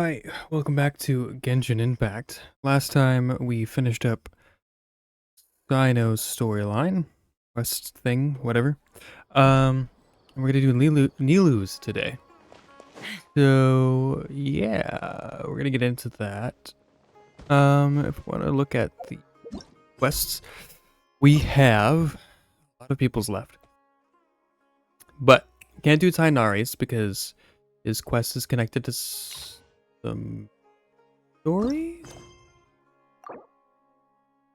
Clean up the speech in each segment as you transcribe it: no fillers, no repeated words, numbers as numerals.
Hi, welcome back to Genshin Impact. Last time we finished up Dino's storyline, quest thing, whatever. We're gonna do Nilhou's today. So yeah, we're gonna get into that. If we want to look at the quests, we have a lot of people's left, but can't do Tainari's because his quest is connected to some story.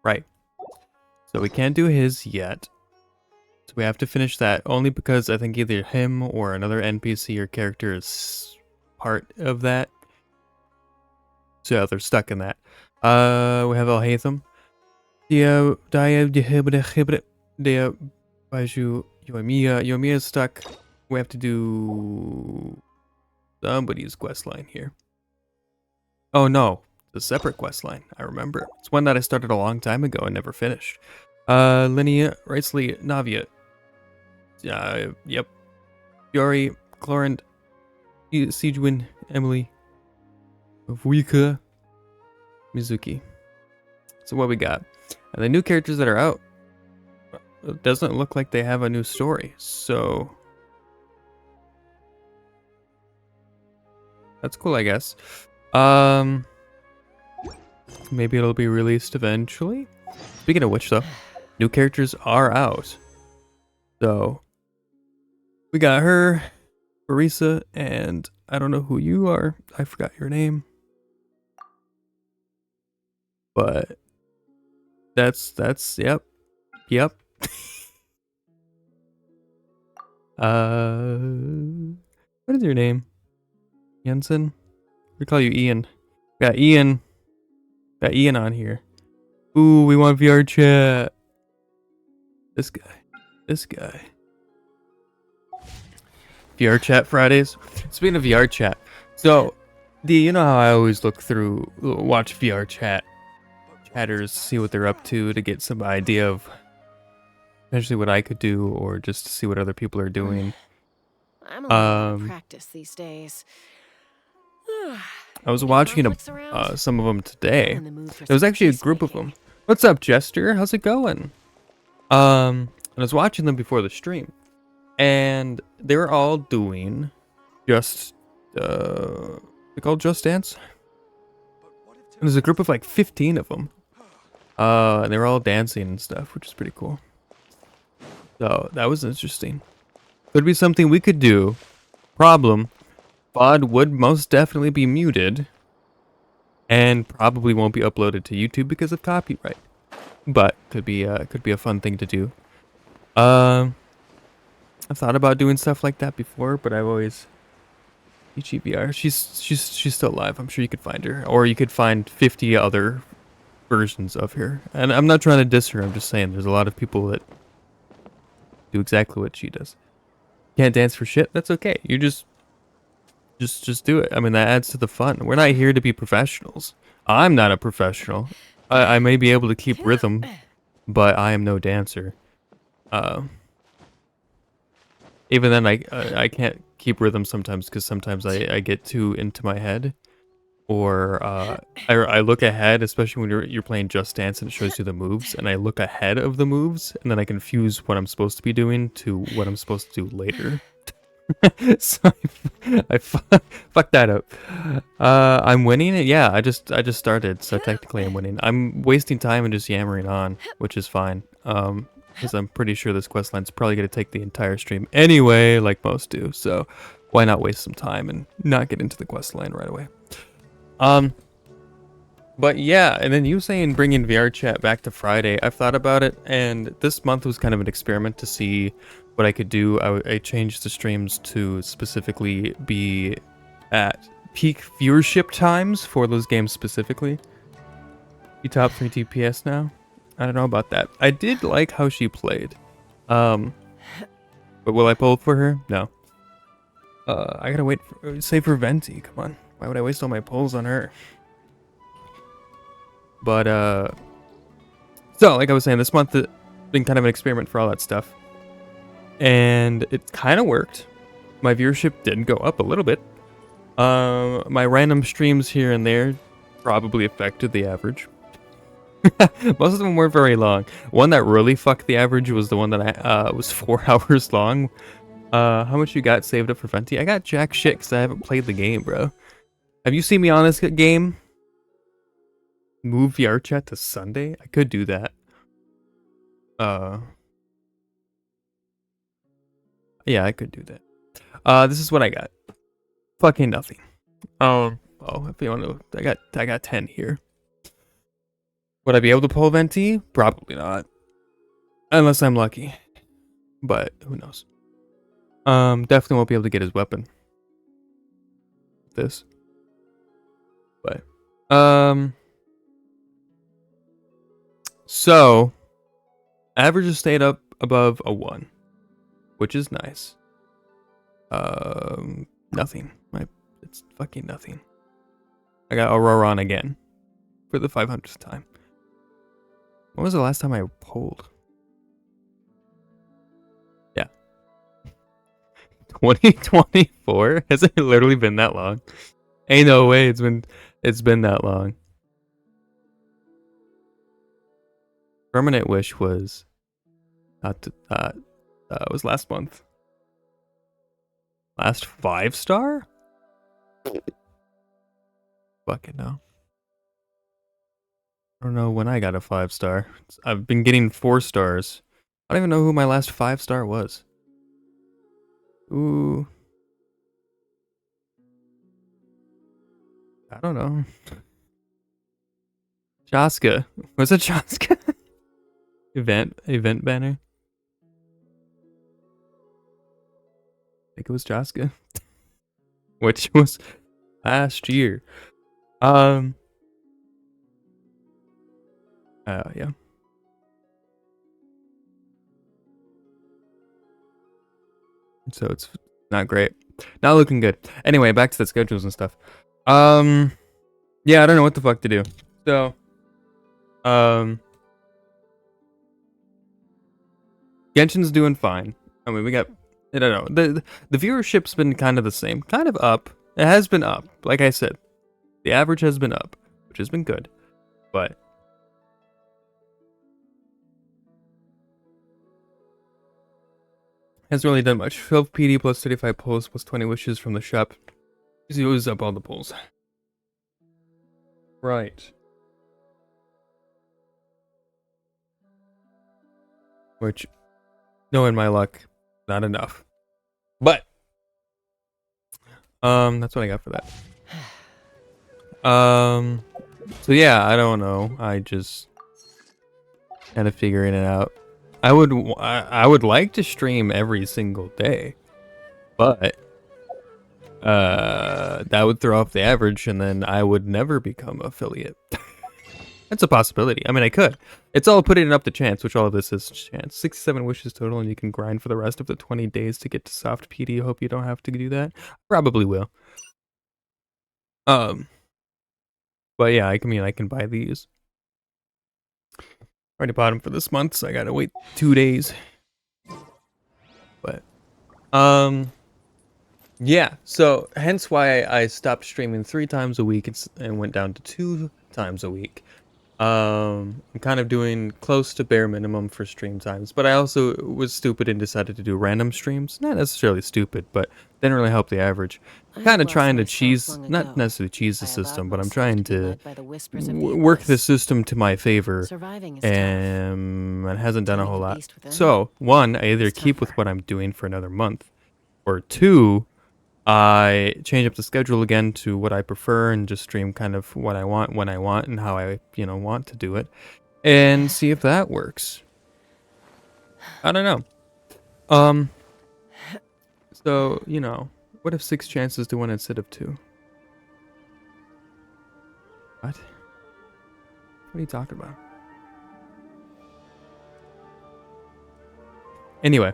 Right. So we can't do his yet. So we have to finish that only because I think either him or another NPC or character is part of that. So they're stuck in that. We have Alhaitham. Yoimiya is stuck. We have to do somebody's quest line here. Oh no. It's a separate quest line. I remember. It's one that I started a long time ago and never finished. Linnea, Wrightsley, Navia. Yep. Fiori, Clorand, Siegewind, Emily, Vuika, Mizuki. So what we got? And the new characters that are out, it doesn't look like they have a new story. So that's cool, I guess. Maybe it'll be released eventually. Speaking of which, though, new characters are out. So we got her, Marisa, and I don't know who you are. I forgot your name. But that's yep. What is your name? Jensen? We call you Ian. Got Ian. Got Ian on here. Ooh, we want VR chat. This guy. VR chat Fridays. Speaking of VR chat, so you know how I always watch VR chatters, see what they're up to get some idea of potentially what I could do or just to see what other people are doing. I'm a lot out of practice these days. I was watching some of them today. There was actually a group of them. What's up, Jester? How's it going? I was watching them before the stream, and they were all doing just they called Just Dance. And there's a group of like 15 of them, and they were all dancing and stuff, which is pretty cool. So that was interesting. Could be something we could do. Problem, VOD would most definitely be muted, and probably won't be uploaded to YouTube because of copyright. But could be a fun thing to do. I've thought about doing stuff like that before, but I've always EGVR. She's still alive. I'm sure you could find her, or you could find 50 other versions of her. And I'm not trying to diss her. I'm just saying there's a lot of people that do exactly what she does. Can't dance for shit. That's okay. You just do it. I mean, that adds to the fun. We're not here to be professionals. I'm not a professional. I may be able to keep rhythm, but I am no dancer. Even then, I can't keep rhythm sometimes because sometimes I get too into my head, or I look ahead, especially when you're playing Just Dance and it shows you the moves, and I look ahead of the moves, and then I confuse what I'm supposed to be doing to what I'm supposed to do later. So I fucked that up. I'm winning it. Yeah, I just started, so technically I'm winning. I'm wasting time and just yammering on, which is fine. Because I'm pretty sure this questline's probably gonna take the entire stream anyway, like most do. So why not waste some time and not get into the questline right away? But yeah, and then you saying bringing VR chat back to Friday. I've thought about it, and this month was kind of an experiment to see what I could do. I changed the streams to specifically be at peak viewership times for those games specifically. You top 3 TPS now? I don't know about that. I did like how she played. But will I pull for her? No. I gotta save for Venti. Come on. Why would I waste all my pulls on her? But, so, like I was saying, this month has been kind of an experiment for all that stuff. And it kind of worked. My viewership did go up a little bit. My random streams here and there probably affected the average. Most of them weren't very long. One that really fucked the average was the one that I was 4 hours long. How much you got saved up for Venti? I got jack shit because I haven't played the game, bro. Have you seen me on this game? Move VR chat to Sunday? I could do that. Yeah, I could do that. This is what I got. Fucking nothing. Oh, if you want to, I got 10 here. Would I be able to pull Venti? Probably not. Unless I'm lucky. But who knows? Definitely won't be able to get his weapon. This. But so average has stayed up above a 1, which is nice. Nothing. It's fucking nothing. I got Aurora on again for the 500th time. When was the last time I pulled? Yeah. 2024? Has it literally been that long? Ain't no way it's been that long. Permanent wish was was last month. Last 5-star? Fucking no. I don't know when I got a 5-star. I've been getting 4 stars. I don't even know who my last 5-star was. Ooh. I don't know. Jaska. Was it Jaska? Event banner? I think it was Jaska. Which was last year. Yeah. So it's not great. Not looking good. Anyway, back to the schedules and stuff. Yeah, I don't know what the fuck to do. So, Genshin's doing fine. I mean, we got, I don't know. The viewership's been kind of the same. Kind of up. It has been up. Like I said, the average has been up, which has been good. But hasn't really done much. 12 PD plus 35 pulls plus 20 wishes from the shop. He was up all the pulls. Right. Which, knowing my luck, not enough. But that's what I got for that. So yeah, I don't know. I just kind of figuring it out. I would like to stream every single day, but that would throw off the average, and then I would never become affiliate. That's a possibility. I mean, I could. It's all putting it up to chance, which all of this is chance. 67 wishes total, and you can grind for the rest of the 20 days to get to soft PD. Hope you don't have to do that. Probably will. But yeah, I can buy these. Already bought them for this month, so I gotta wait 2 days. But yeah, so hence why I stopped streaming 3 times a week and went down to 2 times a week. I'm kind of doing close to bare minimum for stream times, but I also was stupid and decided to do random streams. Not necessarily stupid, but didn't really help the average. Kind of trying to cheese, not necessarily cheese the system, but I'm trying to work the system to my favor, and it hasn't done a whole lot. So, 1, I either keep with what I'm doing for another month, or 2, I change up the schedule again to what I prefer and just stream kind of what I want, when I want, and how I, want to do it, and see if that works. I don't know. So, what if 6 chances to 1 instead of 2? What? What are you talking about? Anyway,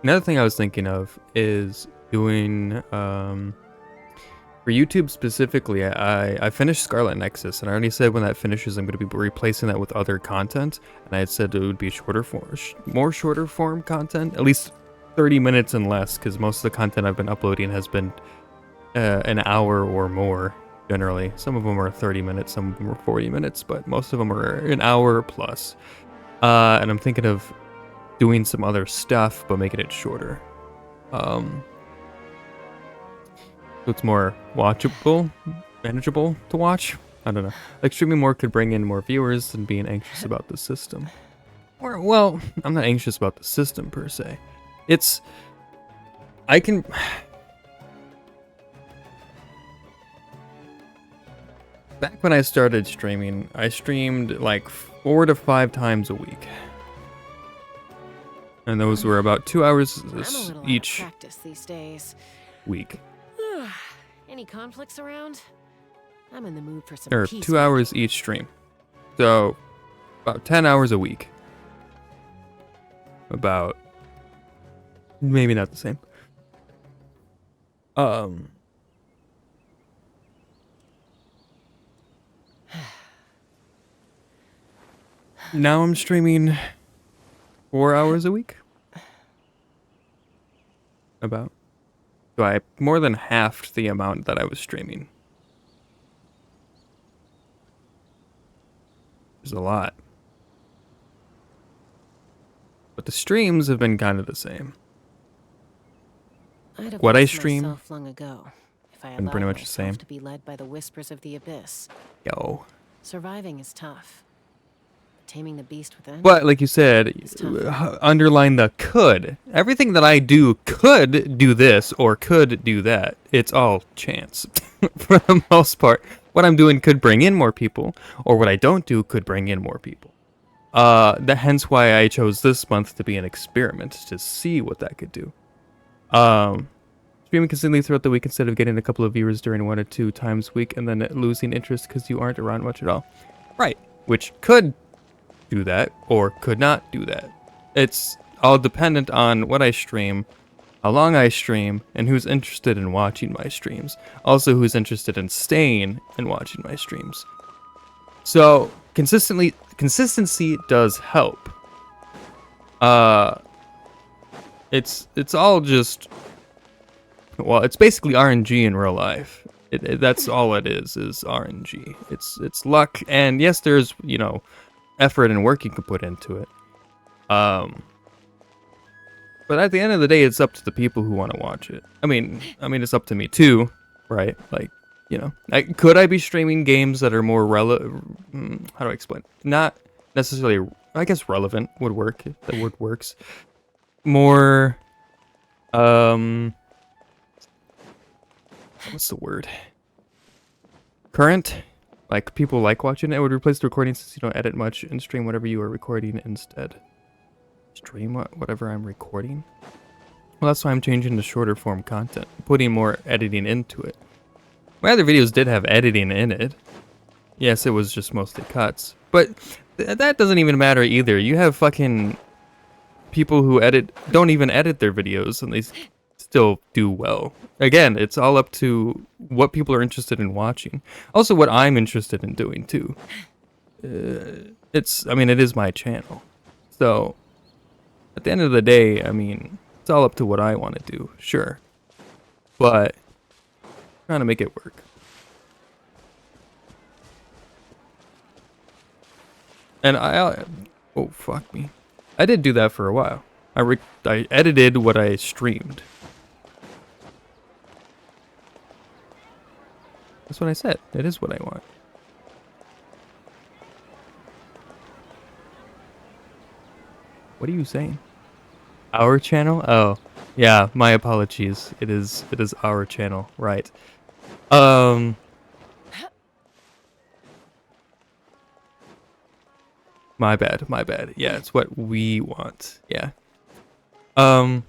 another thing I was thinking of is doing for YouTube specifically. I finished Scarlet Nexus, and I already said when that finishes I'm going to be replacing that with other content, and I had said it would be more shorter form content, at least 30 minutes and less, because most of the content I've been uploading has been an hour or more, generally. Some of them are 30 minutes, some of them are 40 minutes, but most of them are an hour plus. And I'm thinking of doing some other stuff, but making it shorter. So it's more watchable, manageable to watch. I don't know. Like, streaming more could bring in more viewers than being anxious about the system. Or, well, I'm not anxious about the system per se. It's... I can... Back when I started streaming, I streamed like 4 to 5 times a week. And those were about 2 hours each practice these days. week. Any conflicts around? I'm in the mood for some Or peace. 2 hours each stream. So, about 10 hours a week. About... Maybe not the same. Now I'm streaming 4 hours a week. About. So I more than halved the amount that I was streaming. There's a lot. But the streams have been kind of the same. I'd have What I lost stream myself long ago if I been pretty allowed much the same. myself to be led by the whispers of the abyss. Yo. Surviving is tough. Taming the beast within. But like you said, underline the could. Everything that I do could do this or could do that. It's all chance for the most part. What I'm doing could bring in more people, or what I don't do could bring in more people. Hence why I chose this month to be an experiment to see what that could do. Streaming consistently throughout the week instead of getting a couple of viewers during 1 or 2 times a week and then losing interest because you aren't around much at all. Right, which could do that or could not do that. It's all dependent on what I stream, how long I stream, and who's interested in watching my streams. Also, who's interested in staying and watching my streams. So, consistency does help. It's all just, well, it's basically RNG in real life. That's all it is RNG. It's luck, and yes, there's, you know, effort and work you can put into it. But at the end of the day, it's up to the people who want to watch it. I mean, it's up to me too, right? Like, you know, could I be streaming games that are more relevant? How do I explain? Not necessarily. I guess relevant would work. If that word works. More. What's the word? Current. Like, people like watching it. Would replace the recording since you don't edit much and stream whatever you are recording instead. Stream whatever I'm recording? Well, that's why I'm changing to shorter form content. Putting more editing into it. My other videos did have editing in it. Yes, it was just mostly cuts. But that doesn't even matter either. You have fucking people who don't even edit their videos and they still do well. Again, it's all up to what people are interested in watching. Also, what I'm interested in doing too. It is my channel. So, at the end of the day, it's all up to what I want to do, sure. But, trying to make it work. And oh, fuck me. I did do that for a while. I edited what I streamed. That's what I said. It is what I want. What are you saying? Our channel? Oh, yeah. My apologies. It is our channel, right? My bad. Yeah, it's what we want. Yeah. Well,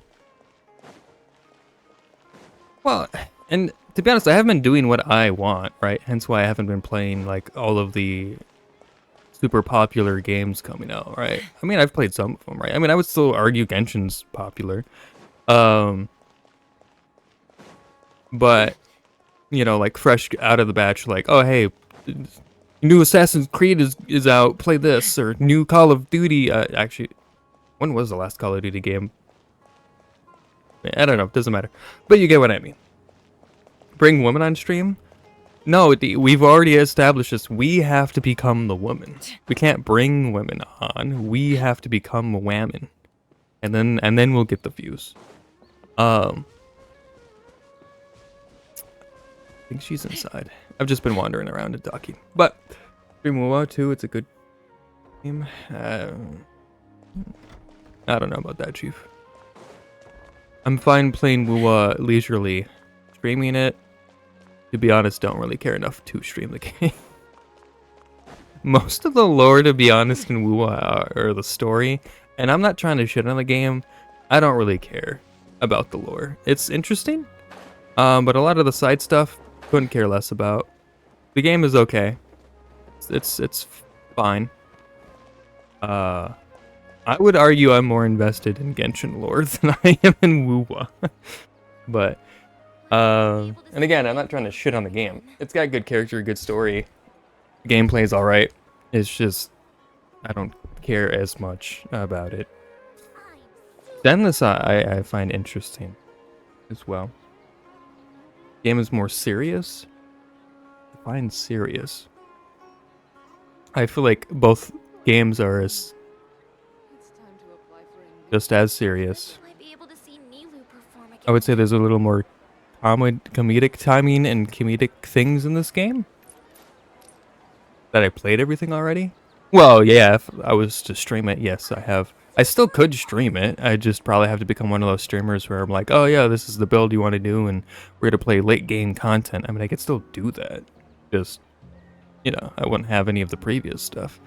and to be honest, I haven't been doing what I want, right? Hence why I haven't been playing like all of the super popular games coming out, right? I mean, I've played some of them, right? I mean, I would still argue Genshin's popular. But, you know, like fresh out of the batch, like, oh, hey, new Assassin's Creed is out, play this, or new Call of Duty, actually, when was the last Call of Duty game? I don't know, doesn't matter. But you get what I mean. bring women on stream? No, we've already established this. We have to become the woman. We can't bring women on. We have to become women, and then we'll get the views. I think she's inside. I've just been wandering around and talking. But Sumeru 2, it's a good game. I don't know about that, Chief. I'm fine playing WoW leisurely. Streaming it, to be honest, don't really care enough to stream the game. Most of the lore, to be honest, in WoW are the story. And I'm not trying to shit on the game. I don't really care about the lore. It's interesting, but a lot of the side stuff, couldn't care less about. The game is okay. It's fine. I would argue I'm more invested in Genshin lore than I am in WoW. But, and again, I'm not trying to shit on the game. It's got good character, good story. The gameplay's alright. It's just, I don't care as much about it. Then this I find interesting as well. Game is more serious. Define serious. I feel like both games are just as serious. I would say there's a little more comedic timing and comedic things in this game. That I played everything already? Well, yeah, if I was to stream it, yes, I have. I still could stream it. I just probably have to become one of those streamers where I'm like, oh yeah, this is the build you want to do, and we're going to play late game content. I mean, I could still do that. Just, you know, I wouldn't have any of the previous stuff.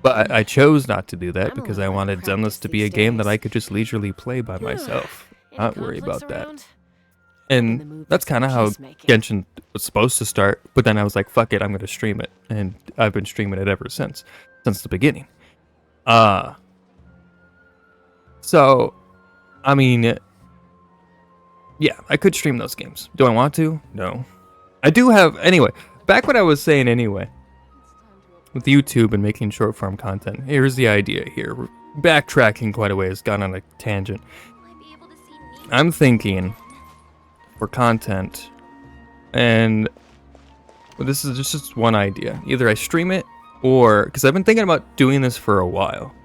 But I chose not to do that because I wanted Zenless to be a game that I could just leisurely play by myself. Not worry about that. And that's kind of how Genshin was supposed to start. But then I was like, fuck it, I'm going to stream it. And I've been streaming it ever since the beginning. So, I mean, yeah, I could stream those games. Do I want to? No. I do have, anyway, back what I was saying anyway. With YouTube and making short form content. Here's the idea here. We're backtracking quite a ways, gone on a tangent. I'm thinking for content, and this is just one idea. Either I stream it, or, because I've been thinking about doing this for a while.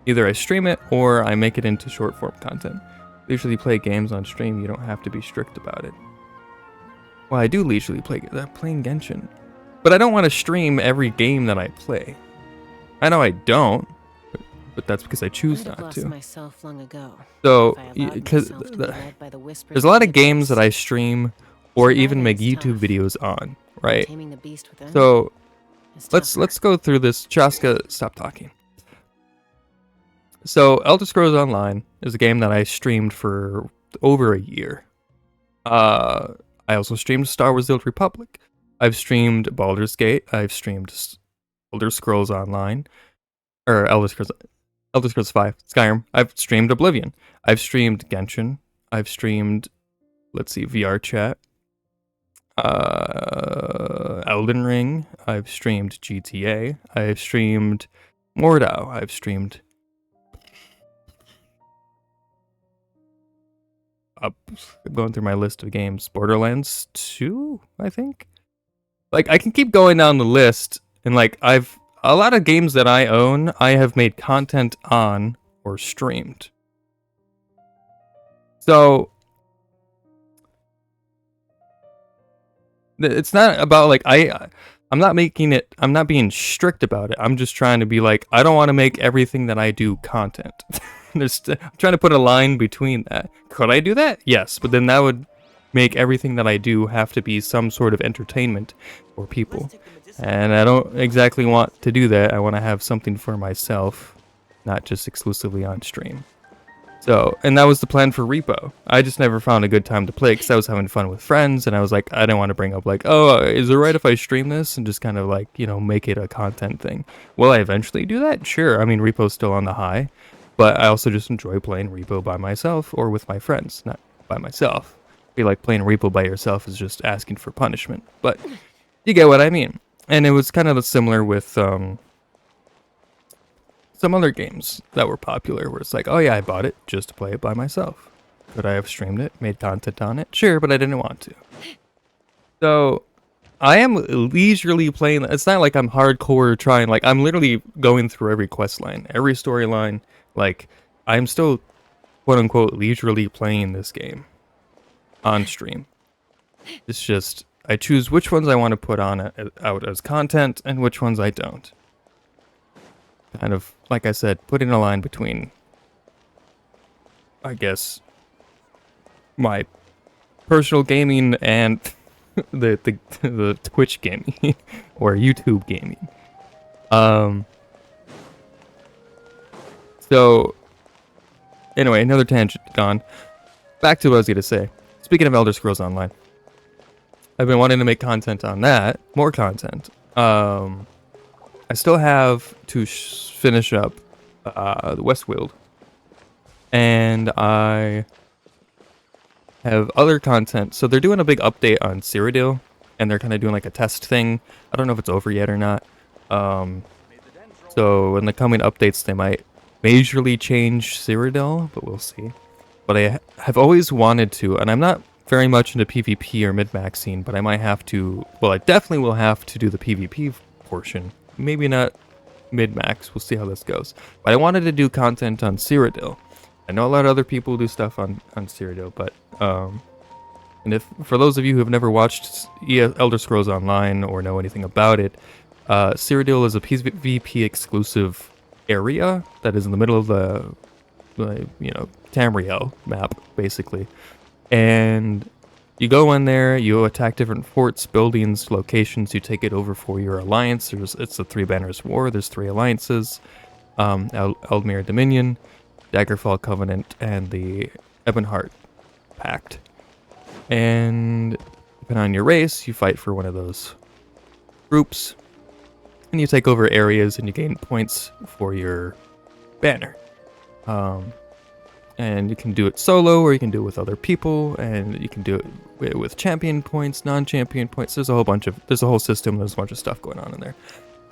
Either I stream it, or I make it into short form content. Leisurely play games on stream, you don't have to be strict about it. Well, I do leisurely play, playing Genshin. But I don't want to stream every game that I play. I know I don't, but that's because I choose not to. Myself long ago. So, because there's a lot of games that I stream or even make YouTube videos on, right? So let's go through this. Chaska, stop talking. So Elder Scrolls Online is a game that I streamed for over a year. I also streamed Star Wars: The Old Republic. I've streamed Baldur's Gate. I've streamed Elder Scrolls Online, or Elder Scrolls 5, Skyrim. I've streamed Oblivion. I've streamed Genshin. I've streamed, let's see, VR Chat. Elden Ring. I've streamed GTA. I've streamed Mordau. I've streamed. I'm going through my list of games. Borderlands 2, I think. Like, I can keep going down the list, and like, a lot of games that I own, I have made content on or streamed. So, it's not about like, I'm not being strict about it. I'm just trying to be like, I don't want to make everything that I do content. I'm trying to put a line between that. Could I do that? Yes, but then that would make everything that I do have to be some sort of entertainment for people. And I don't exactly want to do that. I want to have something for myself, not just exclusively on stream. So, and that was the plan for Repo. I just never found a good time to play because I was having fun with friends, and I was like, I didn't want to bring up like, oh, is it right if I stream this? And just kind of like, you know, make it a content thing. Will I eventually do that? Sure. I mean, Repo's still on the high, but I also just enjoy playing Repo by myself or with my friends, not by myself. I feel like playing Repo by yourself is just asking for punishment, but you get what I mean. And it was kind of similar with some other games that were popular where it's like, oh yeah, I bought it just to play it by myself. Could I have streamed it, made content on it? Sure, but I didn't want to. So I am leisurely playing. It's not like I'm hardcore trying. Like I'm literally going through every quest line, every storyline. Like I'm still quote unquote leisurely playing this game on stream. It's just I choose which ones I want to put on out as content and which ones I don't. Kind of like I said, putting a line between, I guess, my personal gaming and the Twitch gaming or YouTube gaming. So anyway, another tangent gone. Back to what I was gonna say. Speaking of Elder Scrolls Online, I've been wanting to make content on that, more content. I still have to finish up the Westfield, and I have other content. So they're doing a big update on Cyrodiil, and they're kind of doing like a test thing. I don't know if it's over yet or not. So in the coming updates, they might majorly change Cyrodiil, but we'll see. But I have always wanted to, and I'm not very much into PvP or mid-maxing, but I might have to, well, I definitely will have to do the PvP portion. Maybe not mid-max, we'll see how this goes. But I wanted to do content on Cyrodiil. I know a lot of other people do stuff on Cyrodiil, but, and if, for those of you who have never watched Elder Scrolls Online or know anything about it, Cyrodiil is a PvP exclusive area that is in the middle of the Tamriel map, basically. And you go in there, you attack different forts, buildings, locations, you take it over for your alliance. It's the Three Banners War, there's 3 alliances, Eldmere Dominion, Daggerfall Covenant, and the Ebonheart Pact. And depending on your race, you fight for one of those groups, and you take over areas and you gain points for your banner. And you can do it solo, or you can do it with other people, and you can do it with champion points, non-champion points. There's a whole system, there's a bunch of stuff going on in there.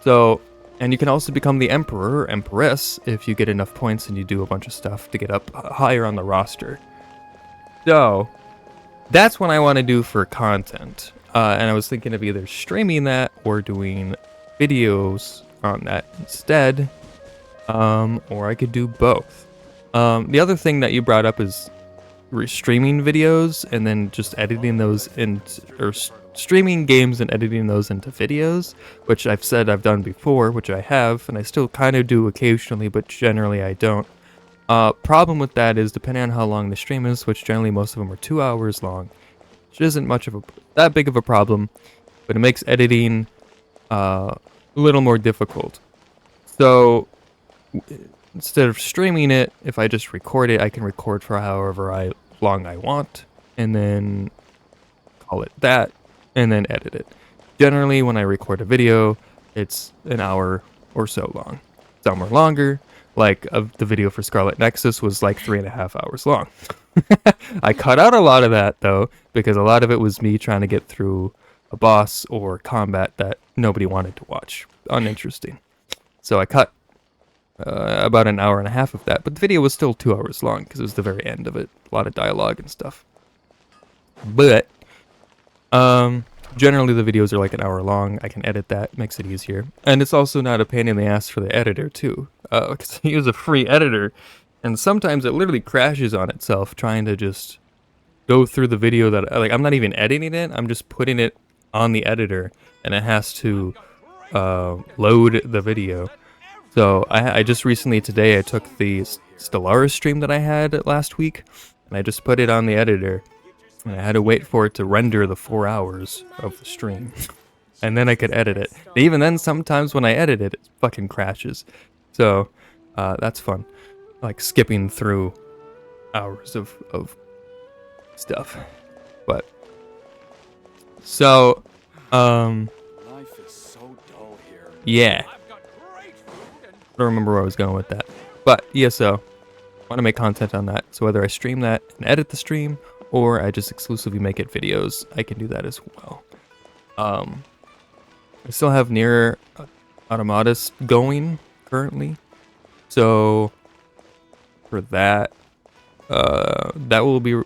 So, and you can also become the emperor or empress if you get enough points and you do a bunch of stuff to get up higher on the roster. So, that's what I want to do for content. And I was thinking of either streaming that or doing videos on that instead, or I could do both. The other thing that you brought up is streaming videos and then just editing those or streaming games and editing those into videos, which I've said I've done before, which I have, and I still kind of do occasionally, but generally I don't. Problem with that is depending on how long the stream is, which generally most of them are 2 hours long, which isn't much of that big of a problem, but it makes editing a little more difficult. So instead of streaming it, if I just record it, I can record for however long I want, and then call it that, and then edit it. Generally, when I record a video, it's an hour or so long. Some are longer, like the video for Scarlet Nexus was like 3.5 hours long. I cut out a lot of that, though, because a lot of it was me trying to get through a boss or combat that nobody wanted to watch. Uninteresting. So I cut about an hour and a half of that, but the video was still 2 hours long because it was the very end of it. A lot of dialogue and stuff. But generally the videos are like an hour long. I can edit that, makes it easier. And it's also not a pain in the ass for the editor too, because I use a free editor, and sometimes it literally crashes on itself trying to just go through the video that, like, I'm not even editing it, I'm just putting it on the editor, and it has to load the video. So I just recently today I took the Stellaris stream that I had last week, and I just put it on the editor, and I had to wait for it to render the 4 hours of the stream, and then I could edit it. And even then, sometimes when I edit it, it fucking crashes. So that's fun, like skipping through hours of stuff. But so life is so dull here. yeah. I don't remember where I was going with that, but ESO, I want to make content on that, so whether I stream that and edit the stream, or I just exclusively make it videos, I can do that as well. I still have Nier Automatus going currently, so for that, That will be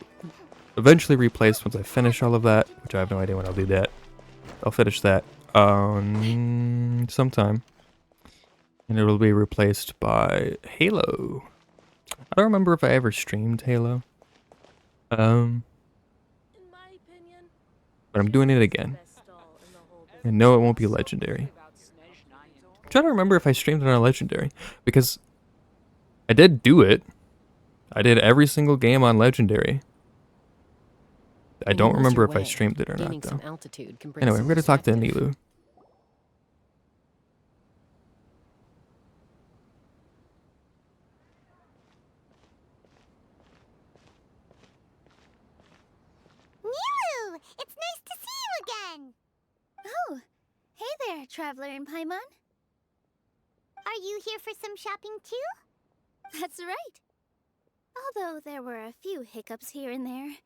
eventually replaced once I finish all of that, which I have no idea when I'll do that. I'll finish that sometime, and it will be replaced by Halo. I don't remember if I ever streamed Halo. But I'm doing it again. I know it won't be legendary. I'm trying to remember if I streamed it on legendary, because I did do it. I did every single game on legendary. I don't remember if I streamed it or not, though. Anyway, we're going to talk to Nilhou. Nilhou! It's nice to see you again! Oh, hey there, Traveler in Paimon. Are you here for some shopping too? That's right. Although there were a few hiccups here and there,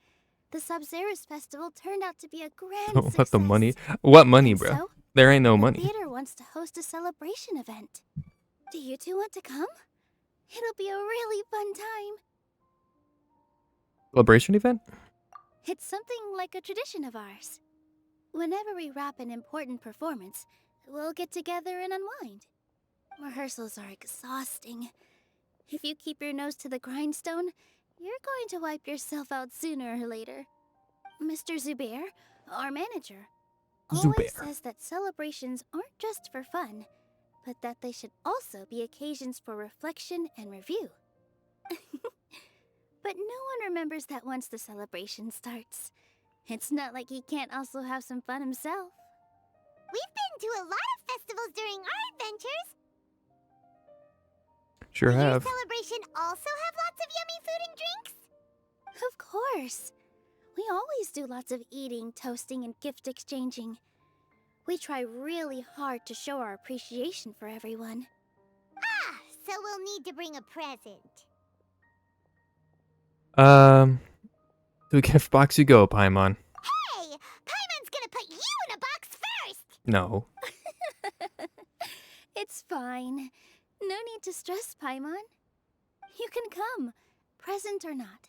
the Sub-Zerus Festival turned out to be a grand success. What the money? What money, And bro? so, There ain't no the money. theater wants to host a celebration event. Do you two want to come? It'll be a really fun time. Celebration event? It's something like a tradition of ours. Whenever we wrap an important performance, we'll get together and unwind. Rehearsals are exhausting. If you keep your nose to the grindstone, you're going to wipe yourself out sooner or later. Mr. Zubair, our manager, always says that celebrations aren't just for fun, but that they should also be occasions for reflection and review. But no one remembers that once the celebration starts. It's not like he can't also have some fun himself. We've been to a lot of festivals during our adventures. Sure Will have. your celebration also have lots of yummy food and drinks? Of course. We always do lots of eating, toasting, and gift exchanging. We try really hard to show our appreciation for everyone. Ah, so we'll need to bring a present. To the gift box you go, Paimon. Hey! Paimon's gonna put you in a box first! No. It's fine. No need to stress, Paimon. You can come, present or not.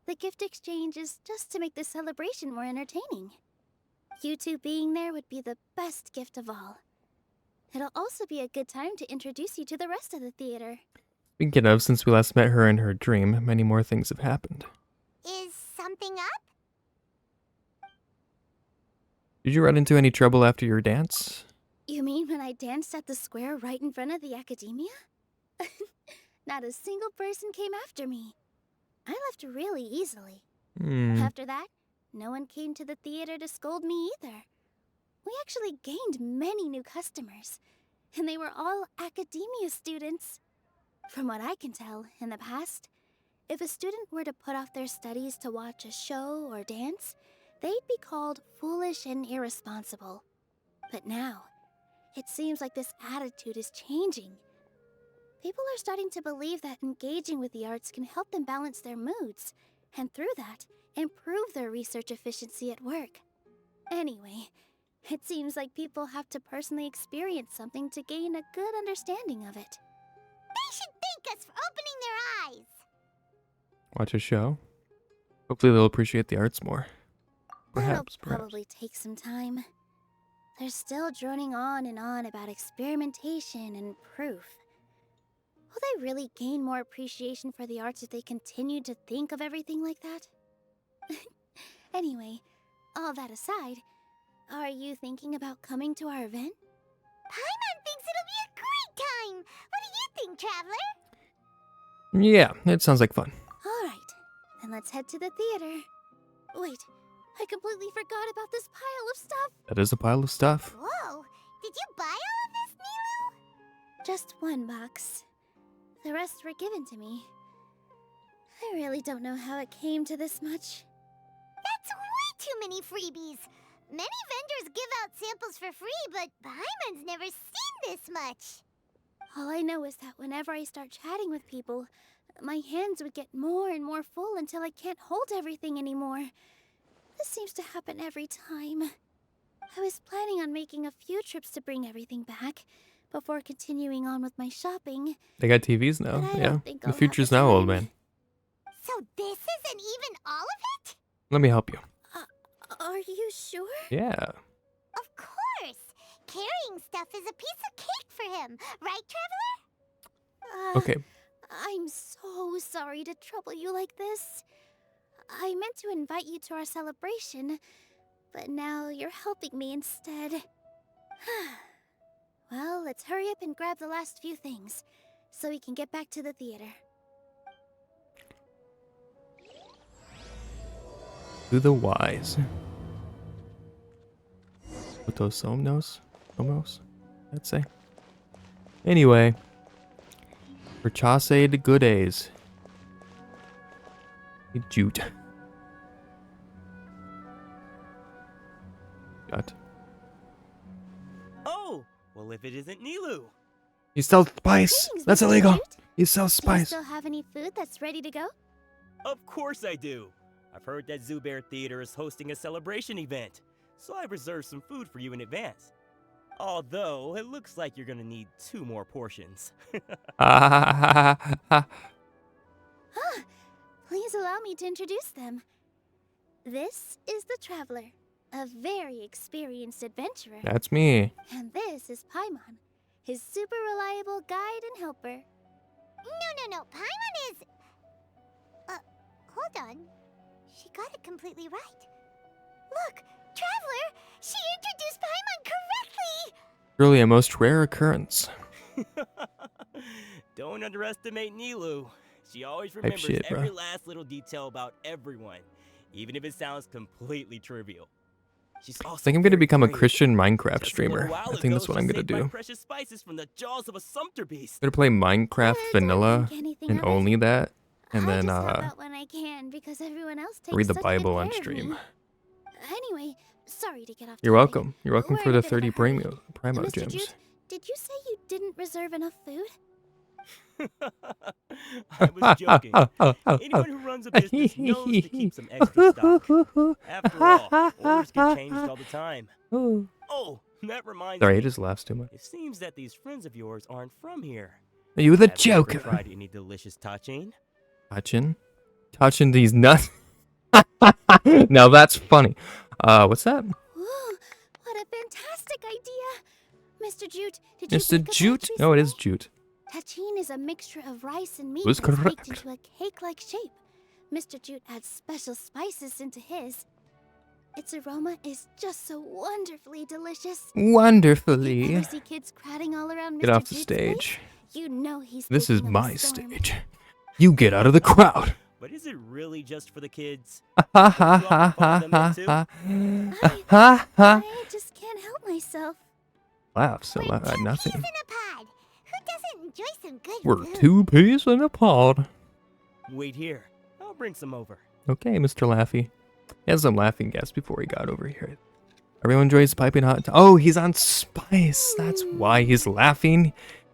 The gift exchange is just to make the celebration more entertaining. You two being there would be the best gift of all. It'll also be a good time to introduce you to the rest of the theater. Speaking of, since we last met her in her dream, many more things have happened. Is something up? Did you run into any trouble after your dance? You mean when I danced at the square right in front of the academia? Not a single person came after me. I left really easily. After that, no one came to the theater to scold me either. We actually gained many new customers, and they were all academia students. From what I can tell, in the past, if a student were to put off their studies to watch a show or dance, they'd be called foolish and irresponsible. But now, it seems like this attitude is changing. People are starting to believe that engaging with the arts can help them balance their moods, and through that, improve their research efficiency at work. Anyway, it seems like people have to personally experience something to gain a good understanding of it. They should thank us for opening their eyes! Watch a show? Hopefully they'll appreciate the arts more. Perhaps. That'll probably take some time. They're still droning on and on about experimentation and proof. Will they really gain more appreciation for the arts if they continue to think of everything like that? Anyway, all that aside, are you thinking about coming to our event? Paimon thinks it'll be a great time! What do you think, Traveler? Yeah, it sounds like fun. Alright, then let's head to the theater. Wait, I completely forgot about this pile of stuff. That is a pile of stuff. Whoa, did you buy all of this, Nilhou? Just one box. The rest were given to me. I really don't know how it came to this much. That's way too many freebies. Many vendors give out samples for free, but Paimon's never seen this much. All I know is that whenever I start chatting with people, my hands would get more and more full until I can't hold everything anymore. This seems to happen every time. I was planning on making a few trips to bring everything back before continuing on with my shopping. They got TVs now, But I yeah. don't think The I'll have future's the now, old time. man. So this isn't even all of it? Let me help you. Are you sure? Yeah. Of course! Carrying stuff is a piece of cake for him, right, Traveler? Okay. I'm so sorry to trouble you like this. I meant to invite you to our celebration, but now you're helping me instead. Well, let's hurry up and grab the last few things, so we can get back to the theater. To the wise. With those somnos? Somnos? I'd say. Anyway. Purchase de goodays. Jute. Got. Oh, well if it isn't Nilhou. You sell spice. Greetings, That's Mr. illegal. Jute. You sell Do you spice. still have any food that's ready to go? Of course I do. I've heard that Zubair Theater is hosting a celebration event, so I've reserved some food for you in advance. Although, it looks like you're gonna need 2 more portions. Please allow me to introduce them. This is the Traveler, a very experienced adventurer. That's me. And this is Paimon, his super reliable guide and helper. No, Paimon is... hold on. She got it completely right. Look, Traveler! She introduced Paimon correctly! Really a most rare occurrence. Don't underestimate Nilhou. She always remembers shit, bro. every last little detail about everyone, even if it sounds completely trivial. She's also I think I'm gonna very become a brave. Christian Minecraft Just a streamer. little while I think that's ago, what I'm she gonna saved my do. precious spices from the jaws of a sumpter beast. I'm gonna play Minecraft Don't vanilla think anything and of it. only that. And I then just help out when I can because everyone else takes read the such Bible good on care of stream. me. Anyway, sorry to get off You're topic. welcome. You're welcome We're for in a the bit of a 30 hurry. Primo Mr. gems. Jute, did you say you didn't reserve enough food? I was joking. Anyone who runs a business knows to keep some extra stock. After all, orders get changed all the time. Oh, that reminds Sorry, me. he just laughs too much. It seems that these friends of yours aren't from here. Are you the Have you ever joker? tried any delicious tachin? Touching these nuts. Now that's funny. What's that? Ooh, what a fantastic idea! Mr. Jute, did you Mr. think of Jute? that Oh, it is recently? Jute. Tachin is a mixture of rice and meat Was that's baked correct. into a cake-like shape. Mr. Jute adds special spices into his. Its aroma is just so wonderfully delicious. You Wonderfully. ever see kids crowding all around Get Mr. off the Jute's place? stage. You know he's This is thinking of a my storm. stage. You get out of the crowd. But is it really just for the kids? Ha Don't you often follow them in too? ha ha. I just can't help myself. Laugh so We're loud at two nothing. peas in a pod. Who doesn't enjoy some good We're food? 2 peas in a pod. Wait here. I'll bring some over. Okay, Mr. Laffy. He has some laughing gas before he got over here. Everyone enjoys piping hot. Oh, he's on spice. That's why he's laughing.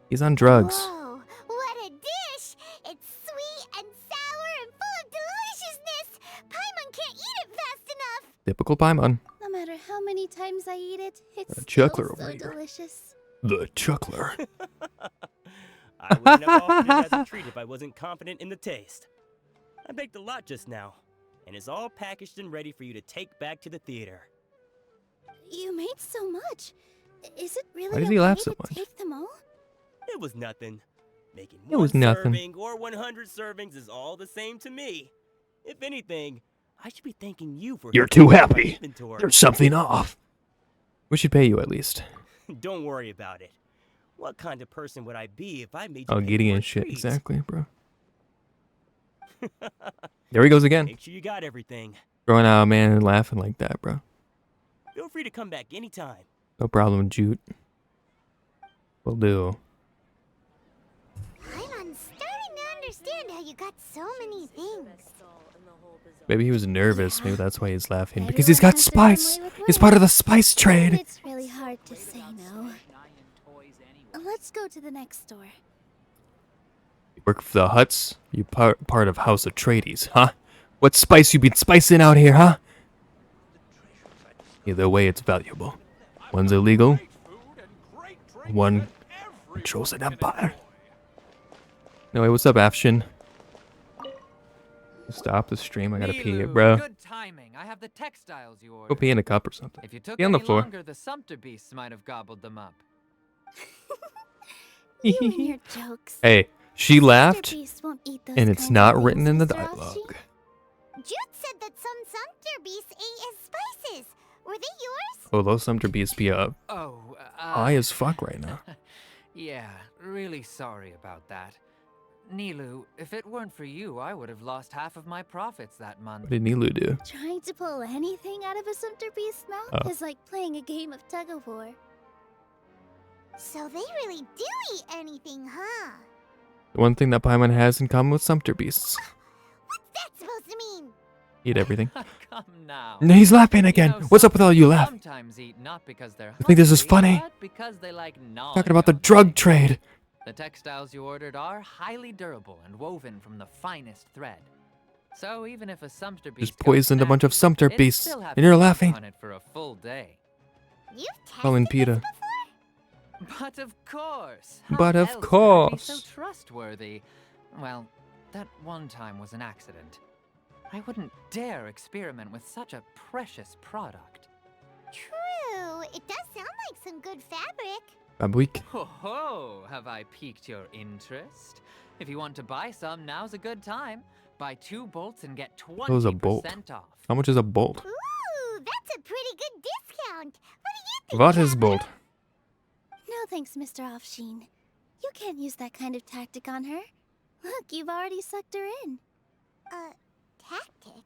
He's on drugs. Whoa, what a dish! It's sweet and sour and full of deliciousness! Paimon can't eat it fast enough! Typical Paimon. No matter how many times I eat it, it's A still chuckler so over here. delicious. The chuckler. I wouldn't have offered it as a treat if I wasn't confident in the taste. I baked a lot just now, and it's all packaged and ready for you to take back to the theater. You made so much. Is it really Why did okay he laugh so to much? take them all? It was nothing. Making It one was nothing. serving or 100 servings is all the same to me. If anything, I should be thanking you for You're helping too me with my happy. inventory. There's something off. We should pay you at least. Don't worry about it. What kind of person would I be if I made you Oh, pay Gideon for a shit. treat? Exactly, bro. There he goes again. Make sure you got everything. Throwing out a man and laughing like that, bro. Feel free to come back anytime. No problem, Jute. Will do. Paimon's starting to understand how you got so many things. Maybe he was nervous. Maybe that's why he's laughing. Because Everyone he's got has their own spice. way with He's work. part of the spice And trade. it's really hard to say no. Let's go to the next store. You work for the Huts? You part of House of Trades, huh? What spice you been spicing out here, huh? Either way, it's valuable. One's illegal. One controls an empire. No, hey, what's up, Afshin? Stop the stream. I gotta pee, Nilhou, bro. Good timing. I have the textiles you ordered. Go pee in a cup or something. If you took Pee on the any floor. longer, the sumpter beasts might have gobbled them up. You and your jokes. Hey, she laughed, Sumpter beasts won't eat those and it's kinds not of written in the things, Mr. dialogue. Jude said that some sumpter beasts ate his spices. Were they yours? Oh, those Sumter beasts be Oh, high as fuck right now. Yeah, really sorry about that. Nilhou, if it weren't for you, I would have lost half of my profits that month. What did Nilhou do? Trying to pull anything out of a Sumpter beast's mouth Oh. is like playing a game of tug-of-war. So they really do eat anything, huh? The one thing that Paimon has in common with Sumter beasts. What's that supposed to mean? Eat everything. Come now. No, he's laughing again. You know, What's up with all you laugh? Sometimes eat not because they're I think this is hungry, funny. but because they like gnawing Talking about the on drug things. trade. The textiles you ordered are highly durable and woven from the finest thread. So even if a sumpter beast Just poisoned a bunch of Sumpter it'd beasts, still have and you're to chew laughing. on it for a full day. You've tested Calling this PETA. before? But of course. But how of else could I be course. so trustworthy. Well, that one time was an accident. I wouldn't dare experiment with such a precious product. True. It does sound like some good fabric. Babweek. Ho ho! Have I piqued your interest? If you want to buy some, now's a good time. Buy 2 bolts and get 20% What is a bolt? off. How much is a bolt? Ooh, that's a pretty good discount. What do you think? What is Traveler? bolt? No thanks, Mr. Offsheen. You can't use that kind of tactic on her. Look, you've already sucked her in. Tactic?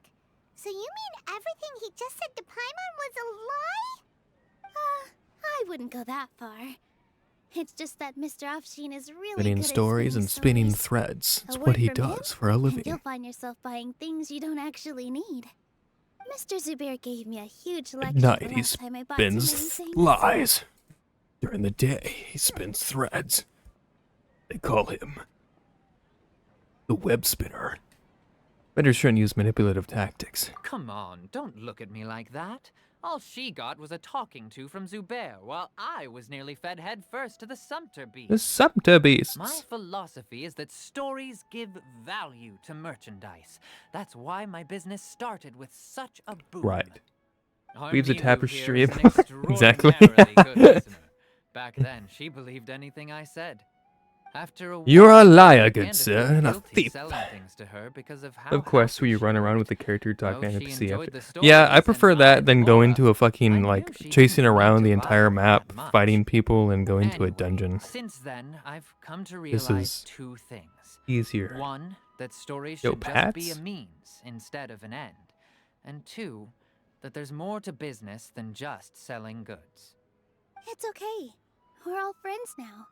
So you mean everything he just said to Paimon was a lie? I wouldn't go that far. It's just that Mr. Offsheen is really Spinning good at stories and spinning stories. threads. It's A what word he from him, does for a And you'll living. find yourself buying things you don't actually need. Mr. Zubair gave me a huge lecture At night, the he last time I bought too many spins things. lies. During the day, he spins threads. They call him the web spinner. Better shouldn't use manipulative tactics. Come on, don't look at me like that. All she got was a talking to from Zubair, while I was nearly fed head first to the sumpter beast. The Sumpter My beasts. philosophy is that stories give value to merchandise. That's why my business started with such a boom. Right. Our Weaves a Nilhou tapestry here is of- an Exactly. extraordinarily good listener. Back then, she believed anything I said. After a You're a while, liar, I good began to sir, feel and a guilty thief. selling things to her because of how Of quests where happy you she run around looked. with the character talking Oh, to she NPC enjoyed after. the Yeah, I stories, prefer and that I than more going of to a I fucking, knew like, she chasing didn't need around to the buy entire that map, much. fighting people, and going to a Anyway, dungeon. Since then, I've come to This realize is 2 things. Easier. One, that stories Yo, should just be a Pats? means instead of an end. And 2, that there's more to business than just selling goods. It's okay. We're all friends now.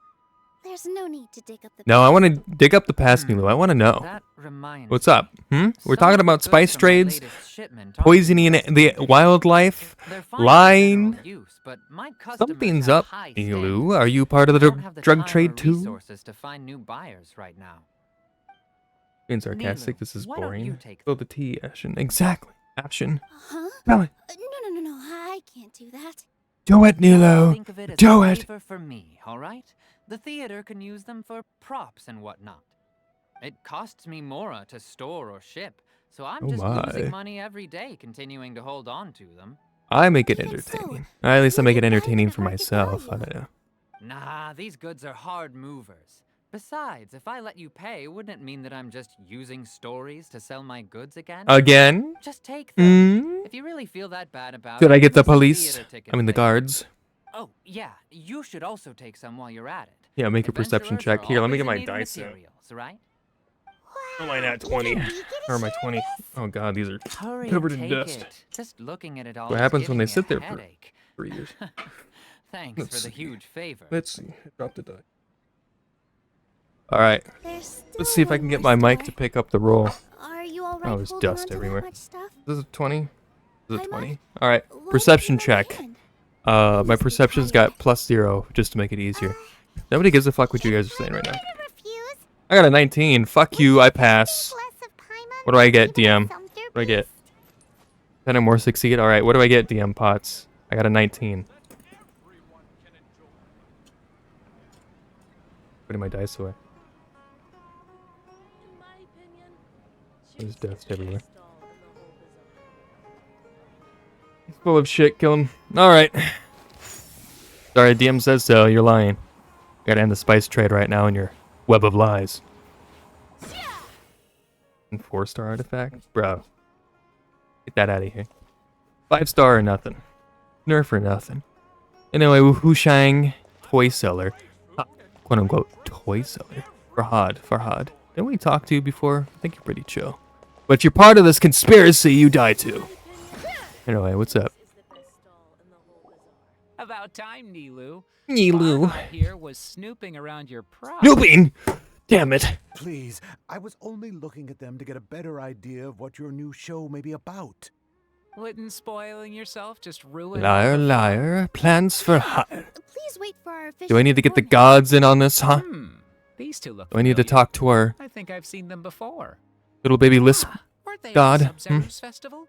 There's no need to dig up the No, I past. want to dig up the past, Nilhou. I want to know. That reminds What's me. up? We're Some talking of the about goods spice from my trades, latest shipment aren't poisoning in the present wildlife, condition. They're fine for lying. general use, but my customers Something's have up, high Nilhou. standards. Are you part of I the don't have the drug time trade or too? resources to find new buyers right now. Being sarcastic, Nilhou, this is why don't you boring. take Spill the tea, Ashen. Exactly. Ashen. Huh? Tell it. No. I can't do that. Do it, Nilhou. Think of it as Do a it. favor for me, all right? The theater can use them for props and whatnot. It costs me more to store or ship, so I'm Oh just my. losing money every day continuing to hold on to them. I make it Even so, entertaining. At least I you make it can buy them entertaining at for market myself. I value. don't know. Nah, these goods are hard movers. Besides, if I let you pay, wouldn't it mean that I'm just using stories to sell my goods again? Again? Just take them. Hmm? If you really feel that bad about Should it, I get give me the some police? theater tickets I mean, the later. guards. Oh, yeah, you should also take some while you're at it. Yeah, make a perception Adventurers check. are Here, let me get always my in need of dice out. materials, right? Oh, my nat Even 20. we get a Or my share of 20. this? Oh god, these are Hurry, covered in take dust. it. Just looking at it all What is happens when giving they me sit a there for headache. 3 years. Thanks Let's for the see. huge favor. Let's see. Drop the die. Alright. There's Let's still see if I one can get more my mic store. to pick up the roll. Are you all Oh, right there's holding dust onto everywhere. that much stuff? This is 20? This is Hi, 20? Mike. Alright. What Perception have you in your check. hand? My perception's got +0, just to make it easier. Nobody gives a fuck what you guys are saying right now. I'm gonna refuse. I got a 19. Fuck you, I pass. Less of Paimon What do I than get, even a DM? sumpter What do I get? beast. 10 or more succeed? Alright, what do I get, DM Pots? I got a 19. Putting my dice away. There's dust everywhere. He's full of shit. Kill him. Alright. Sorry, DM says so. You're lying. Gotta end the spice trade right now in your web of lies. And 4-star artifact? Bro. Get that out of here. 5-star or nothing. Nerf or nothing. Anyway, Wushang toy seller. Quote unquote toy seller. Farhad. Didn't we talk to you before? I think you're pretty chill. But if you're part of this conspiracy, you die too. Anyway, what's up? About time, Nilhou. Nilhou. Farhad here was snooping around your pride. Snooping! Damn it. Please, I was only looking at them to get a better idea of what your new show may be about. Wouldn't spoiling yourself just ruin? Liar, liar. Plans for hire. Please wait for our official Do I need to get the performance. gods in on this, huh? These two look. Do I need to familiar. talk to our I think I've seen them before. little baby lisp Weren't they god? at the Sub-Zero's festival?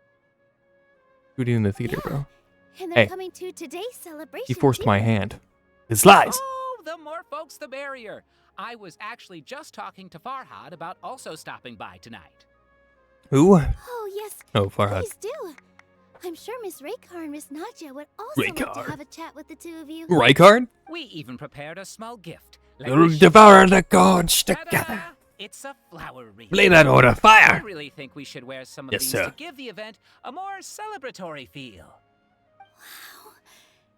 Shooting in the theater, bro. And they're Hey. coming to today's celebration. He forced too. my hand. His lies. Oh, the more folks, the merrier. I was actually just talking to Farhad about also stopping by tonight. Who? Oh, yes. Oh, Farhad. Please do. I'm sure Miss Raykar and Miss Nadja would also like Raykar. to have a chat with the two of you. Rykard? We even prepared a small gift. Let We'll me show devour you. the gods Ta-da! together. It's a flower wreath. Lay that order. I Fire! really think we should wear some of Yes, these sir. to give the event a more celebratory feel. Wow.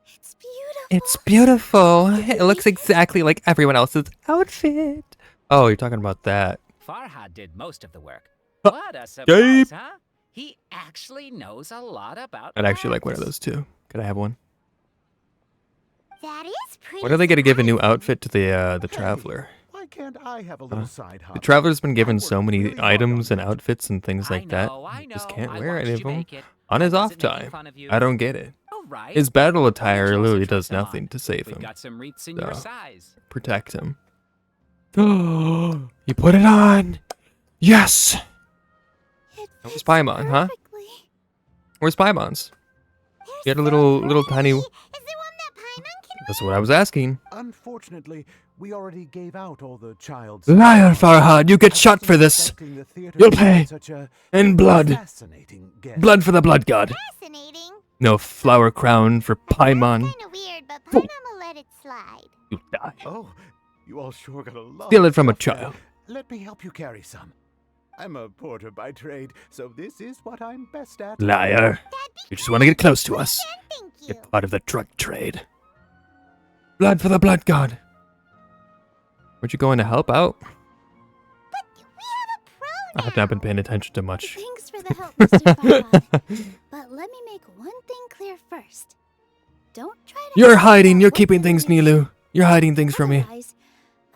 It's beautiful. It's beautiful. It looks exactly like everyone else's outfit. Oh, you're talking about that. Farhad did most of the work. Huh. What a surprise, Gabe. huh? He actually knows a lot about I'd actually like one of crafts. those too. Could I have one? That is pretty. When are they gonna give a new surprising. outfit to the traveler? Why can't I have a little side hustle? The traveler's been I given worked so many really hard on items and that. outfits and things like that. I He know. just can't I wear watched any of you them make it. on I his off wasn't making time. fun of you. I don't get it. All right. His battle Why attire don't you literally also try does some nothing on? to save We've him. got some wreaths in your So. size. Protect him. You put it on. Yes. It That was fits Paimon, huh? perfectly. Where's Paimon's? They're You had a so little tiny. pretty. Is there one that Paimon can That's what I was asking. Unfortunately, we already gave out all the child's. Liar, Farhad! You get I shot wasn't for this. expecting the theater You'll to pay. have such a In blood. fascinating guest. Blood for the blood god. fascinating? No flower crown for Paimon. Kinda weird, but Paimon will let it slide. You die. Oh, you all sure got a lot. Steal of it from a stuff there. child. Let me help you carry some. I'm a porter by trade, so this is what I'm best at. Liar. You just want to get close to us. Thank you. Get part of the drug trade. Blood for the blood god. Weren't you going to help out? But we have a pro I have not been paying attention to much. Thanks for the help, Mr. Farhad. But let me make one thing clear first. Don't try to. You're hide hiding. about You're what keeping the things, news- Nilhou. You're hiding things from me. Otherwise,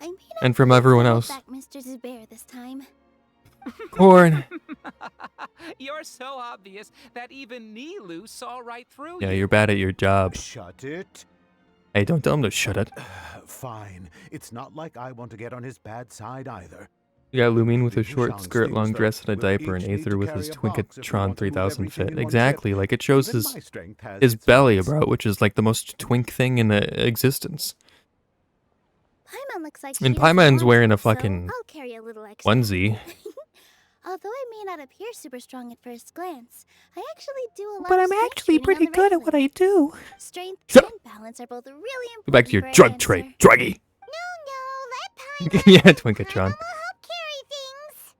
I may not And from be able to everyone hold else. back Mr. Zubair this time. Corn. You're so obvious that even Nilhou saw right through Yeah, you. you're bad at your job. Shut it. Hey, don't tell him to shut it. Fine. It's not like I want to get on his bad side either. You got Lumine with The a short Wushang skirt, seems long though dress, and a we'll diaper, and each need Aether to with carry his a box if we Twinkatron want to move 3000 everything fit. in one Exactly, trip. like it shows Even his my strength has his its belly, limits. bro, which is like the most twink thing in existence. Paimon looks like And she doesn't Paimon's want wearing to, a fucking so I'll carry a little extra. Onesie. Although I may not appear super strong at first glance, I actually do a lot But of I'm strength actually training pretty on the good at what regular. I do. Strength Shut up. and balance are both really important. Go back to your for a drug dancer. trade, druggy. No, let Paimon. Yeah, Paimon Twinkatron. will help carry things.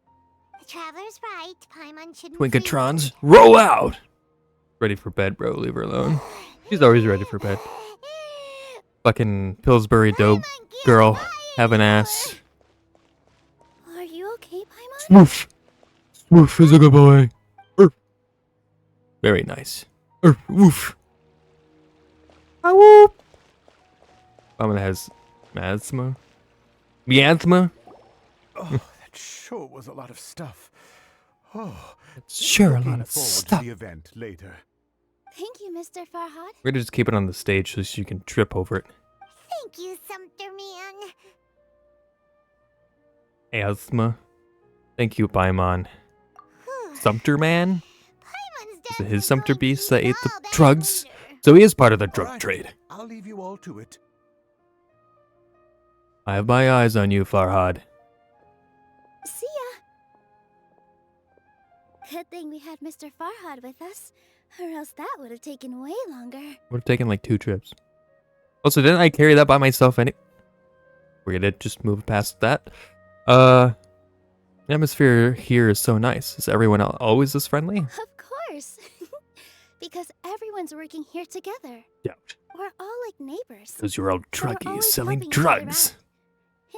The traveler's right. Paimon shouldn't. Twinkatrons, roll out! Ready for bed, bro. Leave her alone. She's always ready for bed. Fucking Pillsbury dope girl. Have an ass. Are you okay, Paimon? Swoof. Swoof is a good boy. Urf. Very nice. Urf. Woof. Ah, whoop. Mama has asthma. Miasthma? Oh, that sure was a lot of stuff. Oh, Sure, a looking lot of forward stuff. to the event later. Thank you, Mr. Farhad. We're gonna just keep it on the stage so she can trip over it. Thank you, Sumter Man. Asthma. Thank you, Paimon. Sumter Man? Paimon's Is done it his some Sumter going beast pretty that ate the well back drugs? later. So he is part of the drug Alright, trade. I'll leave you all to it. I have my eyes on you, Farhad. See ya. Good thing we had Mr. Farhad with us, or else that would have taken way longer. Would have taken like 2 trips. Also, didn't I carry that by myself We're gonna just move past that. The atmosphere here is so nice. Is everyone always this friendly? Of course. Because everyone's working here together. Yeah. We're all like neighbors. Because you're all So we're druggies always selling helping each other drugs. out.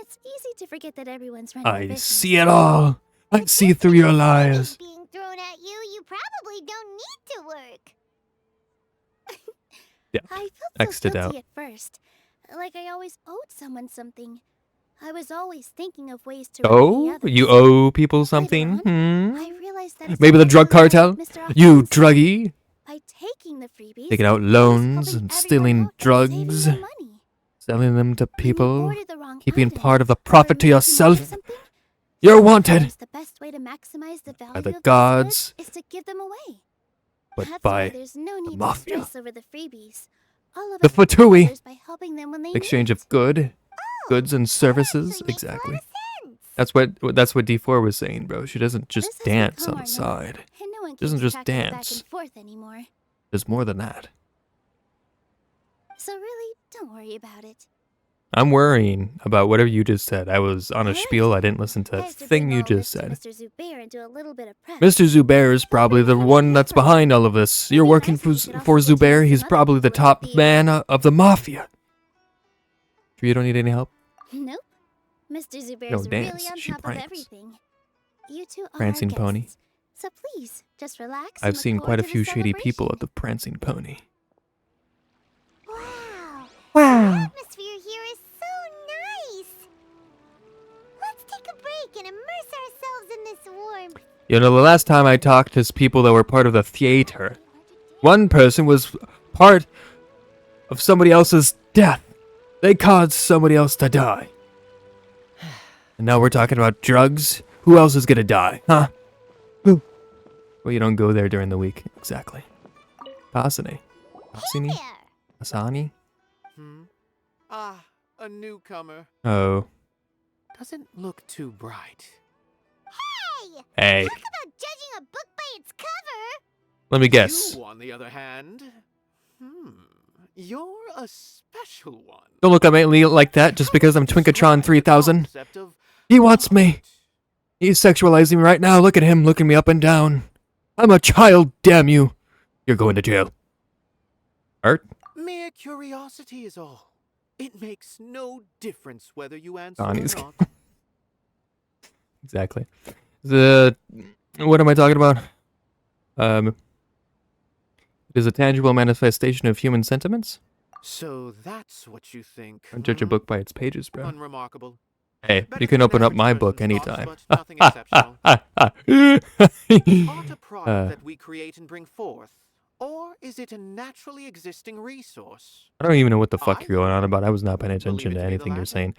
It's easy to forget that everyone's running a I business. see it all. I see through your lies. Being thrown at you, you probably don't need to work. Yeah. I felt X'd so it guilty out. at first. Like I always owed someone something. I was always thinking of ways to repay Oh, others. you owe people something? Later on, I Hmm? realized that Maybe the drug cartel? You druggie. druggie? By taking the freebies, Taking out I was loans helping and everyone stealing out and drugs, saving them money. selling them to When you people, order the wrong keeping item, part of the or profit to need yourself. buy something, You're sometimes wanted, the best way to maximize the value the of those gods, goods is to give them away. but That's by why there's no need mafia. to stress over the freebies. All of The us help Fatui. others by helping them when they Exchange need. of goods and services. Actually makes a lot Exactly. of sense. That's what D4 was saying, bro. She doesn't just This has dance become on our the norm, side. and no one Doesn't keeps just track of it back dance. and forth anymore. There's more than that. So really, don't worry about it. I'm worrying about whatever you just said. I was on a Good. spiel. I didn't listen to I a have to thing bring you all just this to said. Mr. Zubair and do a little bit of prep. Mr. Zubair is probably the one that's behind all of this. You're Maybe working nice for, if you could for also get to know Zubair. He's some other probably the people about top the, man of the mafia. Sure you don't need any help? Nope. Mr. Zubair's No really dance, on she top of pranks. everything. You two are Prancing our pony. guests, so please, just relax. I've and look seen forward quite a to the few shady people celebration. at the Prancing Pony. Wow. Wow. The atmosphere here is so nice. Let's take a break and immerse ourselves in this warmth. You know, the last time I talked to people that were part of the theater, one person was part of somebody else's death. They caused somebody else to die. And now we're talking about drugs? Who else is gonna die, huh? Who? Well, you don't go there during the week. Exactly. Pasane. Pasini? There. Asani? Ah, a newcomer. Oh. Doesn't look too bright. Hey! Hey. Talk about judging a book by its cover. Let me guess. You, on the other hand, you're a special one. Don't look at me like that just because I'm Twinkatron 3000. Concept of He wants me. art. He's sexualizing me right now. Look at him looking me up and down. I'm a child, damn you. You're going to jail. Art? Mere curiosity is all. It makes no difference whether you answer Donnie's- or not. Exactly. What am I talking about? It is a tangible manifestation of human sentiments. So that's what you think. Don't judge a book by its pages, bro. Unremarkable. Hey, Better you can than open an up my average book person's anytime. thoughts, but nothing exceptional. Art a product that we create and bring forth, or is it a naturally existing resource? I don't even know what the fuck you're going on about. I was not paying attention to anything you're saying.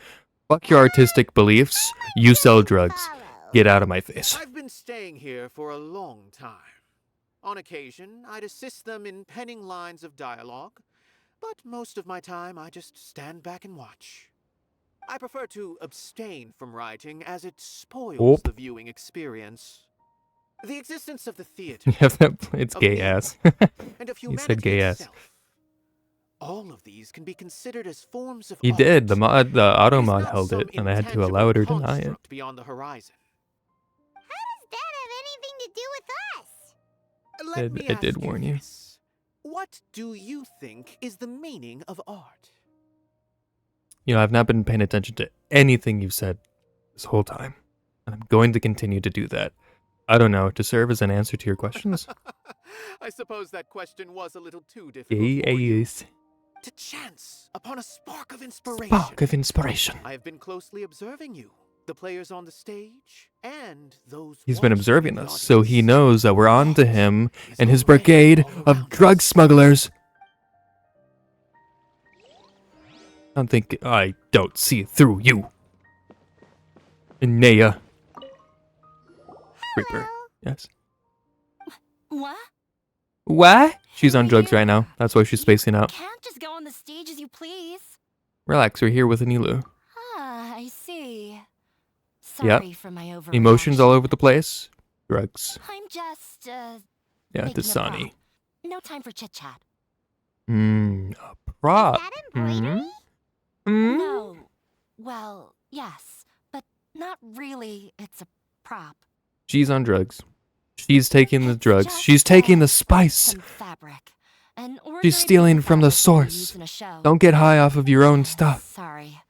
Fuck your artistic beliefs. You sell drugs. Follow. Get out of my face. I've been staying here for a long time. On occasion, I'd assist them in penning lines of dialogue, but most of my time I just stand back and watch. I prefer to abstain from writing as it spoils Oop. the viewing experience. The existence of the theater, It's of gay the ass. and of He humanity said gay ass. itself. All of these can be considered as forms of He art. did. The auto It is mod not held some it, and I had to allow it or deny it. intangible beyond the horizon. How does that have anything to do with us? Let It- me it did ask you warn you. this. What do you think is the meaning of art? You know, I've not been paying attention to anything you've said this whole time. And I'm going to continue to do that. I don't know, to serve as an answer to your questions? I suppose that question was a little too difficult Gay for you. ass. To chance upon a spark of inspiration. Spark of inspiration. I have been closely observing you, the players on the stage, and those He's been watching observing in the us, so he audience. knows that we're on to him Is and his already brigade all of around drug us. smugglers. I don't see through you. Inea. Reaper. Yes. What? What? She's on drugs right now. That's why she's spacing out. Can't just go on the stage as you please. Relax, we're here with Nilhou. Ah, I see. Yep. Sorry for my overreaction. Emotions all over the place. Drugs. I'm just, Yeah, making a Dasani. prop. No time for chit-chat. A prop. Is that embroidery? No. Well, yes, but not really. It's a prop. She's on drugs. She's taking the It's drugs. just, She's taking the spice. some fabric. An ordinary She's piece stealing of from the fabric that you use source. in a show. Don't get high off of your own stuff. Sorry.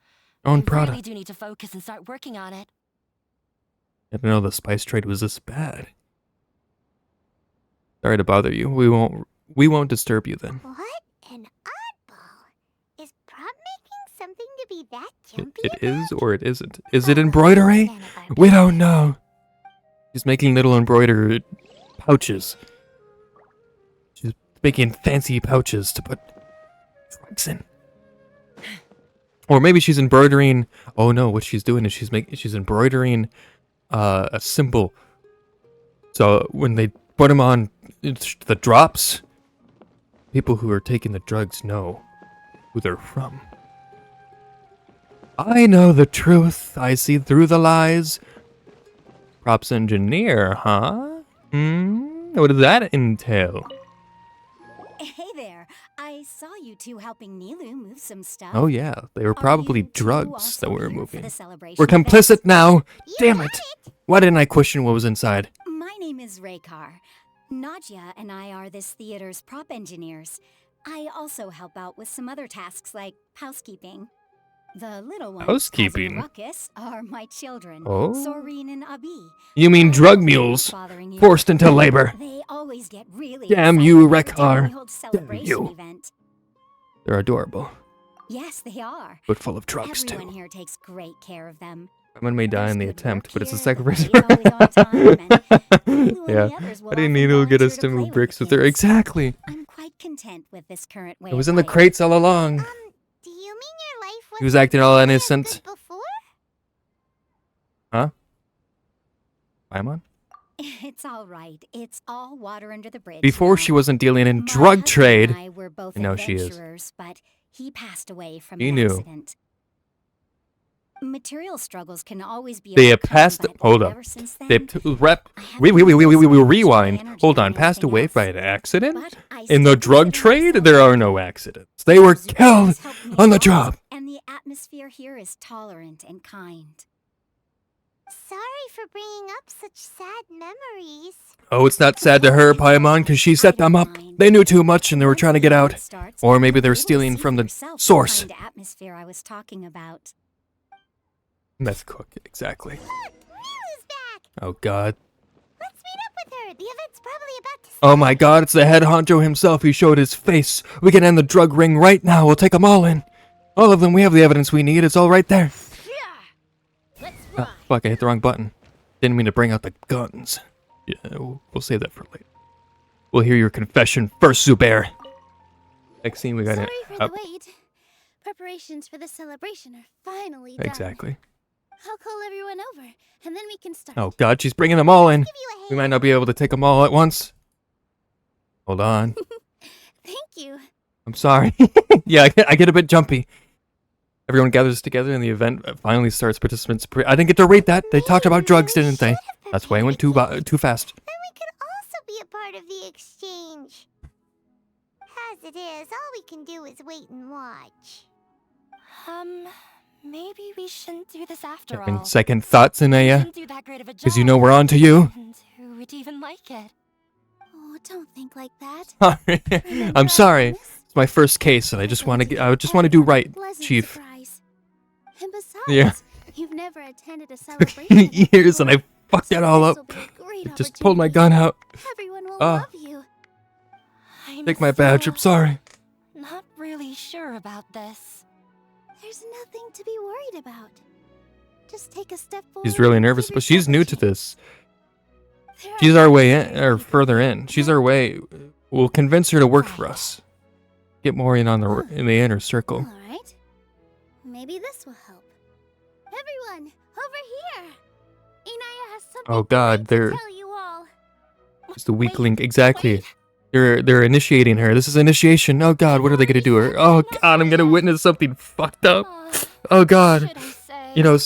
Own I product. really do need to focus and start working on it. I didn't know the spice trade was this bad. Sorry to bother you. We won't disturb you then. What an oddball. Is prop making something to be that jumpy It about? is or it isn't. Is it embroidery? We don't know. She's making little embroidered pouches. She's making fancy pouches to put drugs in. Or maybe she's embroidering. Oh no, what she's doing is she's embroidering a symbol. So when they put them on the drops, people who are taking the drugs know who they're from. I know the truth. I see through the lies. Props engineer, huh? What does that entail? Hey there. I saw you two helping Nilhou move some stuff. Oh yeah, they were Are probably you two drugs also that we were here for moving. the celebration We're event? complicit now. You Damn got it! Why didn't I question what was inside? My name is Raykar. Nadia and I are this theater's prop engineers. I also help out with some other tasks like housekeeping. The little ones Housekeeping? causing a ruckus are my children, Oh. Soreen and Abi. You mean I drug hope they're not mules bothering you. forced into labor? They always get really Damn excited you, every time we Raykar. hold Damn celebration you. event. They're adorable, Yes, they are. but full of drugs Everyone too. here takes great care of them. Someone may die There's in the good attempt, work but it's a here, sacrifice. the pay's always on time, and Nilhou and Yeah. the others will Why didn't often Nilhou get us volunteer to play move with bricks the with her? kids. Exactly. I'm quite content with this current way It was of in the life. crates all along. Do you mean your life was He was acting all as innocent. good before? Huh? Paimon? It's all right. It's all water under the bridge. Before now. she wasn't dealing in My drug husband trade. and I were both and now she is. adventurers, but he passed away from He an knew. accident. Material struggles can always be They overcome, passed. but Hold up. ever since They then, rep. I haven't We had this much rewind. energy Hold or on. Passed anything away else. by an accident? But I In still the drug consider trade, myself there are lucky. no accidents. They were Zuber killed has helped me on the a lot, job. and the atmosphere here is tolerant and kind. Sorry for bringing up such sad memories. Oh, it's not sad to her, Paimon, because she set them up. They knew too much and they were Once trying to the get event out. starts, Or maybe they're you will stealing see from for the yourself source. kind of atmosphere I was talking about. Meth cook, exactly. Look, Nilu's back. Oh god. Let's meet up with her. The event's probably about to start. Oh my god, it's the head honcho himself. He showed his face. We can end the drug ring right now. We'll take them all in. All of them. We have the evidence we need. It's all right there. Let's Ah, ride. fuck, I hit the wrong button. Didn't mean to bring out the guns. Yeah, we'll save that for later. We'll hear your confession first, Zubair. Next scene, we got Sorry it. for the wait. Preparations for the celebration are finally done. Exactly. I'll call everyone over, and then we can start. Oh god, she's bringing them all in. Give you a We hand. might not be able to take them all at once. Hold on. Thank you. I'm sorry. Yeah, I get a bit jumpy. Everyone gathers together and the event finally starts. Participants. I didn't get to rate that. They talked about drugs, didn't they? That's why I went too fast. Then we could also be a part of the exchange. As it is, all we can do is wait and watch. Maybe we shouldn't do this after all. And second thoughts, Inaya, Shouldn't do that great of a job. because you know we're on to you. And who would even like it? Oh, don't think like that. Remember I'm our sorry. promise? It's my first case, and I just want to. I just want to do right, Pleasant Chief. surprise. And besides, Yeah. you've never attended a Took celebration. years, and I before, fucked so that all this up. will be a great I just pulled my opportunity. gun out. Everyone will Ah. love you. I'm Take my badge. I'm still sorry. not really sure about this. There's nothing to be worried about. Just take a step forward. She's really and nervous, give but she's yourself a new to chance. this. There She's are our way in, scary or people, further in. She's our way. We'll convince her to work for us. Get more in on in the inner circle. All right. Maybe this will help. Everyone, over here. Inaya has something Oh God, great they're to tell you all. it's the weakling. Exactly. Wait. They're initiating her. This is initiation. Oh God, what are they gonna do her? Oh God, I'm gonna witness something fucked up. Oh God. Should I say? You know,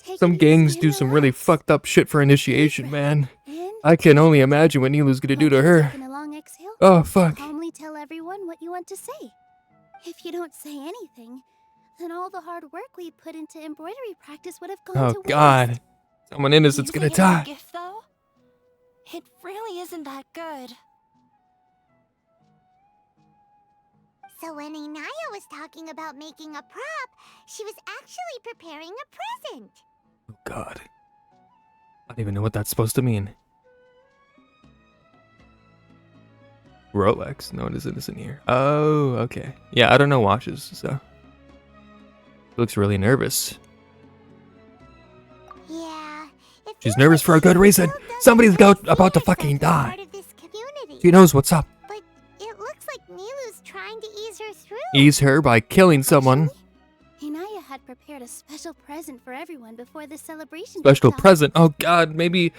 Take some it gangs easy do and some really relax. fucked up shit for initiation, man. In I can only imagine what Nilhou's gonna do to her. Taking a long exhale. Oh, fuck. Calmly tell everyone what you want to say. If you don't say anything, then all the hard work we put into embroidery practice would have gone to Oh, waste. God. Someone innocent's gonna die. Gift, though? It really isn't that good. So when Inaya was talking about making a prop, she was actually preparing a present. Oh, God. I don't even know what that's supposed to mean. Rolex. No one is innocent here. Oh, okay. Yeah, I don't know watches, so. She looks really nervous. Yeah. She's nervous for a good reason. Somebody's about to fucking die. She knows what's up. But it looks like Nilhou's trying to ease her through. Ease her by killing someone. Inaya had prepared a special present for everyone before the celebration. Special kicked off. present. Oh, God. Maybe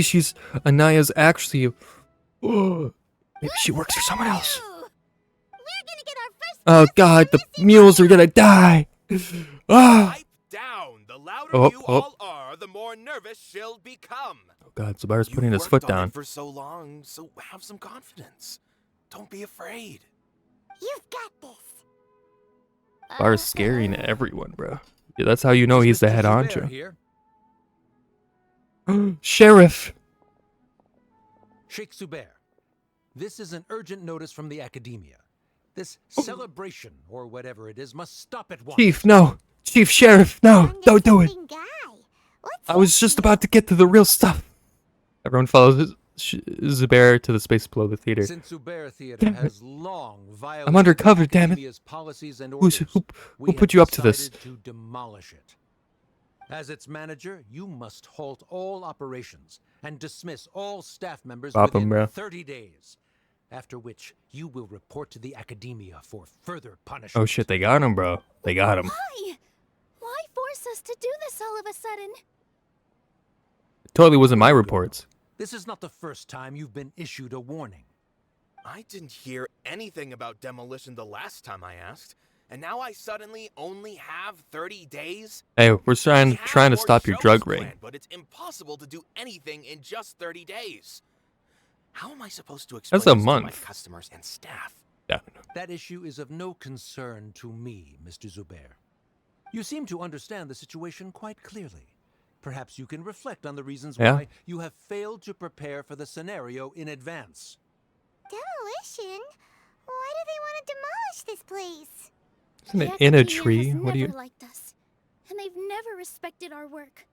she's Anaya's actually. Oh, maybe she works for someone else. We're gonna get our first Oh, God. The mules are gonna die. Ah. Pipe down. The louder Oh, you oh. all are, the more nervous she'll become. Oh, God. Zubair's putting You've his foot worked on down. it for so long, so have some confidence. Don't be afraid. You've got this. Zubair's scaring everyone, bro. Yeah, that's how you know he's the head honcho. Here. Sheriff. Sheikh Subair, this is an urgent notice from the academia. This celebration, or whatever it is, must stop at once. Chief, no. Chief Sheriff, no. Don't do it. I was just about to get to the real stuff. Everyone follows Zubair to the space below the theater. Since Zubair Theater has long violated I'm undercover, damn it. academia's policies and Who orders, put you up to this? to demolish it. As its manager, you must halt all operations and dismiss all staff members Pop 'em, within bro. 30 days. After which, you will report to the academia for further punishment. Oh shit, they got him, bro. They got him. Why? Why force us to do this all of a sudden? Totally wasn't my reports. This is not the first time you've been issued a warning. I didn't hear anything about demolition the last time I asked, and now I suddenly only have 30 days? Hey, we're trying We have to more stop your shows drug ring. planned, but it's impossible to do anything in just 30 days. How am I supposed to explain That's a this to my month. customers and staff? Yeah. That issue is of no concern to me, Mr. Zubair. You seem to understand the situation quite clearly. Perhaps you can reflect on the reasons Yeah. why you have failed to prepare for the scenario in advance. Demolition? Why do they want to demolish this place? Isn't The it in a academia tree? has What do you? never liked us, and they've never respected our work.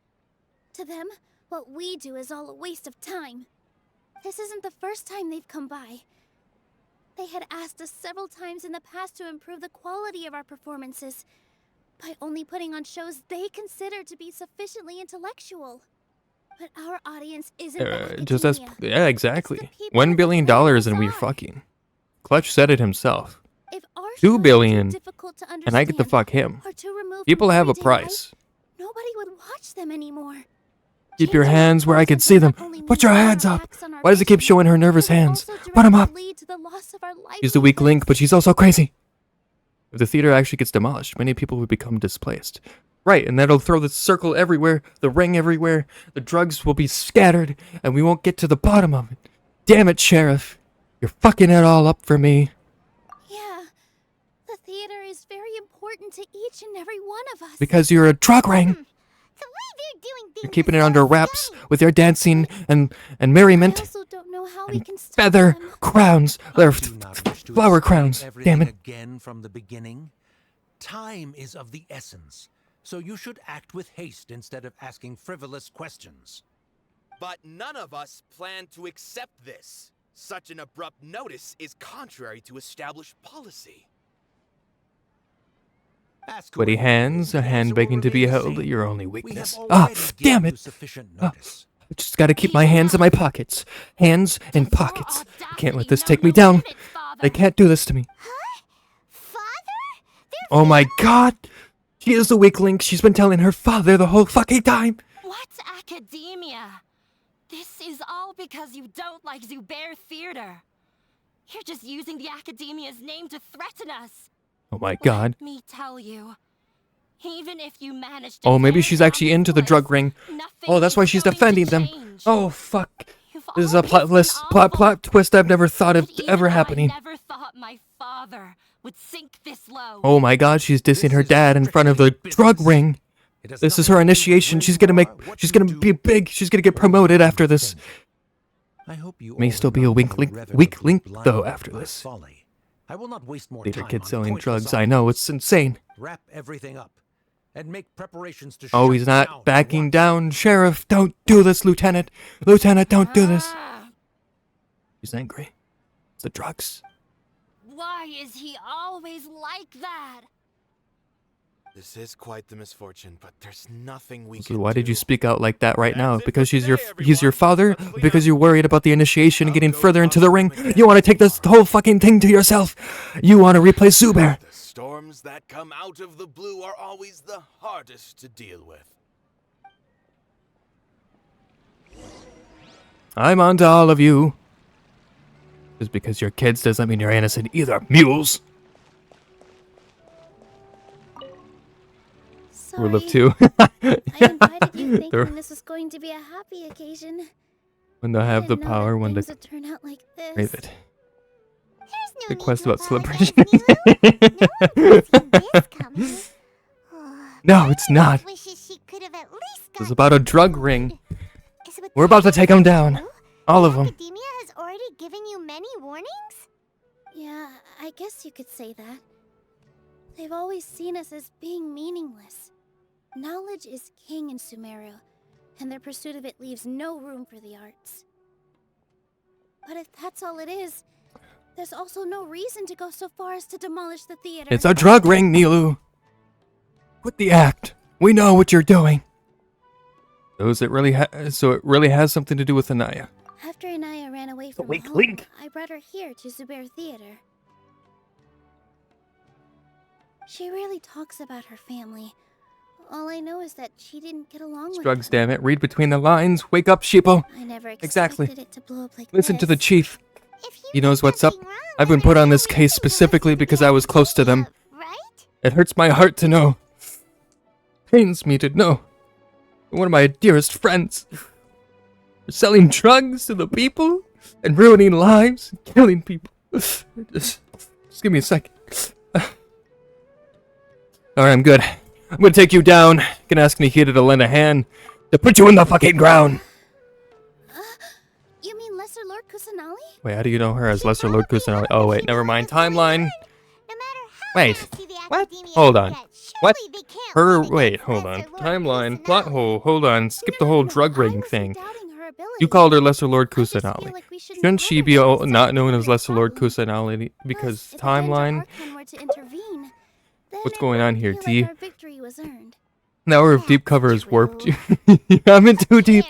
To them, what we do is all a waste of time. This isn't the first time they've come by. They had asked us several times in the past to improve the quality of our performances by only putting on shows they consider to be sufficiently intellectual. But our audience isn't the Just as academia. yeah, exactly. It's the people $1 with billion the and we're facade. fucking. Clutch said it himself. If our 2 shows are billion, too difficult to and I get to understand fuck him. or too removed People from have a everyday life, price. nobody would watch them anymore. Keep your Changing hands where I can courses see them. would not only Put mean your our hands up. backs on our Why does it keep mission, showing her nervous it would hands? also Put 'em up. directly lead to the loss of our She's the weak link, livelihoods. but she's also crazy. If the theater actually gets demolished, many people would become displaced. Right, and that'll throw the circle everywhere, the ring everywhere, the drugs will be scattered, and we won't get to the bottom of it. Damn it, Sheriff. You're fucking it all up for me. Yeah, the theater is very important to each and every one of us. Because you're a drug ring. The way they're doing things You're keeping is it so under wraps scummy. with your dancing and I merriment also don't know how we and can stop feather them. crowns. They're I do not wish to flower explain crowns. everything Damn it. again from the beginning. Time is of the essence, so you should act with haste instead of asking frivolous questions. But none of us plan to accept this. Such an abrupt notice is contrary to established policy. Ask Sweaty whoever hands, a the hand answer begging will to be remain the held, same. your only We have weakness. already Damn given you it. sufficient Ah, notice. I just gotta keep my hands in my pockets. Hands in pockets. I can't let this take me down. They can't do this to me. Father? Oh my god! She is the weak link. She's been telling her father the whole fucking time. What's academia? This is all because you don't like Zubair Theater. You're just using the academia's name to threaten us. Oh my god. Let me tell you. Even if you manage to Oh, maybe tear she's down actually this into the place, drug ring. nothing Oh, that's why is she's going to defending them. change. Oh, fuck. You've This is a plot twist I've never thought of ever happening. I never thought my father would sink this low. Oh my god, she's dissing her dad in front of the drug ring. This is her initiation. She's gonna be big. She's gonna get promoted after this. May still be a weak link though after this. I will not waste more Theater time kid on selling pointless drugs. I know, it's insane. Wrap everything up and make preparations to Oh, shut he's down not backing down. Sheriff, don't do this, Lieutenant. Lieutenant, don't do this. He's angry. It's the drugs. Why is he always like that? This is quite the misfortune, but there's nothing we So can why do. did you speak out like that right now? Because he's your father? Because you're worried about the initiation and getting further into the ring? You want to take this whole fucking thing to yourself? You want to replace Zubair? The storms that come out of the blue are always the hardest to deal with. I'm on to all of you. Just because you're kids doesn't mean you're innocent either, mules. Sorry. Rule of 2. I invited you thinking this was going to be a happy occasion. When they'll have the Didn't know power, that when they things would turn out like this. crave it. There's no Request need about to celebration. apologize, Nilhou. No one can see this coming. No, it's not. Wishes she could have at least It's about a drug ring. Is what We're about to take them down. All of them. Academia has already given you many warnings? Yeah, I guess you could say that. They've always seen us as being meaningless. Knowledge is king in Sumeru, and their pursuit of it leaves no room for the arts. But if that's all it is, there's also no reason to go so far as to demolish the theater. It's a drug ring, Nilhou. Quit the act. We know what you're doing. So it really has something to do with Anaya. After Anaya ran away from weak home, link. I brought her here to Zubair Theater. She rarely talks about her family. All I know is that she didn't get along with Drugs, them. damn it. Read between the lines. Wake up, sheeple. I never expected Exactly. it to blow up like Listen to the this. chief. He knows what's up. I've been put on this case specifically because I was close to them. It hurts my heart to know. Pains me to know. One of my dearest friends. They're selling drugs to the people and ruining lives and killing people. Just give me a second. Alright, I'm good. I'm gonna take you down. Gonna ask Nikita to lend a hand to put you in the fucking ground. You mean Lesser Lord Kusanali? Wait, how do you know her as Lesser Lord Kusanali? Oh, wait, never mind. Timeline. Wait. What? Hold on. What? Her. Wait, hold on. Timeline. Plot hole. Hold on. Skip the whole drug ring thing. You called her Lesser Lord Kusanali. Shouldn't she be not known as Lesser Lord Kusanali? Because timeline. What's going on here, T? Now our deep cover is warped. I'm in too deep.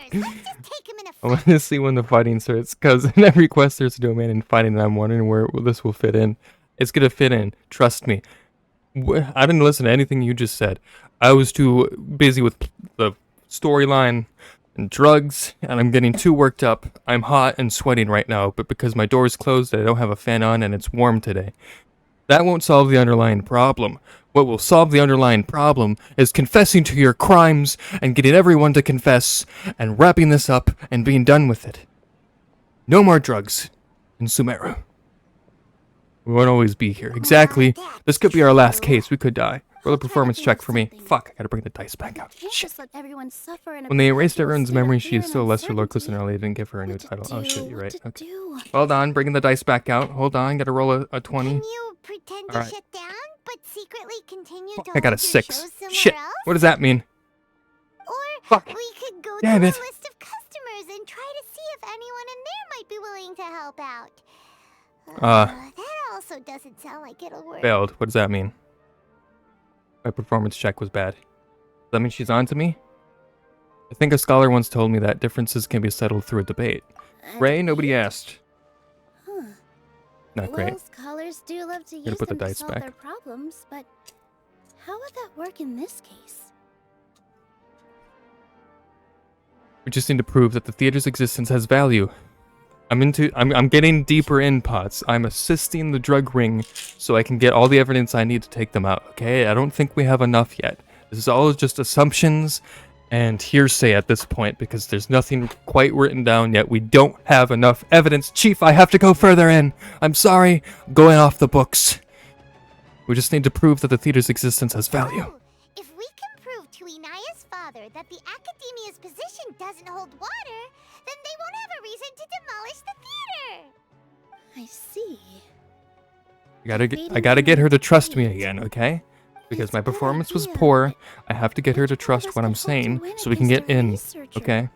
I want to see when the fighting starts, because in every quest there's a domain in fighting, and I'm wondering where this will fit in. It's gonna fit in, trust me. I didn't listen to anything you just said. I was too busy with the storyline and drugs, and I'm getting too worked up. I'm hot and sweating right now, but because my door is closed, I don't have a fan on, and it's warm today. That won't solve the underlying problem. What will solve the underlying problem is confessing to your crimes and getting everyone to confess and wrapping this up and being done with it. No more drugs in Sumeru. We won't always be here. Exactly. This could be our last case. We could die. Roll a performance check for me. Fuck, I gotta bring the dice back out. Shit. When they erased everyone's memory, she is still Lesser Lord Kusanali. They didn't give her a new title. Oh shit, you're right. Okay. Hold on, bringing the dice back out. Hold on, gotta roll a 20. Can you pretend to Alright. shut down, but secretly continue to I got a hold your 6. shows somewhere Shit. else? What does that mean? Or Fuck. we could go Damn through it. a list of customers and try to see if anyone in there might be willing to help out. That also doesn't sound like it'll work. Failed. What does that mean? My performance check was bad. Does that mean she's on to me? I think a scholar once told me that differences can be settled through a debate. Ray, nobody asked. Not great. Well, scholars do love to Gonna use put the them to dice solve back. their problems, but how would that work in this case? We just need to prove that the theater's existence has value. I'm getting deeper in, Potts. I'm assisting the drug ring so I can get all the evidence I need to take them out, okay? I don't think we have enough yet. This is all just assumptions and hearsay at this point because there's nothing quite written down yet. We don't have enough evidence. Chief, I have to go further in. I'm sorry. I'm going off the books. We just need to prove that the theater's existence has value. Oh, if we can prove to Inaya's father that the Academia's position doesn't hold water, then they won't have a reason to demolish the theater. I see. I gotta get her to trust me again, okay? Because my performance was poor. I have to get her to trust what I'm saying so we can get in, okay?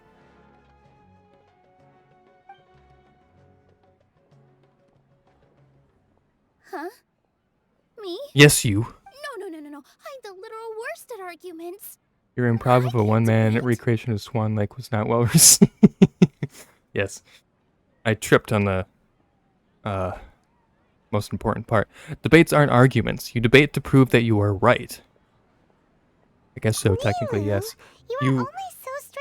Huh? Me? Yes, you. No. I'm the literal worst at arguments. Your improv of a one-man recreation of Swan Lake was not well received. Yes. I tripped on the most important part. Debates aren't arguments. You debate to prove that you are right. I guess so, technically, yes.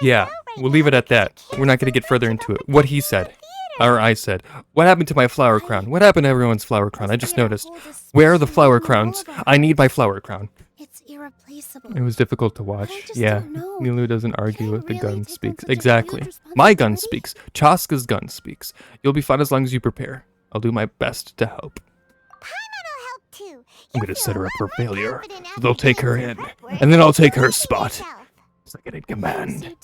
Yeah, we'll leave it at that. We're not going to get further into it. What he said. Or I said. What happened to my flower crown? What happened to everyone's flower crown? I just noticed. Where are the flower crowns? I need my flower crown. It's irreplaceable. It was difficult to watch. Yeah, Nilhou doesn't argue with the gun speaks. Exactly. My gun speaks. Chaska's gun speaks. You'll be fine as long as you prepare. I'll do my best to help. Paimon'll help too. I'm gonna set her up for failure. So they'll take her in, and then I'll take her spot. Second in command.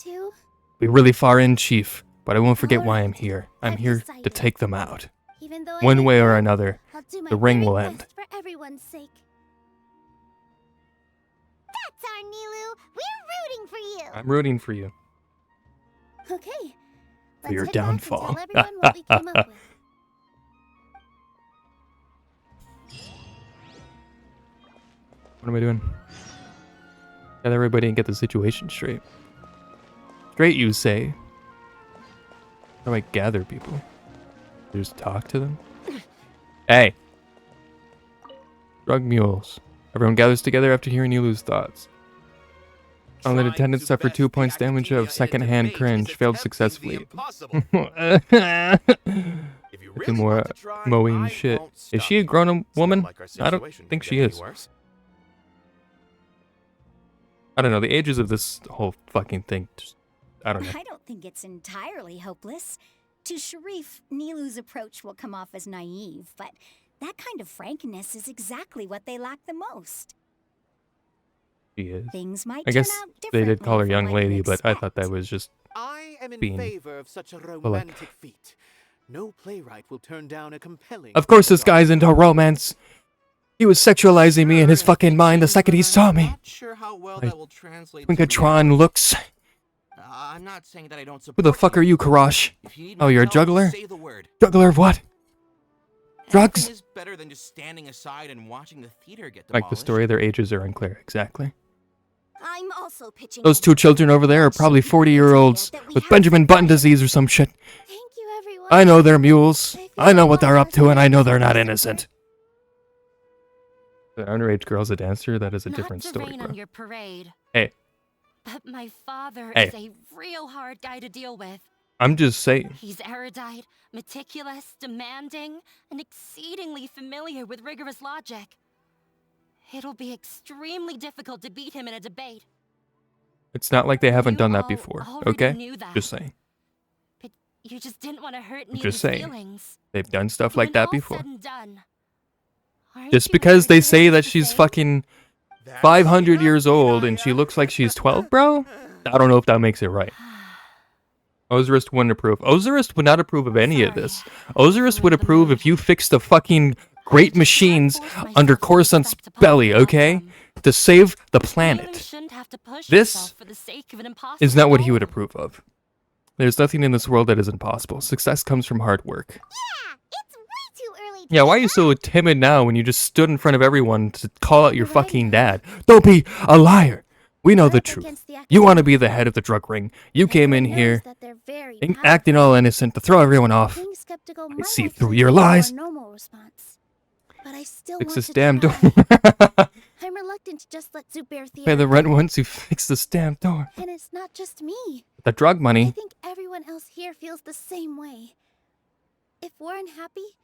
Be really far in, Chief, but I won't forget why I'm here. I'm here to take them out. One way or another, the ring will end. For everyone's sake. That's our Nilhou. We're rooting for you. I'm rooting for you. Okay. For your downfall. Tell everyone what we came up with. What am I doing? Gather everybody and get the situation straight. Straight, you say? How do I gather people? Just talk to them? Hey! Drug mules. Everyone gathers together after hearing Nilhou's thoughts. Online attendants suffer 2 points damage of second-hand cringe. Failed successfully. Looking more mowing shit. Is she a grown woman? I don't think she is. I don't know, the ages of this whole fucking thing, just, I don't know. I don't think it's entirely hopeless. To Sharif, Nilhou's approach will come off as naive, but that kind of frankness is exactly what they lack the most. She is. Things might I guess turn out they did call her differently young from what lady, you but I thought that was just I am in being favor of such a like, romantic feat. No playwright will turn down a compelling. of course this guy's into romance. He was sexualizing me in his fucking mind the second he saw me. Not sure how well that will translate. Twinkatron looks. I'm not saying that I don't support Who the fuck are you, Karash? If you need Oh, my you're a help, juggler? say the word. Juggler of what? Drugs? Anything is better than just standing aside and watching the theater get Like the story, their ages are unclear. Exactly. I'm also pitching. Those two children over there are probably 40-year-olds with Benjamin Button disease or some shit. Thank you, everyone. I know they're mules. I know what they're up to, and I know they're not innocent. The underage girl's a dancer? That is a different story, rain bro. on your parade. Hey. But my father Hey. is a real hard guy to deal with. I'm just saying. He's erudite, meticulous, demanding, and exceedingly familiar with rigorous logic. It'll be extremely difficult to beat him in a debate. It's not like they haven't You done that all before, already okay? knew that. Just saying. But you just didn't want to hurt I'm Nilhou's just saying. feelings. They've done stuff When like that all's before. said and done, aren't Just you because they worried say what that to she's say? fucking 500 years old and she looks like she's 12, bro? I don't know if that makes it right. Ozarist wouldn't approve. Ozarist would not approve of any of this. Ozarist would approve if you fixed the fucking great machines under Coruscant's belly, okay? To save the planet. This is not what he would approve of. There's nothing in this world that is impossible. Success comes from hard work. Yeah, it's way too early. Yeah, why are you so timid now when you just stood in front of everyone to call out your fucking dad? Don't be a liar! We know the truth. You want to be the head of the drug ring. You came in here acting all innocent to throw everyone off. I see through your lies. But I still Fix want this to damn door. try. I'm reluctant to just let Zubair Theater Pay the rent once you fix this damn door. And it's not just me. The drug I money. think everyone else here feels the same way. If we're unhappy,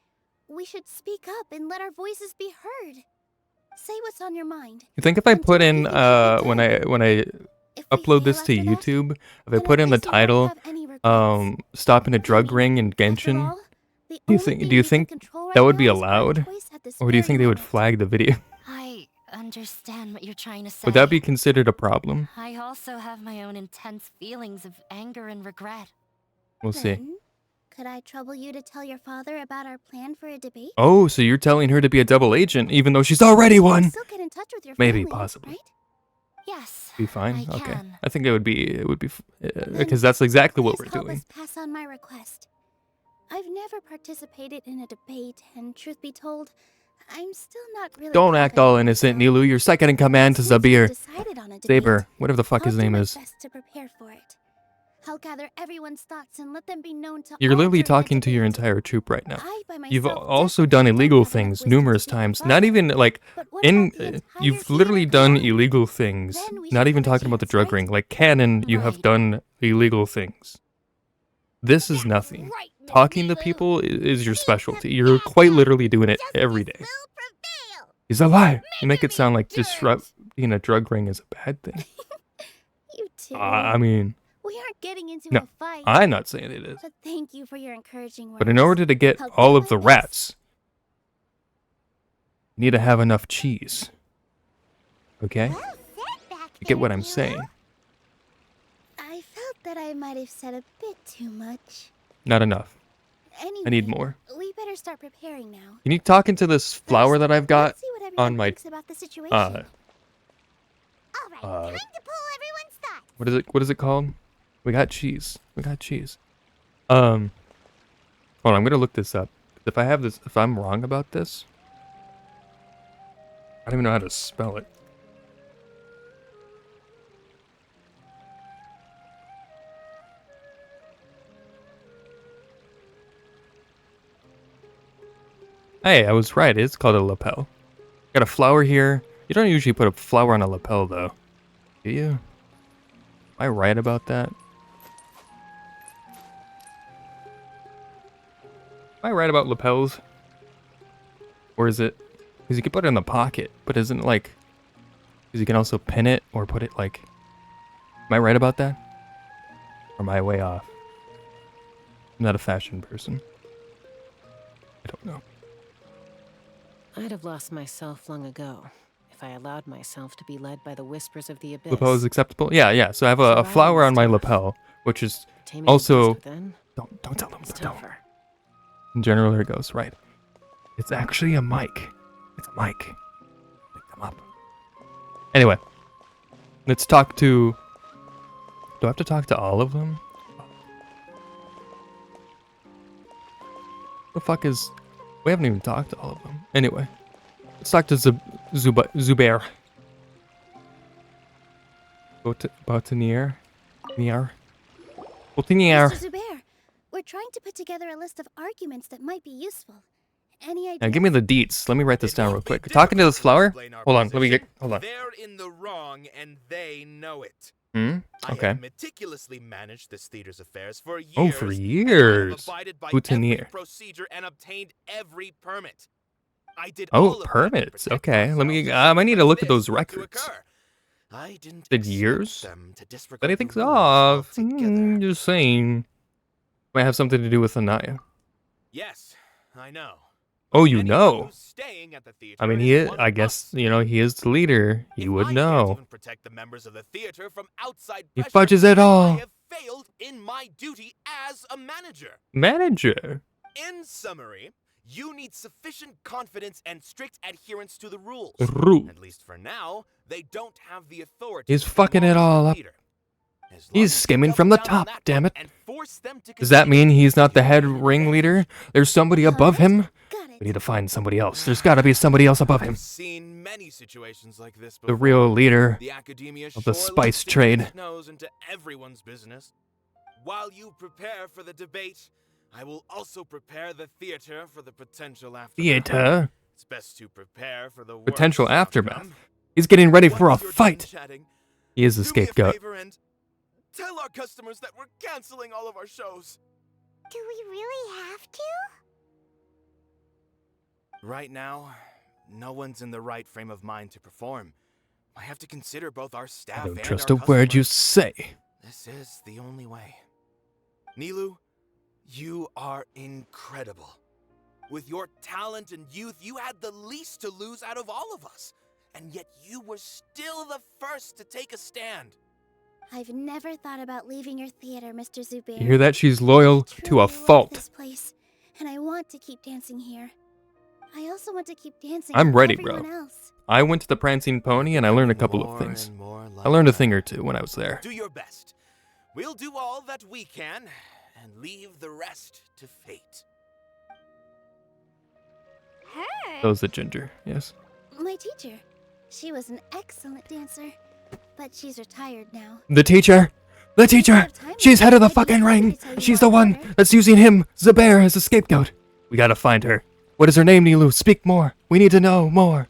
we should speak up and let our voices be heard. Say what's on your mind. You think if I put in when I upload this to YouTube, if I put in the title, stopping a drug ring in Genshin, do you think that would be allowed? Or do you think they would flag the video? I understand what you're trying to say. Would that be considered a problem? I also have my own intense feelings of anger and regret. We'll see. Then, could I trouble you to tell your father about our plan for a debate? Oh, so you're telling her to be a double agent, even though she's already one? Still get in touch with your Maybe, family, possibly. right? Yes. Be fine. I Okay. can. I think it would be because that's exactly what we're Please help doing. us pass on my request. I've never participated in a debate, and truth be told, I'm still not really. Don't act all innocent, Nilhou. You're second in command to Zabir. Decided on a debate. Saber, whatever the fuck I'll his do name my is. best to prepare for it. I'll gather everyone's thoughts and let them be known to You're all literally during the talking to your debate. entire troop right now. I, by You've myself, also definitely done don't illegal have enough things wisdom numerous to defeat times. the Not father. even like But what about the entire you've theater literally done combined? illegal things. Then we Not should even have a talking about the chance, drug right? ring. Like canon, you have Right. done illegal things. This is nothing. Right, Miss Talking to Nilhou. people is your She's specialty. the You're bad quite guy. literally doing it Justice every day. will prevail. He's a lie. You make it Make sound me like dirt. disrupting a drug ring is a bad thing. You too. I mean, We aren't getting into no, a fight. I'm not saying it is. But thank you for your encouraging words. But in order to get I'll do all of my the best. rats, you need to have enough cheese. Okay? Well said back You get there, what I'm Nilhou. saying? I felt that I might have said a bit too much. Not enough. Anyway, I need more. We better start preparing now. You need talking to this flower that I've got Let's see what everyone on my thinks about the situation. All right, time to pull everyone's thoughts. what is it called? We got cheese. We got cheese. Hold on, I'm gonna look this up. If I'm wrong about this, I don't even know how to spell it. Hey, I was right. It's called a lapel. Got a flower here. You don't usually put a flower on a lapel, though. Do you? Am I right about that? Am I right about lapels? Or is it... Because you can put it in the pocket, but isn't it like... Because you can also pin it or put it like... Am I right about that? Or am I way off? I'm not a fashion person. I don't know. I'd have lost myself long ago if I allowed myself to be led by the whispers of the abyss. Lapel is acceptable? Yeah, yeah. So I have a flower on my lapel, which is Taming the also... beast within Don't tell them. is Don't. tougher. In general, there it goes. Right. It's actually a mic. It's a mic. Pick them up. Anyway. Let's talk to... Do I have to talk to all of them? The fuck is... We haven't even talked to all of them. Anyway. Let's talk to Zubair. Botanier. Botanier. Mr. Zubair, we're trying to put together a list of arguments that might be useful. Any ideas? Now give me the deets. Let me write this down real quick. Talking to this flower? Hold on. Let me get... Hold on. They're in the wrong, and they know it. Hmm? I Okay. have meticulously managed this theater's affairs for years. Oh, for and I have years. abided by Boutonniere. every procedure and obtained every permit. I did Oh, all of that to permits. protect Okay. Let me... myself I need to from look at this those to records. occur. I didn't Did expect years? them to disregard But I the think rules off. altogether. Just saying. Might have something to do with Anaya. Yes, I know. Oh, you Anyone know. who's staying at the theater I mean, is one I of guess, us. you know, he is the leader. He would I can't know. even protect the members of the theater from outside He pressure, fudges it then all. I have failed in my duty as a manager. Manager. In summary, you need sufficient confidence and strict adherence to the rules. Rule. At least for now, they don't have the authority. He's to fucking it demolish the all up. theater. As long He's as you skimming double from the down on top, that damn one it. and force them to Does that concede, mean he's not the you head will have an ringleader? There's somebody above him? Got it. We need to find somebody else. There's gotta be somebody else above him. I've seen many situations like this The before. real leader The academia of the sure spice likes to get trade. its nose into everyone's business. While you prepare for the debate, I will also prepare the theater for the potential aftermath. Theater? It's best to prepare for the Potential worst aftermath. outcome. He's getting ready for a Once you're done fight. chatting, He is a do me a scapegoat. favor and tell our customers that we're canceling all of our shows. Do we really have to? Right now, no one's in the right frame of mind to perform. I have to consider both our staff I don't and trust our a word you customers. say. This is the only way. Nilhou, you are incredible. With your talent and youth, you had the least to lose out of all of us. And yet you were still the first to take a stand. I've never thought about leaving your theater, Mr. Zubair. You hear that? She's loyal to a Love fault. this place, and I want to keep dancing here. I also want to keep dancing I'm with ready, everyone bro. else. I went to the Prancing Pony and I learned a couple of things. I learned a thing or two when I was there. Do your best. We'll do all that we can and leave the rest to fate. Her? That was the ginger, yes. My teacher. She was an excellent dancer, but she's retired now. The teacher! The teacher! She's head of the fucking ring! She's the one that's using him, Zubair, as a scapegoat. We gotta find her. What is her name, Nilhou? Speak more. We need to know more.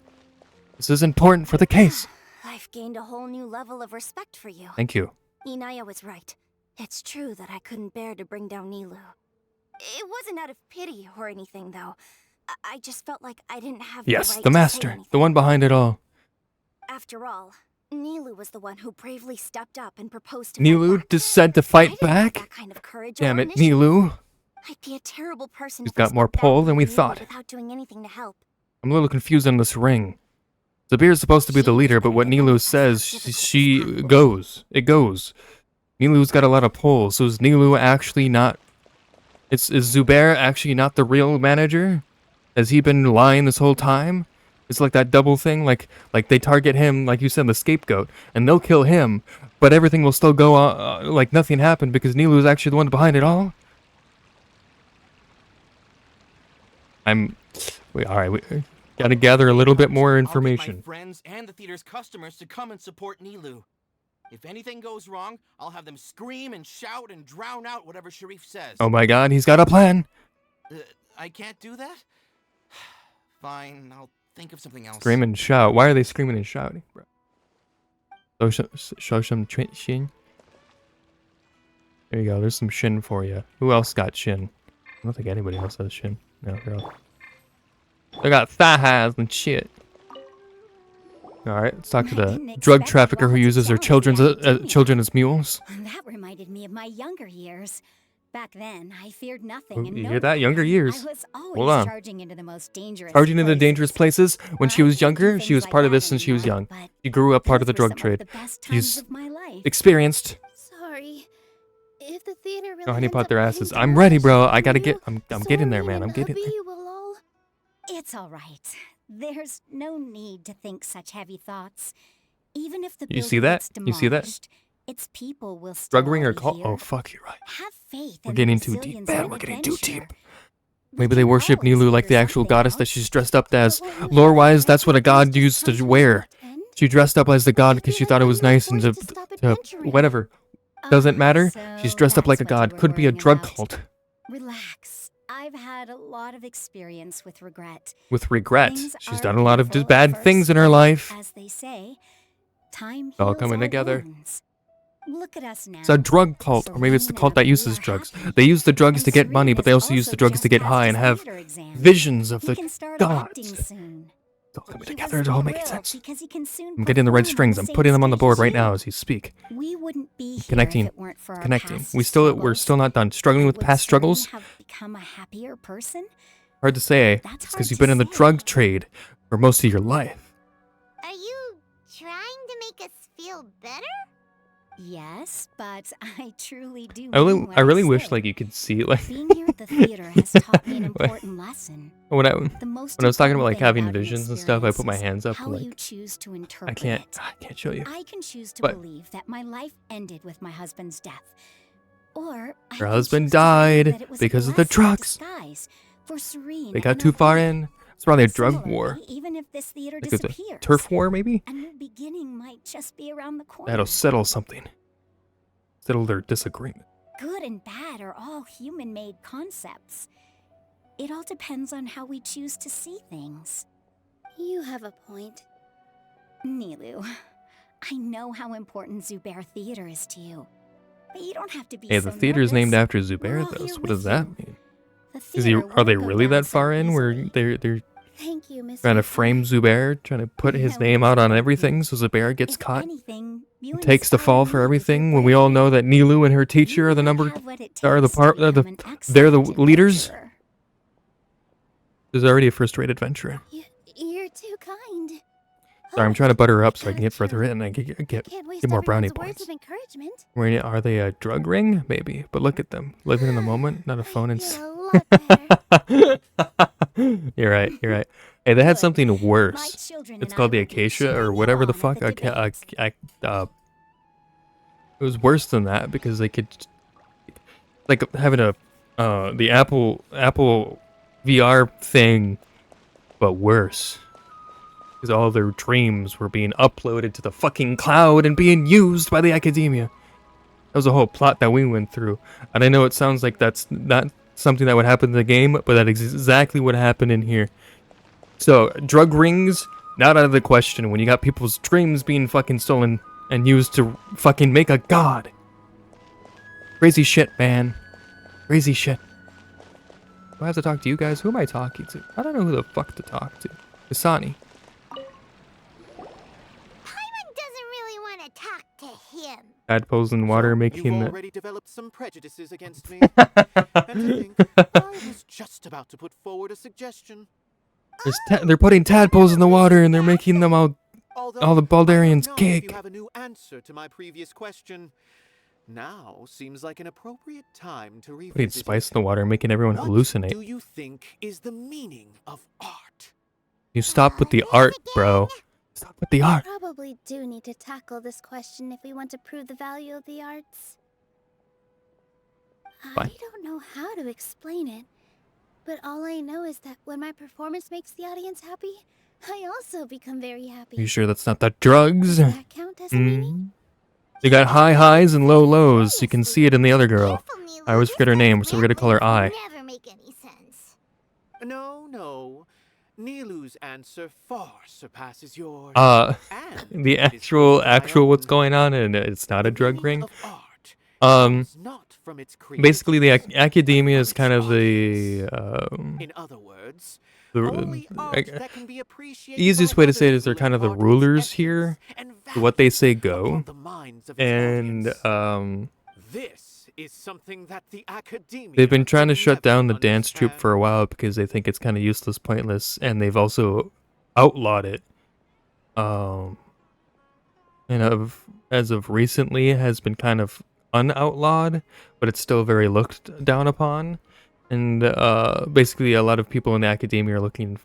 This is important for the case. I've gained a whole new level of respect for you. Thank you. Inaya was right. It's true that I couldn't bear to bring down Nilhou. It wasn't out of pity or anything, though. I just felt like I didn't have Yes, the right the to say master. anything. The one behind it all. After all, Nilhou was the one who bravely stepped up and proposed to Nilhou decided to fight back? kind of courage Damn or it, initiative. Nilhou. I'd be a terrible person She's if I got more stepped out pull than we leaving Nilhou thought. without doing anything to help. I'm a little confused on this ring. Zubair is supposed to be the leader, but what Nilhou says, she goes. It goes. Nilou's got a lot of pull, so is Nilhou actually not... Is Zubair actually not the real manager? Has he been lying this whole time? It's like that double thing, like they target him, like you said, the scapegoat, and they'll kill him, but everything will still go on, like nothing happened because Nilou's actually the one behind it all? Alright, we gotta gather a little bit more I'll get my information. friends and the theater's customers to come and support Nilhou. If anything goes wrong, I'll have them scream and shout and drown out whatever Sharif says. Oh my god, he's got a plan! I can't do that? Fine, I'll think of something else. Scream and shout. Why are they screaming and shouting, bro? Show some shin. There you go, there's some shin for you. Who else got shin? I don't think anybody else has shin. No, they're all... They got thigh highs and shit. Alright, let's talk to the drug trafficker who uses her children as mules. That reminded me of my younger years. Back then, I feared nothing. Ooh, And you no hear that? Younger years. I was always Hold on. charging into the most dangerous Charging into places. dangerous places. When she was younger, she was like part of that this since she was young. anymore, but She grew up part of the those were drug some of trade. the best times She's of my life. experienced. Sorry. If the theater really Oh, honey ends pot up their being asses. I'm ready, bro. I gotta get... you, I'm getting there, Soren man. I'm and getting there. hubby will all... It's all right. There's no need to think such heavy thoughts. Even if the You see building that? gets You see that? demolished, its people will Drug still ring all or be call? here. Oh, fuck, you're right. Have faith We're in getting the too deep, resilience man. of We're getting too adventure. deep. Maybe they worship Nilhou like the actual goddess that she's dressed up as. Lore-wise, that's what a god used to wear. She dressed up as the god because she thought it was nice and to whatever. Doesn't matter. She's dressed up like a god. Could be a drug cult. Relax. I've had a lot of experience with regret. With regret. Things She's are done a lot of painful bad at things first, in her but life. As they say, time All heals coming all together. wounds. Look at us now. It's a drug cult, or maybe it's the cult that uses drugs. They use the drugs to get money, but they also use the drugs to get high and have visions of the gods. It's all coming together. It's all making sense. I'm getting the red strings. I'm putting them on the board right now as you speak. We wouldn't be here Connecting. if it weren't for our Connecting. past We're struggles. still not done. Struggling with Would past struggles. Soren have become a happier person? Hard to say. It's because you've been in the drug trade for most of your life. Are you trying to make us feel better? Yes, but I truly do. I mean what really say. wish like you could see like Being here at the theater has taught me an important lesson. when I The most was talking about important like thing having about an visions and stuff, I put my experience hands up is and how you like choose to interpret I can't it. show you. I can choose to But- believe that my life ended with my husband's death, or I Her can husband choose to believe died that it was a because of the blessing in drugs. disguise for Serene They got and too her far family. in. It's probably a drug war. Similarly, even if this theater Like it's disappears, a turf war maybe? a new beginning might just be around the corner. That'll settle something. Settle their disagreement. Good and bad are all human-made concepts. It all depends on how we choose to see things. You have a point. Nilhou, I know how important Zubair Theater is to you, but you don't have to be Hey, so the theater's nervous. named after We're Zubair all though, here so what does with that you. mean? The Is he theater are they won't go really down that so far in where easily. they're Thank you, Miss. Trying to frame Zubair, trying to put his name out on everything so Zubair gets caught. Anything, you And takes the fall for everything when we all know that Nilhou and her teacher are the they're the leaders. There's already a first-rate adventurer. You're too kind. Sorry, I'm trying to butter her up so I can get further in and I can get more brownie Words points. of encouragement. Are they a drug ring? Maybe. But look at them. Living in the moment, not a phone and... You're right, you're right. Hey, they had something worse. It's called the Acacia or whatever the fuck. It was worse than that because they could... Like having a... the Apple VR thing, but worse. Because all their dreams were being uploaded to the fucking cloud and being used by the academia. That was a whole plot that we went through. And I know it sounds like that's not something that would happen in the game, but that is exactly what happened in here. So, drug rings, not out of the question when you got people's dreams being fucking stolen and used to fucking make a god. Crazy shit, man. Crazy shit. Do I have to talk to you guys? Who am I talking to? I don't know who the fuck to talk to. Asani. Paimon doesn't really want to talk to him. Tadpoles in water making You've the... already developed some prejudices against me. And to think, I was just about to put forward a suggestion. They're putting tadpoles in the water and they're making them all the Baldarians If cake. you have a new answer to my previous question, now seems like an appropriate time to revisit. Putting spice in the water, making everyone hallucinate. What do you think is the meaning of art? You stop with the art, bro. Stop with the art. Probably do need to tackle this question if we want to prove the value of the arts. Fine. I don't know how to explain it, but all I know is that when my performance makes the audience happy, I also become very happy. You sure that's not the drugs? Does that count as a meaning? You got high highs and low lows. You can see it in the other girl. I always forget her name, so we're gonna call her I. Never make any sense. No. Nilou's answer far surpasses yours. The actual what's going on, and it's not a drug ring. Basically the academia is kind of the in other words, the easiest way to say it is they're kind of the rulers here. What they say go. And this is something that the academia they've been trying to shut down the dance troupe for a while because they think it's kind of useless, pointless, and they've also outlawed it. And as of recently has been kind of unoutlawed, but it's still very looked down upon. And basically a lot of people in the academia are looking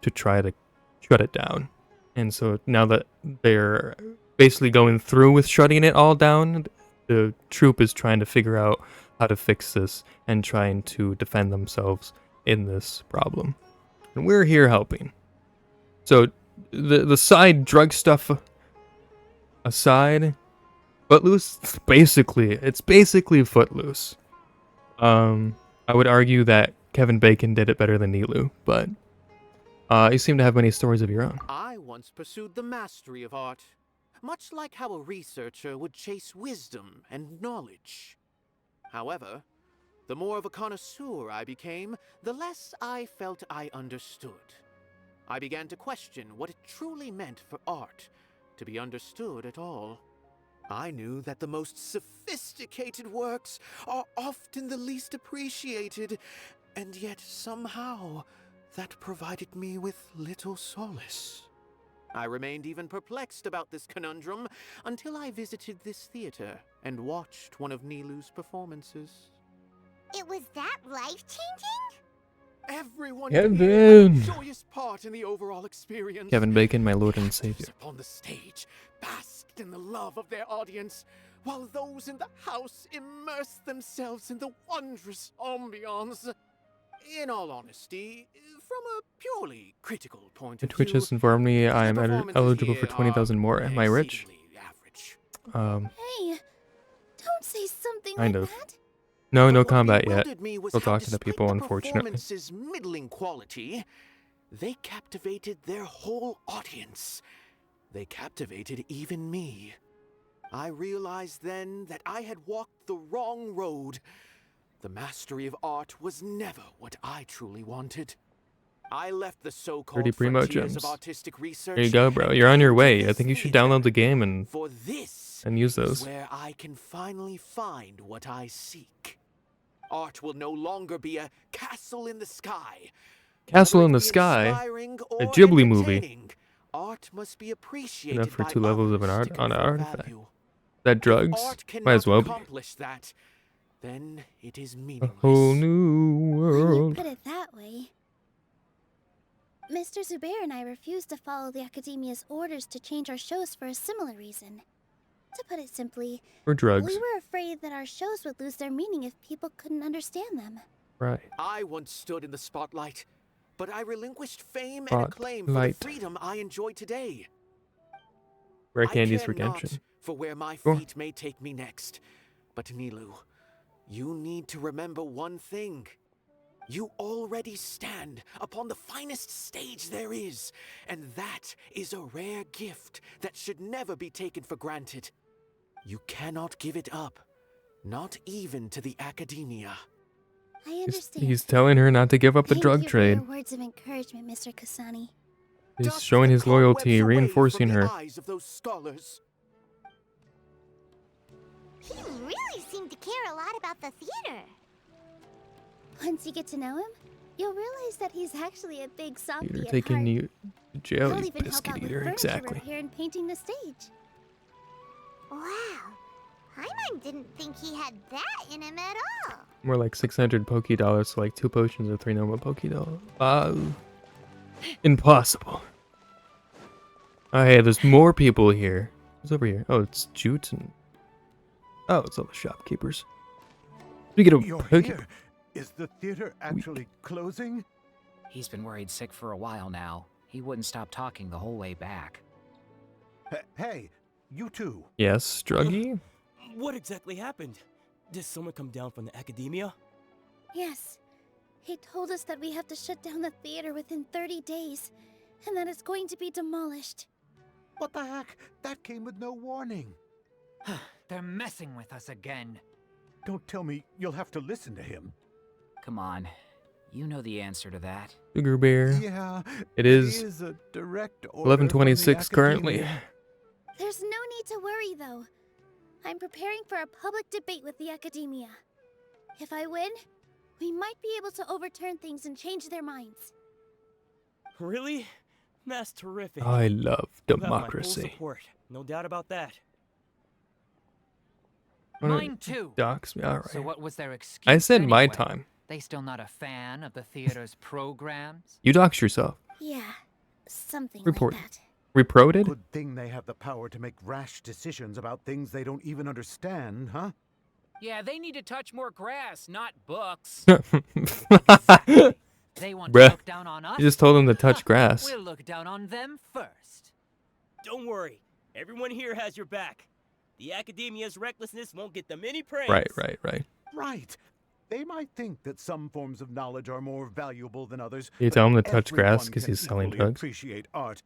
to try to shut it down. And so now that they're basically going through with shutting it all down, the troupe is trying to figure out how to fix this and trying to defend themselves in this problem. And we're here helping. So the side drug stuff aside, Footloose, it's basically Footloose. I would argue that Kevin Bacon did it better than Nilhou, but you seem to have many stories of your own. I once pursued the mastery of art, much like how a researcher would chase wisdom and knowledge. However, the more of a connoisseur I became, the less I felt I understood. I began to question what it truly meant for art to be understood at all. I knew that the most sophisticated works are often the least appreciated, and yet somehow that provided me with little solace. I remained even perplexed about this conundrum until I visited this theater and watched one of Nilou's performances. It was that life-changing? Everyone Kevin! here had a joyous part in the overall experience. Kevin Bacon, my lord and savior. Upon the stage, basked in the love of their audience, while those in the house immersed themselves in the wondrous ambiance. In all honesty, from a purely critical point of view, Twitch has informed me I am eligible for 20,000 more. Am I rich? Hey, don't say something Kind like of. that. No combat yet. bewildered me was Still how talking to despite people, the unfortunately. performance's middling quality, they captivated their whole audience. They captivated even me. I realized then that I had walked the wrong road. The mastery of art was never what I truly wanted. I left the 30 so-called primo frontiers of gems. artistic research. There you go, bro. and You're on your came to way. I this think you should theater. download the game and For this use is those. where I can finally find what I seek. Art will no longer be a castle in the sky. Castle Whether in it the be Sky, inspiring a or Ghibli movie. entertaining, art must be appreciated Enough for by 2 levels of an others to on an confer artifact. value. That If drugs? art Might as cannot well be. accomplish that, then it is A meaningless. whole new When you world. put it that way. Mr. Zubair and I refused to follow the Academia's orders to change our shows for a similar reason. To put it simply, For drugs. we were afraid that our shows would lose their meaning if people couldn't understand them. Right. I once stood in the spotlight, but I relinquished fame and acclaim for the Spotlight. freedom I enjoy today. Rare I candies care for not Genshin. for where my Sure. feet may take me next. But Nilhou, you need to remember one thing. You already stand upon the finest stage there is, and that is a rare gift that should never be taken for granted. You cannot give it up, not even to the Academia. I understand. He's telling her not to give up the Thank drug you trade. for your words of encouragement, Mr. Kasani. He's showing his loyalty, reinforcing her. Eyes of those scholars. He really seemed to care a lot about the theater. Once you get to know him, you'll realize that he's actually a big softie You're at taking heart. you to jail, He'll you even help biscuit out with eater. furniture Exactly. repair and painting the stage. Wow. Paimon didn't think he had that in him at all. More like 600 Poke dollars, so like 2 potions or 3 normal Poke dollars. Impossible. Oh, hey, there's more people here. Who's over here? Oh, it's Jute and... Oh, it's all the shopkeepers. We get a You're Poke... here. Is the theater actually closing? He's been worried sick for a while now. He wouldn't stop talking the whole way back. Hey, you two. Yes, Druggy? What exactly happened? Did someone come down from the Academia? Yes. He told us that we have to shut down the theater within 30 days, and that it's going to be demolished. What the heck? That came with no warning. They're messing with us again. Don't tell me you'll have to listen to him. Come on. You know the answer to that. Sugar Bear. Yeah, It is a direct order from the 11:26 currently. Academia. There's no need to worry, though. I'm preparing for a public debate with the Academia. If I win, we might be able to overturn things and change their minds. Really? That's terrific. I love You have my full democracy. support. No doubt about that. Mine too. Docs me, alright. So what was their excuse? I said my anyway? time. They still not a fan of the theater's programs? You dox yourself. Yeah, something Report. like that. Reproted? Good thing they have the power to make rash decisions about things they don't even understand, huh? Yeah, they need to touch more grass, not books. They want to Bruh. look down on us? You just told them to touch grass. We'll look down on them first. Don't worry. Everyone here has your back. The Academia's recklessness won't get them any praise. Right. Right. They might think that some forms of knowledge are more valuable than others. You but tell him to touch grass everyone 'cause can he's selling equally drugs? Appreciate art.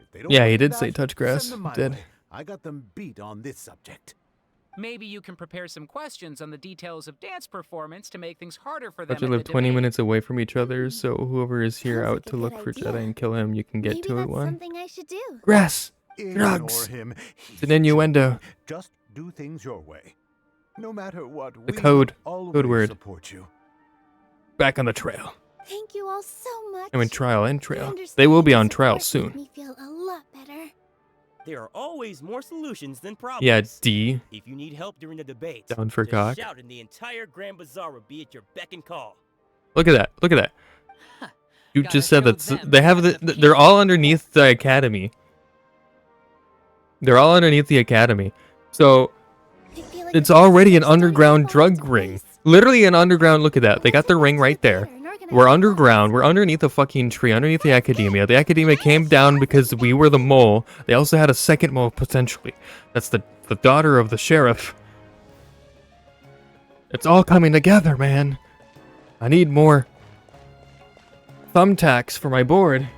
If they don't Yeah, he believe did that, say touch grass. send them my Did. way. I got them beat on this subject. Maybe you can prepare some questions on the details of dance performance to make things harder for them. But you at live the 20 debate. minutes away from each other, so whoever is here Sounds out like a to look good for idea. Jedi and kill him, you can get Maybe to it that's one. something I should do. Grass! Ignore Drugs! him. It's an innuendo. Just do things your way. No matter what, The we code. will always Code word. support you. Back on the trail. Thank you all so much. I mean, trial and Your trail. They will be on understanding trial and support soon. make me feel a lot better. There are always more solutions than problems. Yeah, D. If you need help during the debate, Down for just cock. shout and the entire Grand Bazaar will be at your beck and call. Look at that. Look at that. You Gotta just said show that them they have that the they're people- all underneath the academy. They're all underneath the academy. So I feel like it's the already an pieces are starting to underground fall into drug ring. place. Literally an underground. Look at that. They got the Let's ring go right to the there. theater and organize We're the underground. We're underneath a fucking tree, underneath the academia. The academia came down because we were the mole. They also had a second mole potentially. That's the daughter of the sheriff. It's all coming together, man. I need more thumbtacks for my board.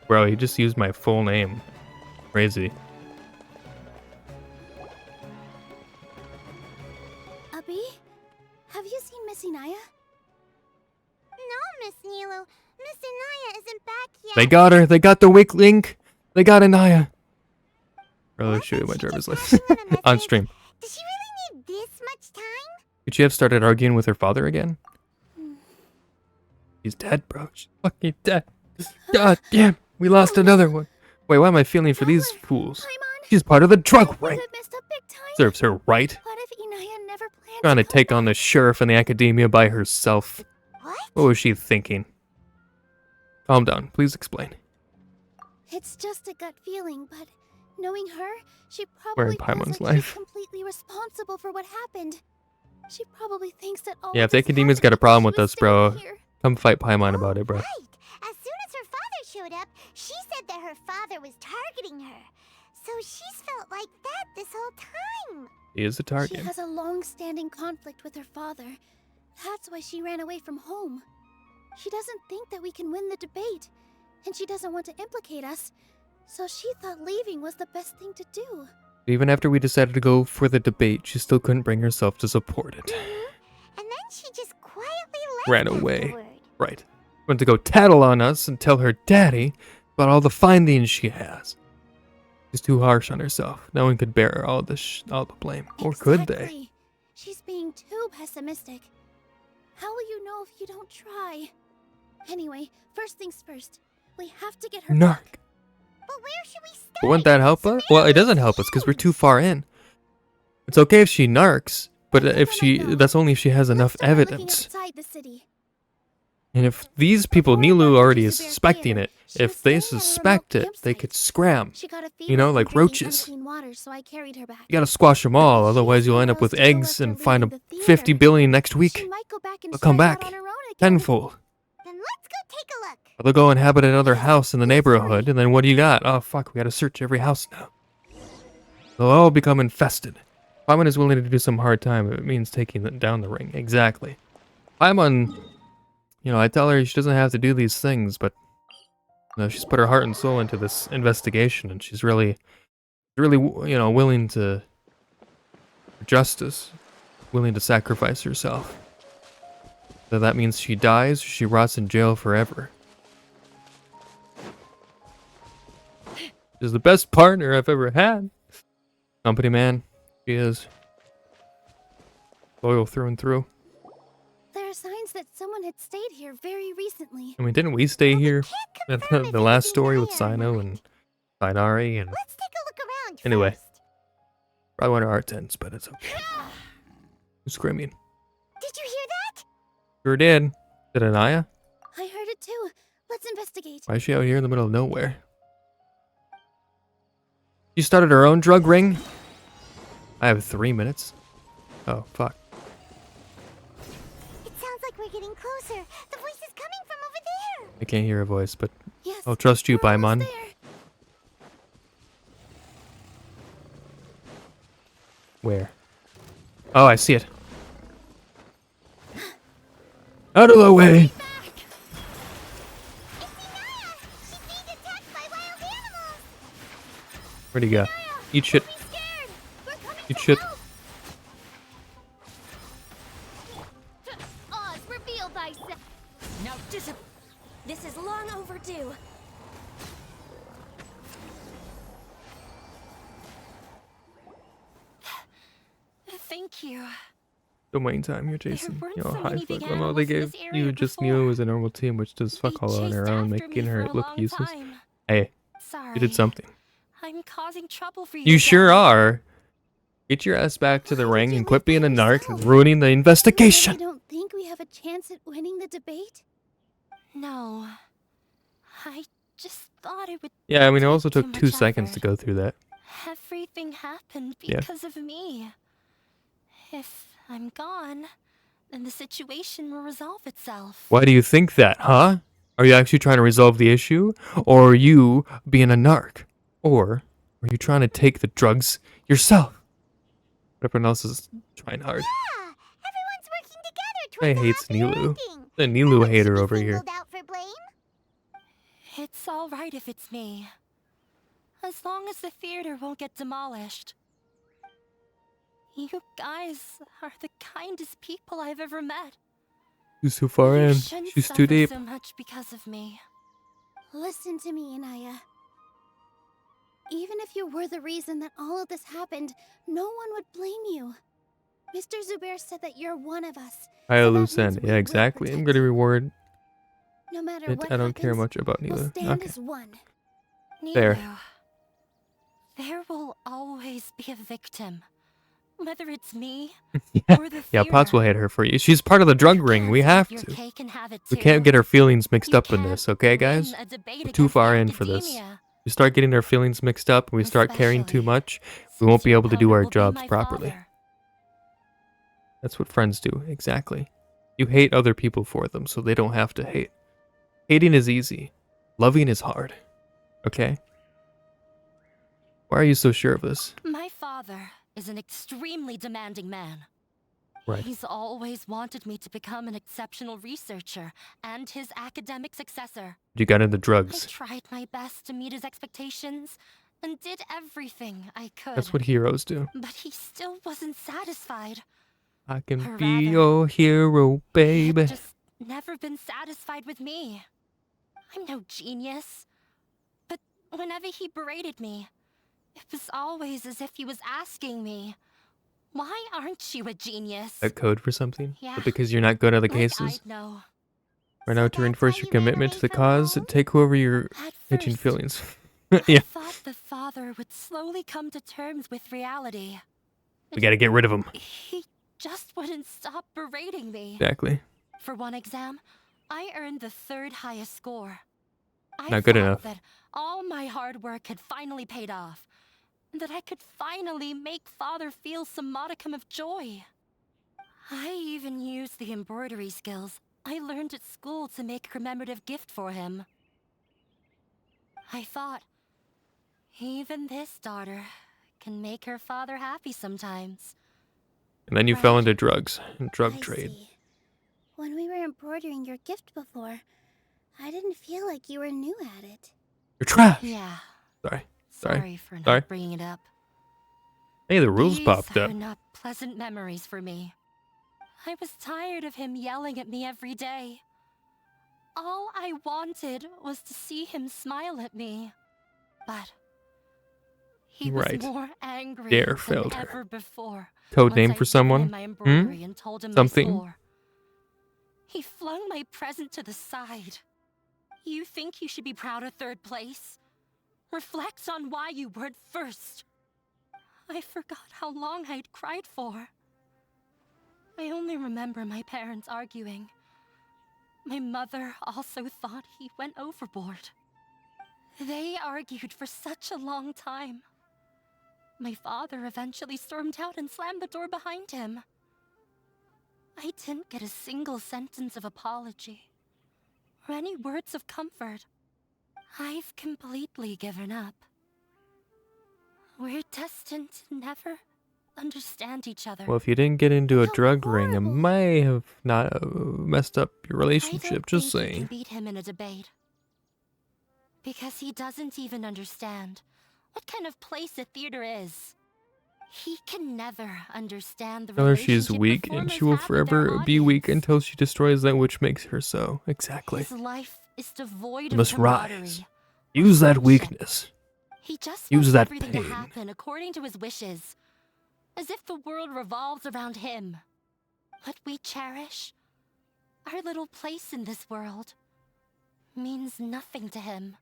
Bro, he just used my full name. Crazy. Abi, have you seen Miss Inaya? Miss Nilhou. Miss Inaya isn't back yet. They got her. They got the weak link. They got Anaya. I'll show you my driver's license on stream. Does she really need this much time? Could she have started arguing with her father again? He's dead, bro. She's fucking dead. God damn. We lost another one. Wait, why am I feeling for these fools? She's part of the drug ring. Serves her right. What if Inaya never planned Trying to take on the sheriff and the academia by herself. What was she thinking? Calm down. Please explain. It's just a gut feeling, but knowing her, she We're probably in Paimon's feels like life. she's completely responsible for what happened. She probably thinks that all Yeah, of if the this academia's got a happened problem because with she was us, bro, staying here. come fight Paimon about it, bro. As soon as her father showed up, she said that her father was targeting her. So she's felt like that this whole time. He is a She target. has a long-standing conflict with her father. That's why she ran away from home. She doesn't think that we can win the debate, and she doesn't want to implicate us. So she thought leaving was the best thing to do. Even after we decided to go for the debate, she still couldn't bring herself to support it. And then she just quietly left Ran away. afterward. Right. Went to go tattle on us and tell her daddy about all the findings she has. She's too harsh on herself. No one could bear all the blame. Or could they? Exactly. She's being too pessimistic. How will you know if you don't try? Anyway, first things first. We have to get her Narc. back. But where should we start? But wouldn't that help us? Well, it doesn't help us because we're too far in. It's okay if she narcs, but that's only if she has enough Start looking evidence. outside the city. And if these people, Before I Nilhou got already to is Sumeru suspecting Theater, it, she was if they staying at a suspect remote it, they campsite. could scram. She got a You fever know, from like drinking roaches. unclean water, so I carried her back. You gotta squash them all, But she otherwise has you'll end nowhere up with else to go eggs after and find leaving a the 50 theater. billion next She week. might go back and They'll come try it back out on her own again. tenfold. Then let's go take a look. Or they'll go inhabit another house in the neighborhood, and then what do you got? Oh fuck, we gotta search every house now. They'll all become infested. Paimon is willing to do some hard time if it means taking down the ring. Exactly. Paimon, you know, I tell her she doesn't have to do these things, but you know, she's put her heart and soul into this investigation, and she's really, you know, willing to for justice, willing to sacrifice herself. So that means she dies or she rots in jail forever. She's the best partner I've ever had. Company man, she is. Loyal through and through. There are signs that someone had stayed here very recently. I mean, didn't we stay here at the last story with Inaya or Sino not. and Sainari and Let's take a look around anyway, first. probably one of our tents, but it's okay. Who's screaming? Did you hear that? Sure did. Did Anaya? I heard it too. Let's investigate. Why is she out here in the middle of nowhere? She started her own drug ring? I have 3 minutes. Oh, fuck. It sounds like we're getting closer. The voice is coming from over there. I can't hear her voice, but Yes, I'll trust you, we're almost Paimon. there. Where? Oh, I see it. Out of the way! She's being attacked by wild animals. Where'd he go? Eat shit. Be scared. We're coming Eat to shit. help. Oz, reveal thyself. Now this is long overdue. Thank you. Don't wait time here, Jason. weren't You know, so high many fuck. big Well, they animals in gave this area you just before. knew it was a normal team, which does fuck all on her chased own, after making me her for a look long useless. time. Hey, Sorry. you did something. I'm causing trouble for you. You sure again. are. Get your ass back to the Why did ring you and quit leave being by a narc yourself? and ruining the You investigation. really don't think we have a chance at winning the debate? No. I just thought it would. Yeah, I mean, it also take took too 2 much seconds to effort. go through that. Everything happened Yeah. because of me. If I'm gone, then the situation will resolve itself. Why do you think that, huh? Are you actually trying to resolve the issue? Or are you being a narc? Or are you trying to take the drugs yourself? But everyone else is trying hard. Yeah, everyone's working together Faye towards a hates happy Nilhou. ending. The No Nilhou one should hater be over here. singled out for blame. It's all right if it's me. As long as the theater won't get demolished. You guys are the kindest people I've ever met. She's too far You in. shouldn't She's too suffer deep. so much because of me. Listen to me, Inaya. Even if you were the reason that all of this happened, no one would blame you. Mr. Zubair said that you're one of us. Hi, so that loose means end. we Yeah, will exactly. I'm protect gonna you. reward No matter it. what I don't care happens, much about we'll Nilhou. stand Okay. as one. There. Nilhou, there will always be a victim. Whether it's me Yeah, or the yeah. theater. Pots will hate her for you. She's part of the drug ring. We have Your to. cake and have it We too. can't get our feelings mixed You up in this, okay, guys? win a debate We're too against far the in for this. academia. We start getting our feelings mixed up, and we start caring too much, we won't be your able to do opponent our will be jobs my properly. father. That's what friends do, exactly. You hate other people for them, so they don't have to hate. Hating is easy. Loving is hard. Okay? Why are you so sure of this? My father is an extremely demanding man. Right. He's always wanted me to become an exceptional researcher and his academic successor. You got into I drugs. tried my best to meet his expectations and did everything I could. That's what heroes do. But he still wasn't satisfied. I can Or be rather, your hero, He baby. had just never been satisfied with me. I'm no genius. But whenever he berated me, it was always as if he was asking me, why aren't you a genius? That code for something? Yeah. But because you're not good at the Like cases? I'd know. Right now, to reinforce your commitment to the cause, take whoever you're hitching feelings. Yeah. I thought the father would slowly come to terms with reality. We gotta get rid of him. He just wouldn't stop berating me. Exactly. For one exam, I earned the 3rd highest score. I Not good thought enough. that all my hard work had finally paid off, and that I could finally make father feel some modicum of joy. I even used the embroidery skills I learned at school to make a commemorative gift for him. I thought, even this daughter can make her father happy sometimes. And then you fell into drugs and drug I trade. see. When we were embroidering your gift before, I didn't feel like you were new at it. You're trash. Yeah. Sorry. Sorry for not Sorry. bringing it up. Hey, the rules These popped are up. not pleasant memories for me. I was tired of him yelling at me every day. All I wanted was to see him smile at me. But he was Right. more angry Dare than failed her. ever before. Code once name I'd for given someone? him my embroidery and told him my Something? score. He flung my present to the side. You think you should be proud of 3rd place? Reflect on why you weren't 1st. I forgot how long I'd cried for. I only remember my parents arguing. My mother also thought he went overboard. They argued for such a long time. My father eventually stormed out and slammed the door behind him. I didn't get a single sentence of apology or any words of comfort. I've completely given up. We're destined to never understand each other. Well, if you didn't get into a drug ring, it might have not messed up your relationship. Just I can saying. beat him in a debate. Because he doesn't even understand what kind of place a theater is. He can never understand the Tell her she's relationship weak, and she will performers have with their forever be weak until she destroys that which makes her so. Exactly. His life is devoid You of must camaraderie. rise. Use that weakness. He just Use wants that everything pain. to happen according to his wishes, as if the world revolves around him. What we cherish, our little place in this world, means nothing to him.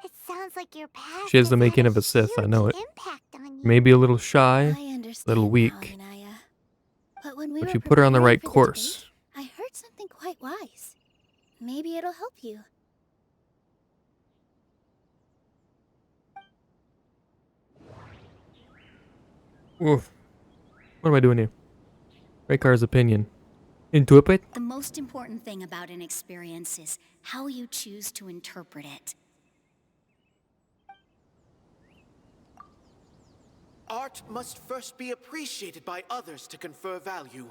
It sounds like your past She has the had making a of a Sith, I know it. huge impact on you. Maybe a little shy, I a understand little now, weak, Inaya. But when we but were you put her on the preparing right for course. debate, I heard something quite wise. Maybe it'll help you. Oof. What am I doing here? Raykar's opinion. Interpret? The most important thing about an experience is how you choose to interpret it. Art must first be appreciated by others to confer value.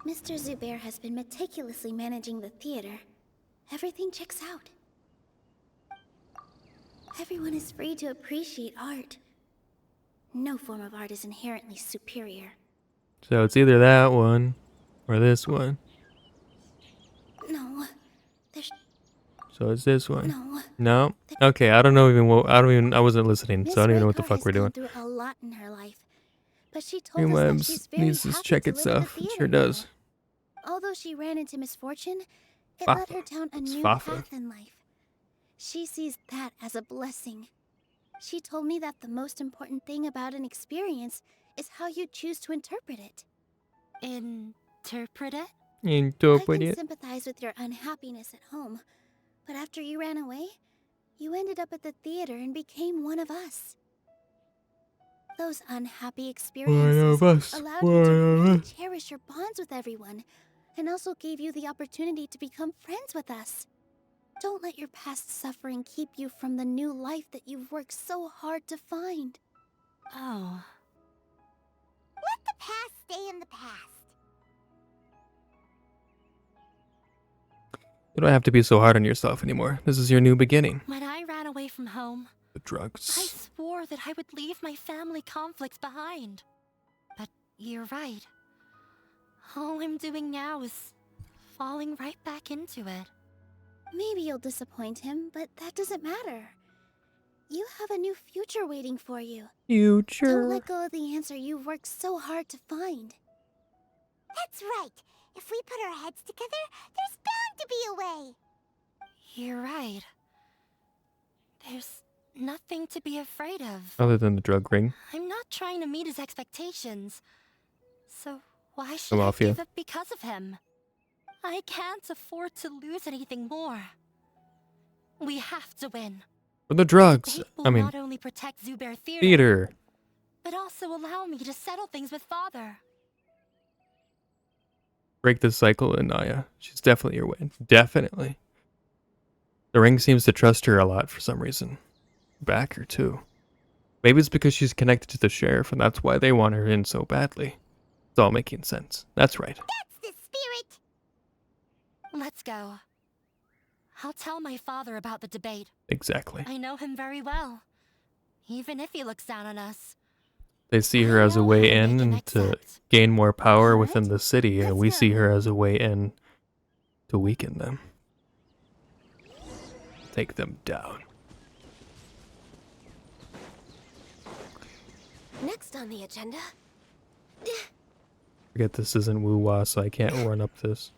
Mr. Zubair has been meticulously managing the theater. Everything checks out. Everyone is free to appreciate art. No form of art is inherently superior. So it's either that one or this one. No. There's... So it's this one. No. No? Okay, I don't know even what, I wasn't listening, so I don't even know what the Raycar fuck has we're gone doing. through a lot in her life, but she told us that Webs she's very needs to happy check to live in the itself. It theater sure now. does. Although she ran into misfortune, it Fafa. led her down a It's new Fafa. path in life. She sees that as a blessing. She told me that the most important thing about an experience is how you choose to interpret it. Interpret it? I Interpret can it. sympathize with your unhappiness at home, but after you ran away, you ended up at the theater and became one of us. Those unhappy experiences allowed you to really cherish your bonds with everyone, and also gave you the opportunity to become friends with us. Don't let your past suffering keep you from the new life that you've worked so hard to find. Oh. Let the past stay in the past. You don't have to be so hard on yourself anymore. This is your new beginning. When I ran away from home, The I drugs. swore that I would leave my family conflicts behind. But you're right. All I'm doing now is falling right back into it. Maybe you'll disappoint him, but that doesn't matter. You have a new future waiting for you. Don't Future. let go of the answer you've worked so hard to find. That's right. If we put our heads together, there's bound to be a way. You're right. There's nothing to be afraid of. Other than the drug ring. I'm not trying to meet his expectations. So why should I'm I off you. give up because of him? I can't afford to lose anything more. We have to win. For the drugs. Debate I will mean, not only protect Zubair theater. but also allow me to settle things with Father. Break the cycle, Anaya. She's definitely your way. Definitely. The ring seems to trust her a lot for some reason. Back her too. Maybe it's because she's connected to the sheriff and that's why they want her in so badly. It's all making sense. That's right. That's the spirit. Let's go. I'll tell my father about the debate. Exactly. I know him very well. Even if he looks down on us. They see her as a way in and to gain more power within the city, and we see her as a way in to weaken them. Take them down. Next on the agenda. Forget this isn't woo-wah, so I can't run up this.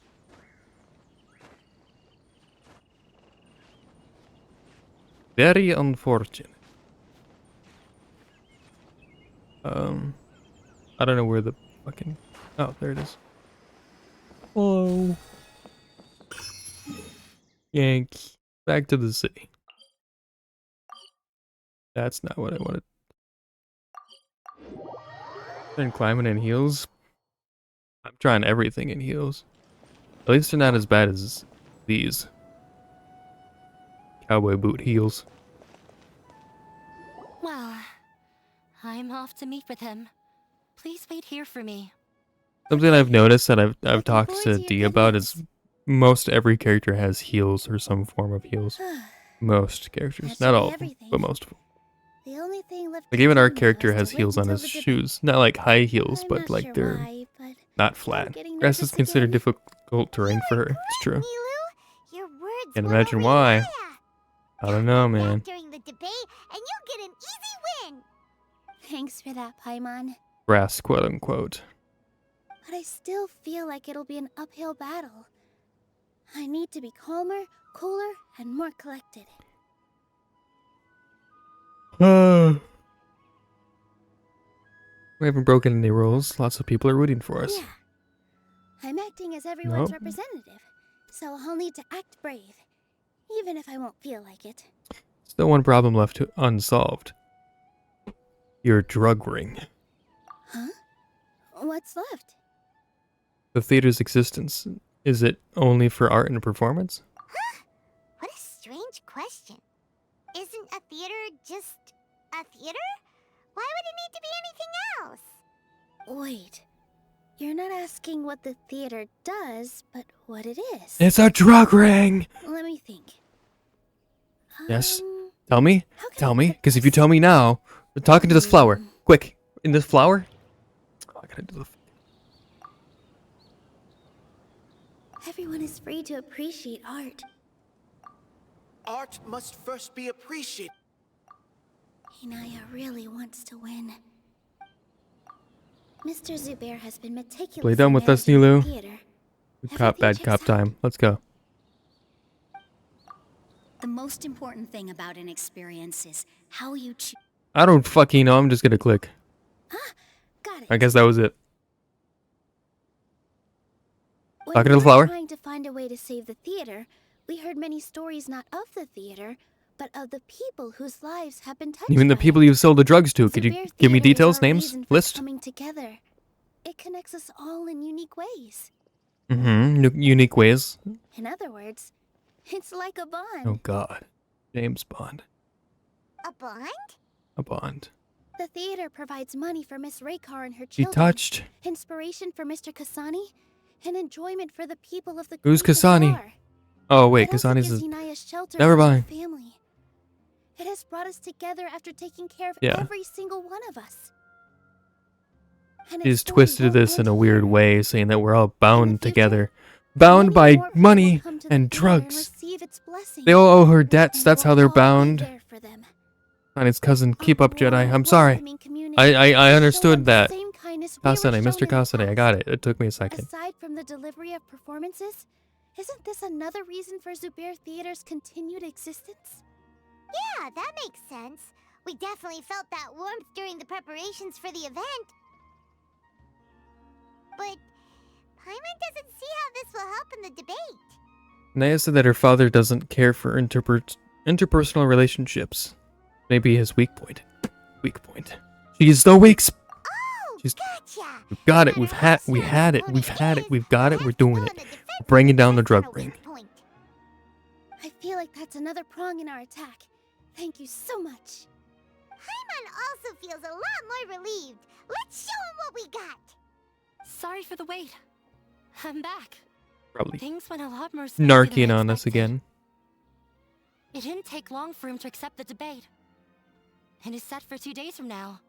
Very unfortunate. I don't know where the fucking... Oh, there it is. Hello. Yankee. Back to the city. That's not what I wanted. Been climbing in heels. I'm trying everything in heels. At least they're not as bad as these. Cowboy boot heels. Well, I'm off to meet with him. Please wait here for me. Something I've noticed that I've talked to Dee about is most every character has heels or some form of heels. Most characters, not all of them, but most of them. The only thing left Like even to our do now character is to has wait heels on until his the debate. shoes. Not like high heels, I'm but not like sure they're why, but not flat. getting Grass is nervous considered again. difficult terrain for her. It's true. Nilhou, your words Can't won imagine over why. Naya. I don't know, man. During the debate, and you'll get an easy win. Thanks for that, Paimon. Grass, quote unquote. But I still feel like it'll be an uphill battle. I need to be calmer, cooler, and more collected. We haven't broken any rules. Lots of people are rooting for us. Yeah. I'm acting as everyone's Nope. representative, so I'll need to act brave, even if I won't feel like it. Still one problem left to unsolved. Your drug ring. Huh? What's left? The theater's existence. Is it only for art and performance? What a strange question. Isn't a theater just a theater? Why would it need to be anything else? Wait. You're not asking what the theater does, but what it is. It's a drug ring! Let me think. Yes? Tell me? Tell me? Because if you tell me now, we're talking to this flower. Quick! In this flower? Oh, I gotta do the... Everyone is free to appreciate art. Art must first be appreciated. Inaya really wants to win. Mr. Zubair has been meticulously Play done with us, managing the Nilhou. theater. Cop, bad cop time. Let's go. The most important thing about an experience is how you choose. I don't fucking know. I'm just gonna click. Got it. I guess that was it. When Talking we to the were flower. trying to find a way to save the theater, we heard many stories not of the theater, but of the people whose lives have been touched. You mean the by people it. you sold the drugs to? Could you Zubair give me Theater is details, our names, reason for list? coming together. It connects us all in unique ways. Unique ways. In other words, it's like a bond. Oh God. James Bond. A bond? A Bond. The theater provides money for Miss Raykar and her She children, touched. inspiration for Mr. Kasani, and enjoyment for the people of the Who's Great Kasani? Bazaar. Oh wait, It also Kasani's gives is. Inaya shelter Never as a mind. family. It has brought us together after taking care of Yeah. every single one of us. And She its just story twisted won't this in end a here. weird way, saying that we're all bound future, together. Bound Many by more people money will come to the and theater and drugs. receive its blessings, They all owe her debts, and that's we'll how they're all be bound. there for them. Kasani's cousin, keep Our up, Jedi. warm, I'm sorry. welcoming community I will show understood them the that. same kindness we were Kasane, shown Mr. in the Kasane, I past. got it. It took me a second. Aside from the delivery of performances, isn't this another reason for Zubair Theater's continued existence? Yeah, that makes sense. We definitely felt that warmth during the preparations for the event. But Paimon doesn't see how this will help in the debate. Naya said that her father doesn't care for interpersonal relationships. Maybe his weak point. Weak point. She's the weak spot. Oh, She's, gotcha. we've got No it. We've matter how had. We strong had the it. We've opponent had it. is, We've got they it. We're have to doing go it. on the defensive We're bringing down the if they've drug got a ring. weak point. I feel like that's another prong in our attack. Thank you so much. Paimon also feels a lot more relieved. Let's show him what we got. Sorry for the wait. I'm back. Probably Things went a lot more smoothly than narking I on us expected. again. It didn't take long for him to accept the debate. It is set for 2 days from now.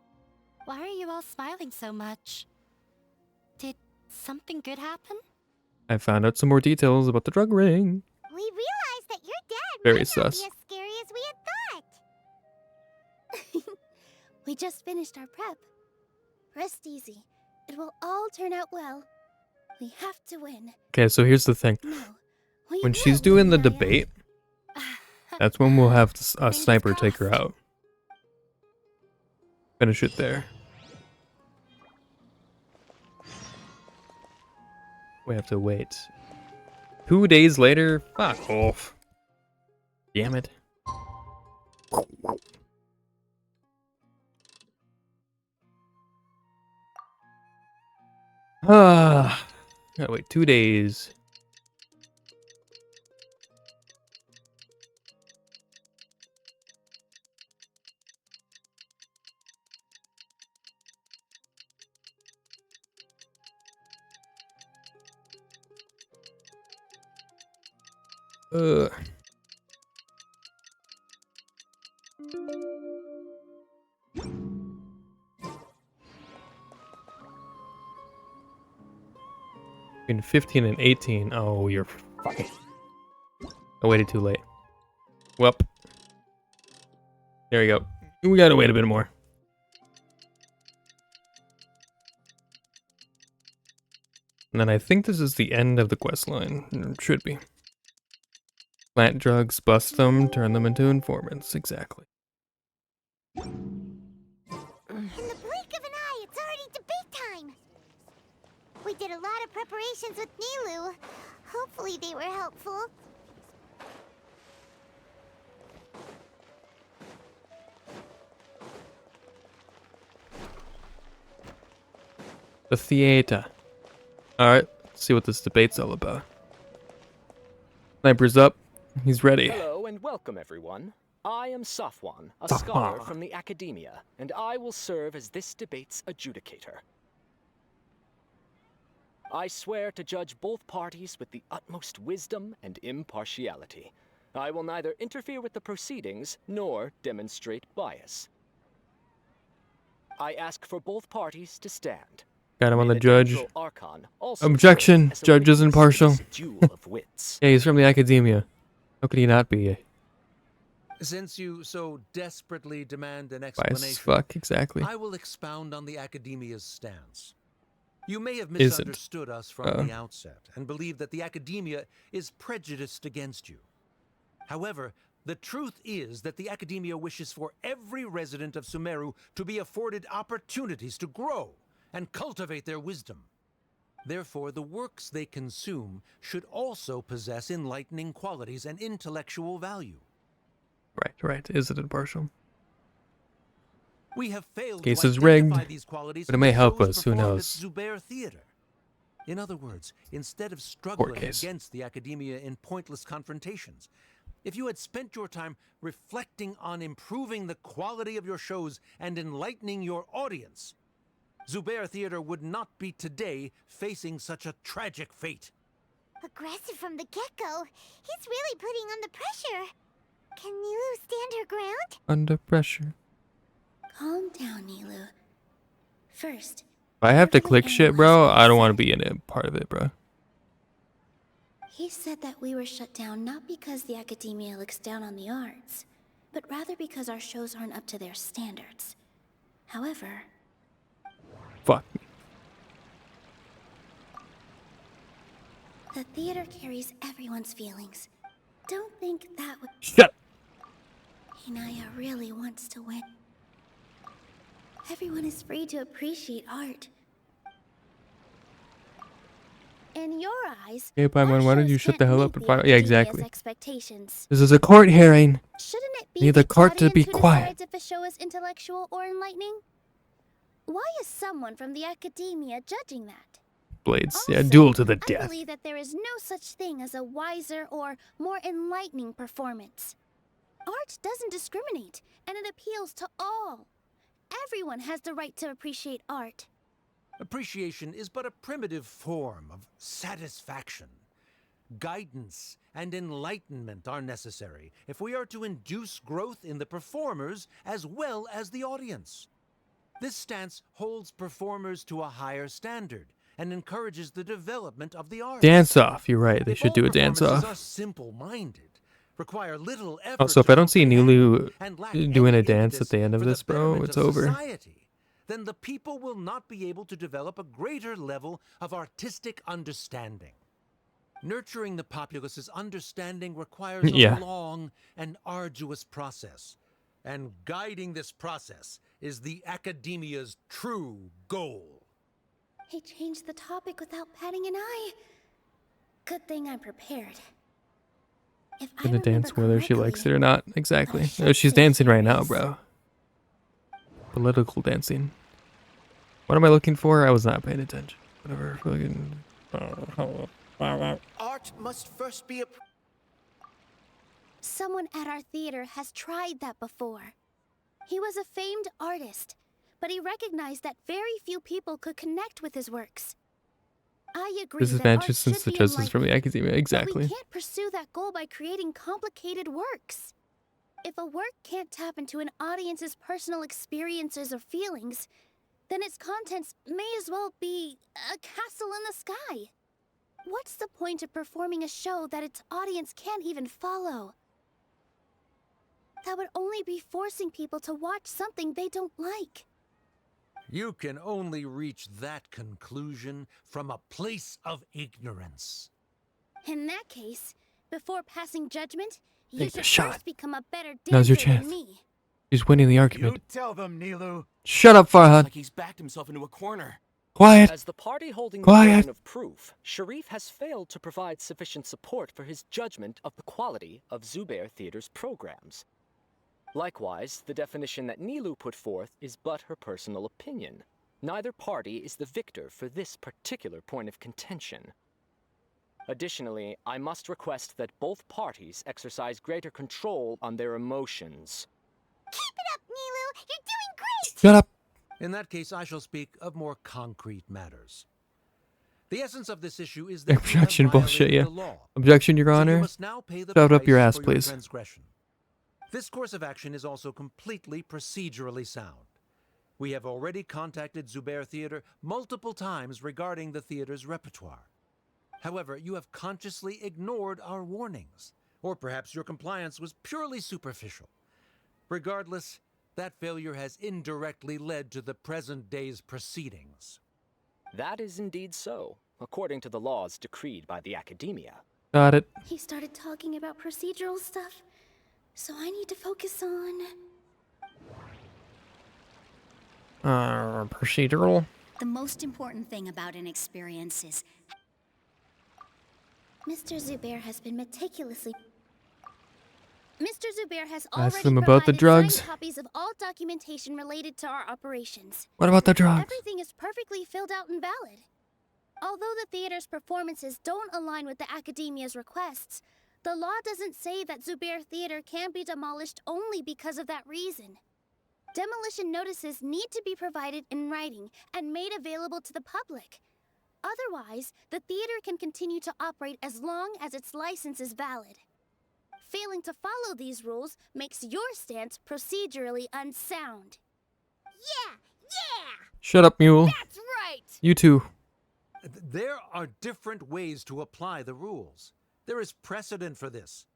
Why are you all smiling so much? Did something good happen? I found out some more details about the drug ring. We realized that your dad Very might not sus. be as scary as we had thought. We just finished our prep. Rest easy. It will all turn out well. We have to win. Okay, so here's the thing. No, we When will she's doing the win, Naya. debate, that's when we'll have a Fingers sniper take her crossed. out. Finish it there. We have to wait. 2 days later? Fuck off. Damn it. Ah, gotta wait 2 days. Ugh. Between 15 and 18. Oh, you're fucking. I waited too late. Welp. There we go. We gotta wait a bit more. And then I think this is the end of the quest line. It should be. Plant drugs, bust them, turn them into informants. Exactly. In the blink of an eye, it's already debate time. We did a lot of preparations with Nilhou. Hopefully they were helpful. The theater. Alright, let's see what this debate's all about. Sniper's up. He's ready. Hello and welcome, everyone. I am Safwan, a Safwan. scholar from the Academia, and I will serve as this debate's adjudicator. I swear to judge both parties with the utmost wisdom and impartiality. I will neither interfere with the proceedings nor demonstrate bias. I ask for both parties to stand. Got him on May the judge. Neutral Archon also Objection. serve as a Judge is witness to impartial. this duel of wits. Yeah, he's from the academia. How could he not be? Since you so desperately demand an Biased as explanation, fuck, exactly. I will expound on the academia's stance. You may have Isn't. misunderstood us from the outset and believe that the academia is prejudiced against you. However, the truth is that the academia wishes for every resident of Sumeru to be afforded opportunities to grow and cultivate their wisdom. Therefore, the works they consume should also possess enlightening qualities and intellectual value. Right. Is it impartial? We have failed Case to is rigged, identify these qualities but it in may the help shows us, who performed at knows? Zubair Theater. In other words, instead of struggling case. against the academia in pointless confrontations, if you had spent your time reflecting on improving the quality of your shows and enlightening your audience, Zubair Theater would not be today facing such a tragic fate. Aggressive from the get-go. He's really putting on the pressure. Can Nilhou stand her ground? Under pressure. Calm down, Nilhou. First, If I have to carefully click shit, analyze bro, what I he don't want to said. be in a part of it, bro. He said that we were shut down not because the academia looks down on the arts, but rather because our shows aren't up to their standards. However, Fuck me. the theater carries everyone's feelings. Don't think that would... Shut. Hinaya really wants to win. Everyone is free to appreciate art. In your eyes, Okay, Paimon, why don't you shut the hell up and find out? Yeah, academia's exactly. expectations. This is a court hearing. Shouldn't it be Need the court to audience be who quiet. decides if a show is intellectual or enlightening? Why is someone from the academia judging that? Blades. Yeah, Also, duel to the I death. believe that there is no such thing as a wiser or more enlightening performance. Art doesn't discriminate, and it appeals to all. Everyone has the right to appreciate art. Appreciation is but a primitive form of satisfaction. Guidance and enlightenment are necessary if we are to induce growth in the performers as well as the audience. This stance holds performers to a higher standard and encourages the development of the arts. Dance off. You're right. They If should all do a dance performances are off. simple-minded, require little effort Also, if to I don't see comprehend, Nilhou and lack doing any a dance impetus at the end of for the this, bro, betterment it's of over. society, then the people will not be able to develop a greater level of artistic understanding. Nurturing the populace's understanding requires Yeah. a long and arduous process, and guiding this process is the academia's true goal. He changed the topic without batting an eye. Good thing I'm prepared. If I Gonna dance remember whether she likes it correctly, or not. Exactly. should Oh, she's say dancing right now, yes. bro. Political dancing. What am I looking for? I was not paying attention. Whatever. Fucking. Art must first be Someone at our theater has tried that before. He was a famed artist, but he recognized that very few people could connect with his works. I agree that art Disadvantages should since be the justice from the enlightening, academia. but we Exactly. can't pursue that goal by creating complicated works. If a work can't tap into an audience's personal experiences or feelings, then its contents may as well be a castle in the sky. What's the point of performing a show that its audience can't even follow? That would only be forcing people to watch something they don't like. You can only reach that conclusion from a place of ignorance. In that case, before passing judgment, you Take the should shot. first become a better dancer Now's your than chance. me. She's winning the argument. You tell them, Nilhou. Shut up, Farhad. Like he's backed himself into a corner. Quiet. As the party holding the Quiet. burden of proof, Sharif has failed to provide sufficient support for his judgment of the quality of Zubair Theater's programs. Likewise, the definition that Nilhou put forth is but her personal opinion. Neither party is the victor for this particular point of contention. Additionally, I must request that both parties exercise greater control on their emotions. Keep it up, Nilhou! You're doing great! Shut up. In that case, I shall speak of more concrete matters. The essence of this issue is that you have Objection, bullshit, violated yeah. the law. Objection, Your So you Honor. must now pay the Shove it up your price ass, for please. transgression. This course of action is also completely procedurally sound. We have already contacted Zubair Theater multiple times regarding the theater's repertoire. However, you have consciously ignored our warnings, or perhaps your compliance was purely superficial. Regardless, that failure has indirectly led to the present day's proceedings. That is indeed so, according to the laws decreed by the Academia. Got it. He started talking about procedural stuff, so I need to focus on... Procedural? The most important thing about an experience is... Mr. Zubair has been meticulously... Mr. Zubair has Ask already them about the provided drugs. signed copies of all documentation related to our operations. What about the drugs? Everything is perfectly filled out and valid. Although the theater's performances don't align with the Academia's requests, the law doesn't say that Zubair Theater can be demolished only because of that reason. Demolition notices need to be provided in writing and made available to the public. Otherwise, the theater can continue to operate as long as its license is valid. Failing to follow these rules makes your stance procedurally unsound. Yeah! Shut up, Mule. That's right! You too. There are different ways to apply the rules. There is precedent for this.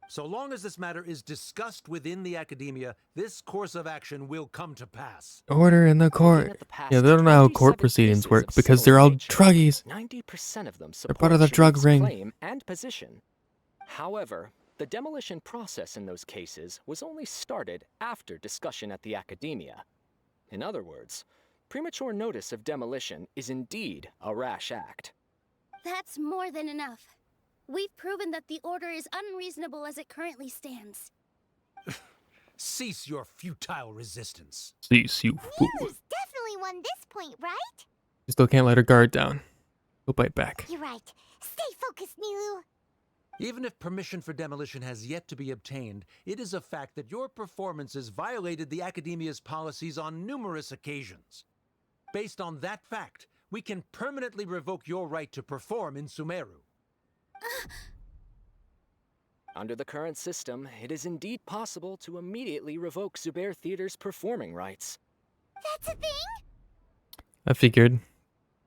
So long as this matter is discussed within the Academia, this course of action will come to pass. Order in the court. Yeah, they don't know how court proceedings work because they're all druggies. 90% of them They're part of the support drug Sharif's ring. claim and position. However, the demolition process in those cases was only started after discussion at the Academia. In other words, premature notice of demolition is indeed a rash act. That's more than enough. We've proven that the order is unreasonable as it currently stands. Cease your futile resistance. Cease, you fool. Nilu's definitely won this point, right? You still can't let her guard down. We'll bite back. You're right. Stay focused, Nilhou. Even if permission for demolition has yet to be obtained, it is a fact that your performances violated the Academia's policies on numerous occasions. Based on that fact, we can permanently revoke your right to perform in Sumeru. Under the current system, it is indeed possible to immediately revoke Zubair Theater's performing rights. That's a thing? I figured.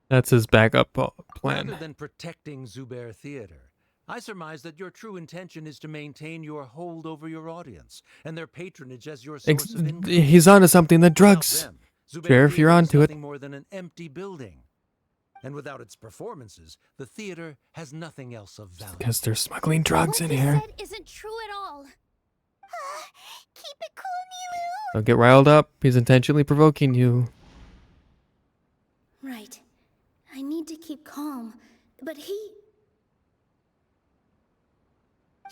That's his backup plan. Rather than protecting Zubair Theater, I surmise that your true intention is to maintain your hold over your audience and their patronage as your source of income. He's onto something. The drugs. Without them, Zubair Sheriff, you're Theater is onto it. nothing more than an empty building. And without its performances, the theater has nothing else of value. Because they're smuggling drugs in What here. you said isn't true at all. Keep it cool, Nilhou. Don't get riled up. He's intentionally provoking you. Right. I need to keep calm, but he...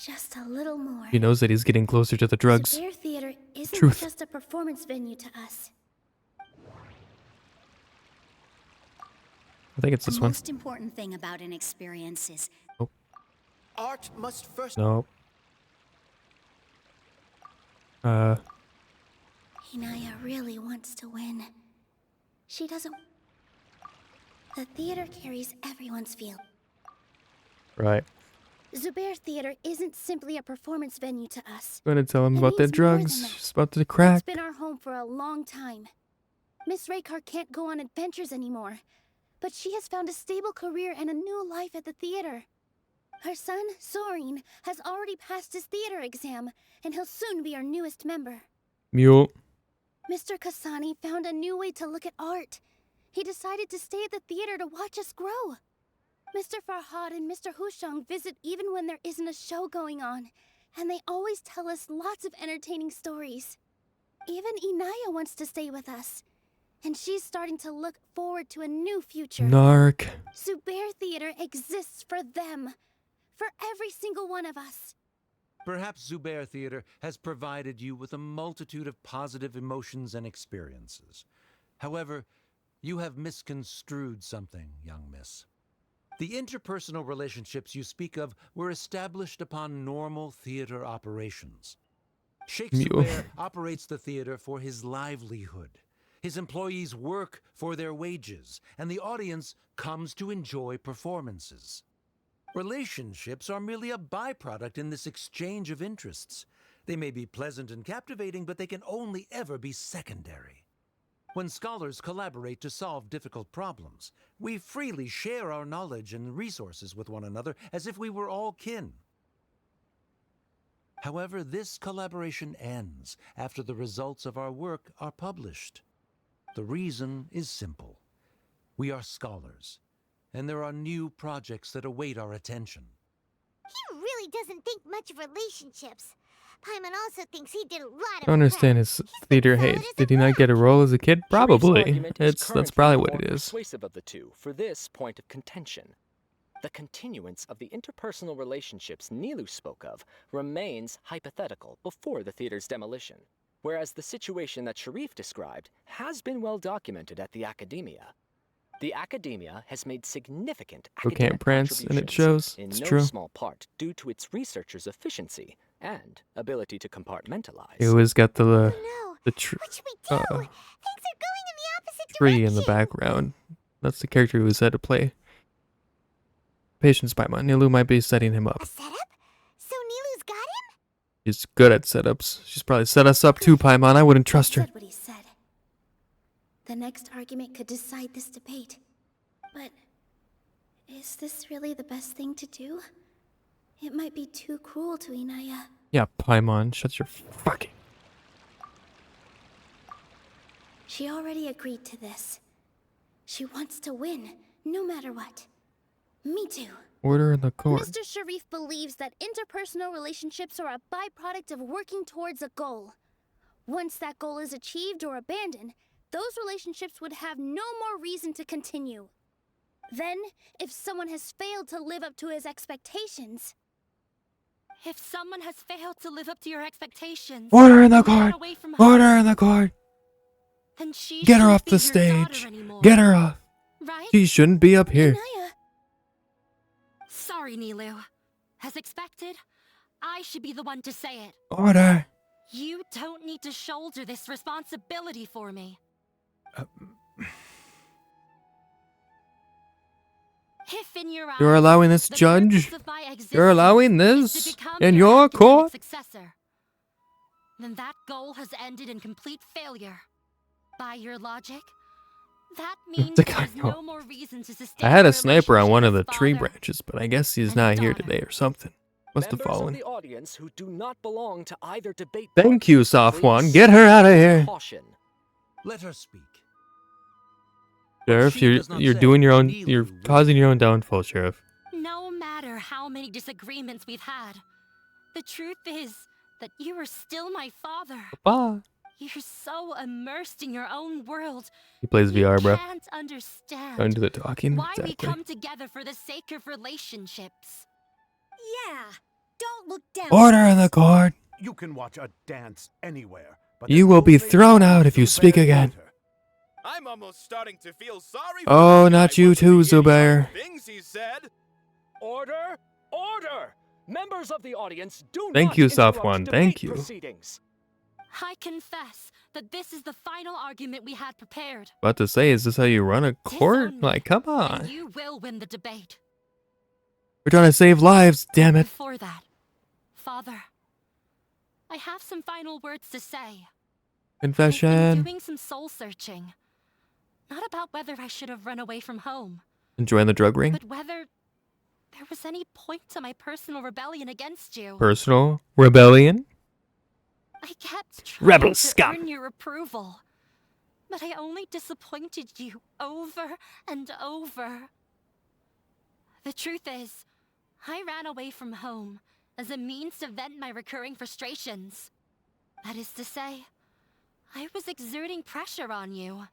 Just a little more. He knows that he's getting closer to the drugs. Zubair Theater isn't Truth. just a performance venue to us. I think it's this the one. most important thing about an experience is... Art must first... No. Inaya really wants to win. She doesn't... The theater carries everyone's feel. Right. Zubair Theater isn't simply a performance venue to us. Go ahead and tell him It about the means more than drugs. that. She's about to crack. It's been our home for a long time. Miss Raykar can't go on adventures anymore, but she has found a stable career and a new life at the theater. Her son, Soren, has already passed his theater exam, and he'll soon be our newest member. Mule. Mr. Kasani found a new way to look at art. He decided to stay at the theater to watch us grow. Mr. Farhad and Mr. Husheng visit even when there isn't a show going on, and they always tell us lots of entertaining stories. Even Inaya wants to stay with us, and she's starting to look forward to a new future. Narc. Zubair Theater exists for them, for every single one of us. Perhaps Zubair Theater has provided you with a multitude of positive emotions and experiences. However, you have misconstrued something, young miss. The interpersonal relationships you speak of were established upon normal theater operations. Sheikh Zubair operates the theater for his livelihood. His employees work for their wages, and the audience comes to enjoy performances. Relationships are merely a byproduct in this exchange of interests. They may be pleasant and captivating, but they can only ever be secondary. When scholars collaborate to solve difficult problems, we freely share our knowledge and resources with one another as if we were all kin. However, this collaboration ends after the results of our work are published. The reason is simple. We are scholars, and there are new projects that await our attention. He really doesn't think much of relationships. Paimon also thinks he did a lot I of don't understand his theater hate. Did he not get a role as a kid? Probably. That's probably what it is. Persuasive of the two for this point of contention. The continuance of the interpersonal relationships Nilhou spoke of remains hypothetical before the theater's demolition, whereas the situation that Sharif described has been well documented at the Academia. The Academia has made significant academic prance, and it contributions, shows. in It's no true. small part due to its researchers' efficiency and ability to compartmentalize. He always got the Things are going in the opposite tree in the background. That's the character who was said to play. Patience, Paimon. Nilhou might be setting him up. setup. So Nilu's got him? She's good at setups. She's probably set us up too, Paimon. I wouldn't trust her. Said what he said. The next argument could decide this debate. But is this really the best thing to do? It might be too cruel to Inaya. Yeah, Paimon, shut your fucking... She already agreed to this. She wants to win, no matter what. Me too. Order in the court. Mr. Sharif believes that interpersonal relationships are a byproduct of working towards a goal. Once that goal is achieved or abandoned, those relationships would have no more reason to continue. Then, if someone has failed to live up to his expectations... If someone has failed to live up to your expectations... Order in the and ran court! away from home, Order in the court! then she Get her shouldn't off be the your stage! daughter anymore, Get her off! Right? She shouldn't be up here. Sorry, Nilhou. As expected, I should be the one to say it. Order! You don't need to shoulder this responsibility for me. If in your You're eyes, allowing this, the Judge? purpose of my existence You're allowing is to this become in your your academic court? successor, then that goal has ended in complete failure. By your logic, that means there's no more reason to sustain I had a a sniper on one of the relationship as tree father branches, but I guess he's not here today or something. Must have Members of fallen. the audience who do not belong to either debate Thank you, Soft please One. Get her out of here. caution. Let her speak. Sheriff, she does not you're say doing your own. Nilhou You're will causing your own downfall, Sheriff. No matter how many disagreements we've had, the truth is that you are still my father. Papa. You're so immersed in your own world. He plays VR, bro. Can't understand Don't do the talking. why we Exactly. come together for the sake of relationships. Yeah, don't look down. Order in the court. You can watch a dance anywhere. But You will be thrown out if you speak again. I'm almost starting to feel sorry. Oh, not you too, Zubair. Things he said. Order! Order! Members of the audience, do Thank not you, Soft interrupt One. debate Thank you. proceedings. I confess that this is the final argument we had prepared. About to say, is this how you run a court? Disown me, Like, come and on. you will win the debate. We're trying to save lives, damn it. Before that, Father, I have some final words to say. I've been Confession. doing some soul searching. Not about whether I should have run away from home, Enjoying the drug ring? but whether there was any point to my personal rebellion against you. Personal rebellion? I kept trying Rebel to scum. earn your approval, but I only disappointed you over and over. The truth is, I ran away from home as a means to vent my recurring frustrations. That is to say, I was exerting pressure on you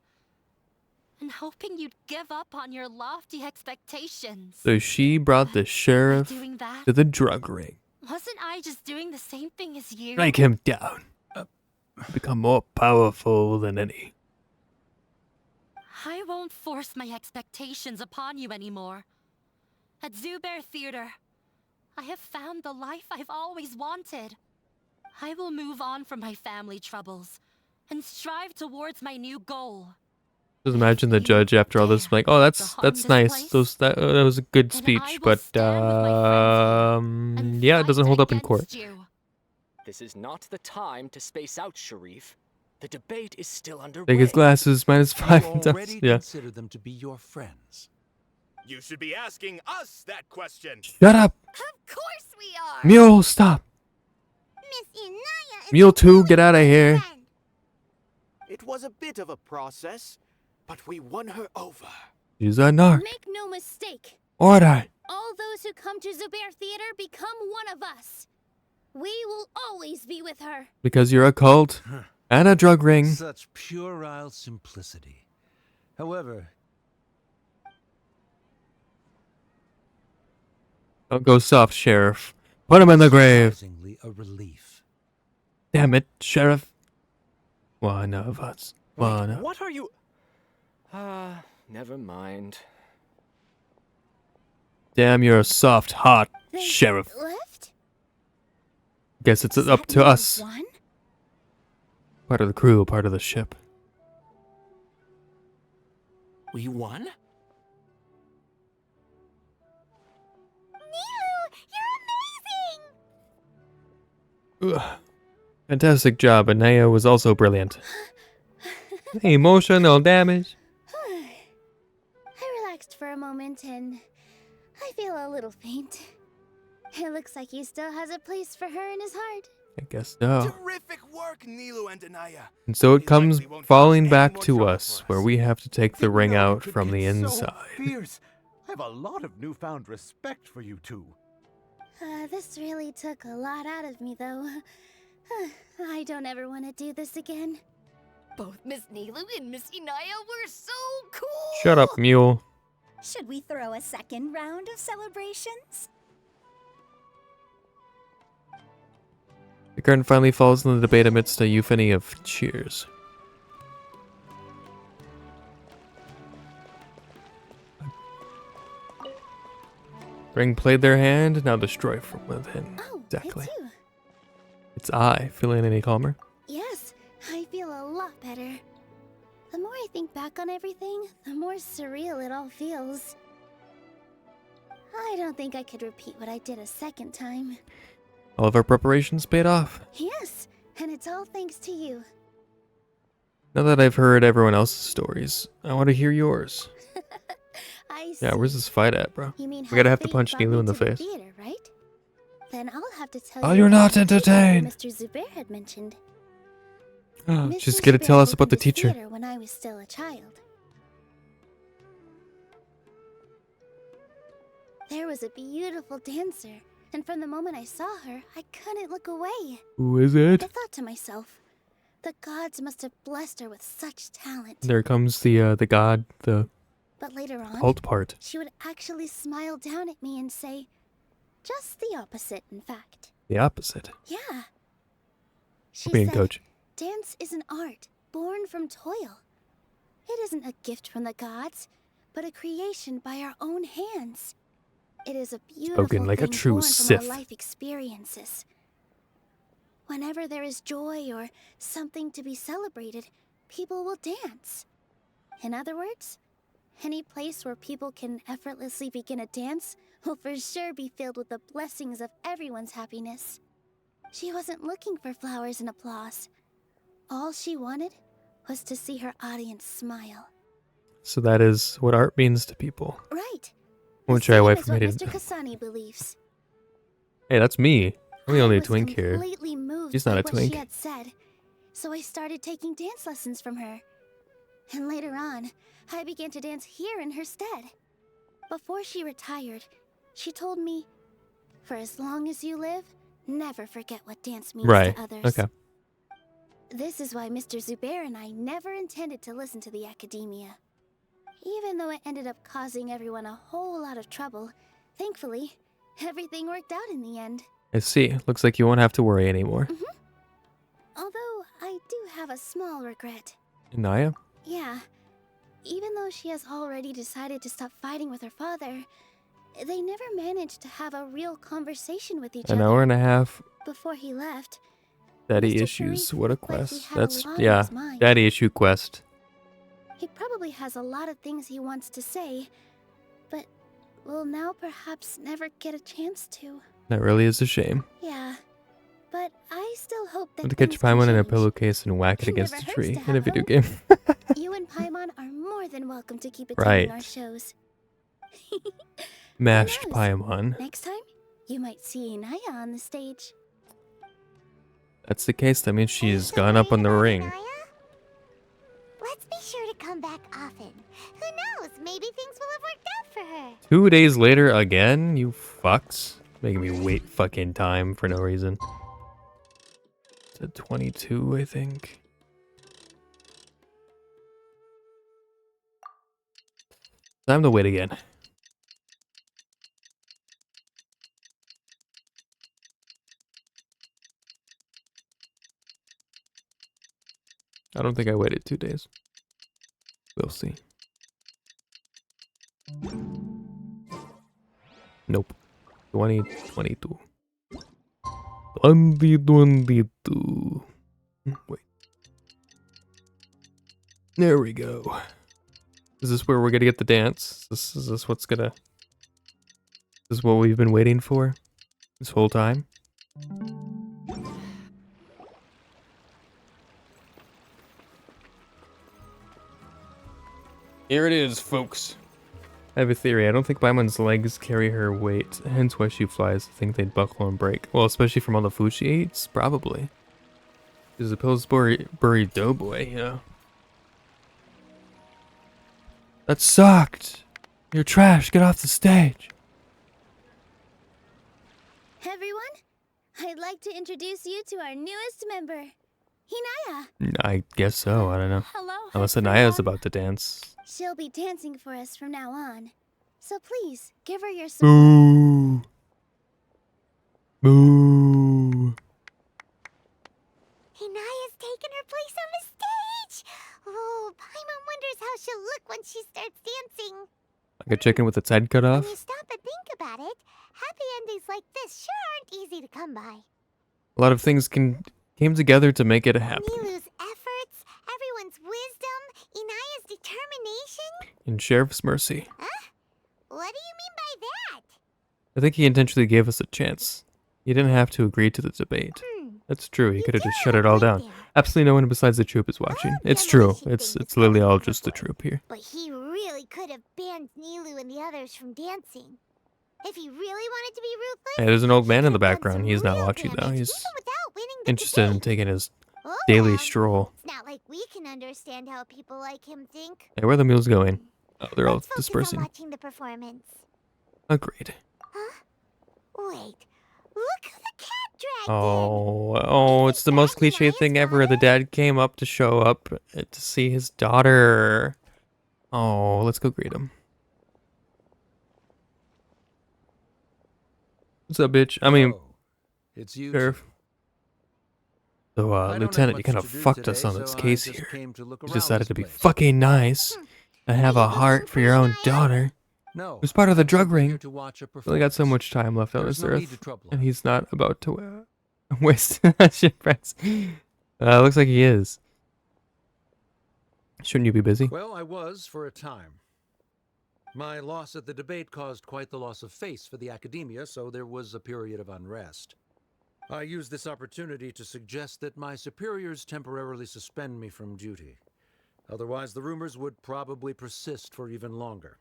and hoping you'd give up on your lofty expectations. So she brought the sheriff doing that, to the drug ring. Wasn't I just doing the same thing as you? Strike him down. Become more powerful than any. I won't force my expectations upon you anymore. At Zubair Theater, I have found the life I've always wanted. I will move on from my family troubles and strive towards my new goal. Just imagine the judge after all this, like, oh, that's nice. That was a good speech, but yeah, it doesn't hold up in court. This is not the time to space out, Sharif. The debate is still underway. Take his glasses, -5. You already Yeah. consider them to be your friends. You should be asking us that question. Shut up. Of course we are. Mule, stop. Miss Inaya is Mule 2, get out of here. friend. It was a bit of a process, but we won her over. She's a narc. Make no mistake. Order. All those who come to Zubair Theater become one of us. We will always be with her. Because you're a cult and a drug ring. Such puerile simplicity. However, Don't go soft, Sheriff. Put him in the grave. surprisingly a relief. Damn it, Sheriff. One of us. One of... What are you... never mind. Damn, you're a soft, hot Sheriff. Left? Guess it's up to us. One? Part of the crew, part of the ship. We won? Nilhou, you're amazing! Ugh. Fantastic job, and Naya was also brilliant. Emotional damage. I relaxed for a moment and I feel a little faint. It looks like he still has a place for her in his heart. I guess so. Terrific work, Nilhou and Anaya. And so it comes likely won't falling cause back any more to trouble us, for where us. we have to take the Didn't ring know you out could from the get so inside. fierce. I have a lot of newfound respect for you two. This really took a lot out of me, though. I don't ever want to do this again. Both Miss Nilhou and Miss Inaya were so cool! Shut up, Mule. Should we throw a second round of celebrations? The curtain finally falls in the debate amidst a euphony of cheers. Ring played their hand, now destroy from within. Oh, Exactly. it's you. It's I. Feeling any calmer? Yes, I feel a lot better. The more I think back on everything, the more surreal it all feels. I don't think I could repeat what I did a second time. All of our preparations paid off. Yes, and it's all thanks to you. Now that I've heard everyone else's stories, I want to hear yours. I Yeah, where's this fight at, bro? You mean We gotta how have to fate punch brought me Nilhou in the to face. theater, right? Then I'll have to tell Oh, you you're about not the teacher entertained. Mr. Zubair had mentioned. Oh, Mr. she's gonna Zubair tell us about opened the his teacher. theater when I was still a child. There was a beautiful dancer, and from the moment I saw her, I couldn't look away. Who is it? I thought to myself, the gods must have blessed her with such talent. There comes the god, the But later on, cult part. she would actually smile down at me and say, just the opposite, in fact. The opposite. Yeah. She Being said, coach. dance is an art born from toil. It isn't a gift from the gods, but a creation by our own hands. It is a beautiful Spoken like a thing true born Sith. from our life experiences. Whenever there is joy or something to be celebrated, people will dance. In other words, any place where people can effortlessly begin a dance will for sure be filled with the blessings of everyone's happiness. She wasn't looking for flowers and applause. All she wanted was to see her audience smile. So that is what art means to people. Right. Won't The shy away same from is it. what Mr. Kasani believes. Hey, that's me. I'm the only I was twink here. completely moved She's not by a what twink. she had said, so I started taking dance lessons from her. And later on, I began to dance here in her stead. Before she retired, she told me, for as long as you live, never forget what dance means Right. to others. Okay. This is why Mr. Zubair and I never intended to listen to the academia. Even though it ended up causing everyone a whole lot of trouble, thankfully, everything worked out in the end. I see. Looks like you won't have to worry anymore. Although, I do have a small regret. Naya? Yeah. Even though she has already decided to stop fighting with her father, they never managed to have a real conversation with each An other. hour and a half. Before he left, Daddy Mr. issues. Sharif What a looked like he quest. had a That's, lot on yeah. his mind. Daddy issue quest. he probably has a lot of things he wants to say, but will now perhaps never get a chance to. That really is a shame. Yeah. But I still hope that To catch things can Paimon in a change. pillowcase and whack it It against never a hurts tree to in a have video hope. game. You and Paimon are more than welcome to keep attending our Right. shows. Mashed knows? Paimon. Next time, you might see Inaya on the stage. That's the case. That means she's gone up on the ring. Let's be sure to come back often. Who knows? Maybe things will have worked out for her. 2 days later again? You fucks. Making me wait fucking time for no reason. It's at 22, I think. Time to wait again. I don't think I waited 2 days. We'll see. Nope. 2022. 2022. Wait. There we go. Is this where we're gonna get the dance? Is this what's gonna... This is what we've been waiting for? This whole time? Here it is, folks. I have a theory. I don't think Paimon's legs carry her weight, hence why she flies. I think they'd buckle and break. Well, especially from all the food she eats, probably. She's a Pillsbury Doughboy, you know. That sucked! You're trash, get off the stage! Everyone, I'd like to introduce you to our newest member, Hinaya. I guess so, I don't know. Hello, Unless Anaya's about to dance. She'll be dancing for us from now on. So please, give her your support. Boo! Boo! Inaya's taken her place on the stage! Oh, Paimon wonders how she'll look when she starts dancing. Like a chicken with its head cut When off? you stop and think about it, happy endings like this sure aren't easy to come by. A lot of things came together to make it happen. Nilu's efforts, everyone's wisdom, Inaya's determination. In Sheriff's mercy. Huh? What do you mean by that? I think he intentionally gave us a chance. He didn't have to agree to the debate. That's true, he could have just shut it all down. Absolutely no one besides the troop is watching. It's true, it's literally all just the troop here. But he really could have banned Nilhou and the others from dancing. If he really wanted to be ruthless, Hey, there's an old man in the background. He's not watching though. He's interested in taking his daily stroll. it's not like we can understand how people like him think. Hey, where are the mules going? Oh, they're all Let's focus on dispersing. watching the performance. Agreed. Huh? Wait. Look who the cat dragged Oh, it's the most cliche thing ever. The dad came up to show up to see his daughter. Oh, let's go greet him. What's up, bitch? I mean, it's you. Sheriff. So, I don't Lieutenant, have you kind much of to do fucked us today, on this so I case just here. came to look You around decided this to be place. fucking nice and have a heart for your own daughter. No, Who's part of the drug here ring. to watch a Really got so much time left on There's this no need to earth, trouble and he's not about to waste shit, friends. Looks like he is. Shouldn't you be busy? Well, I was for a time. My loss at the debate caused quite the loss of face for the academia, so there was a period of unrest. I used this opportunity to suggest that my superiors temporarily suspend me from duty. Otherwise, the rumors would probably persist for even longer.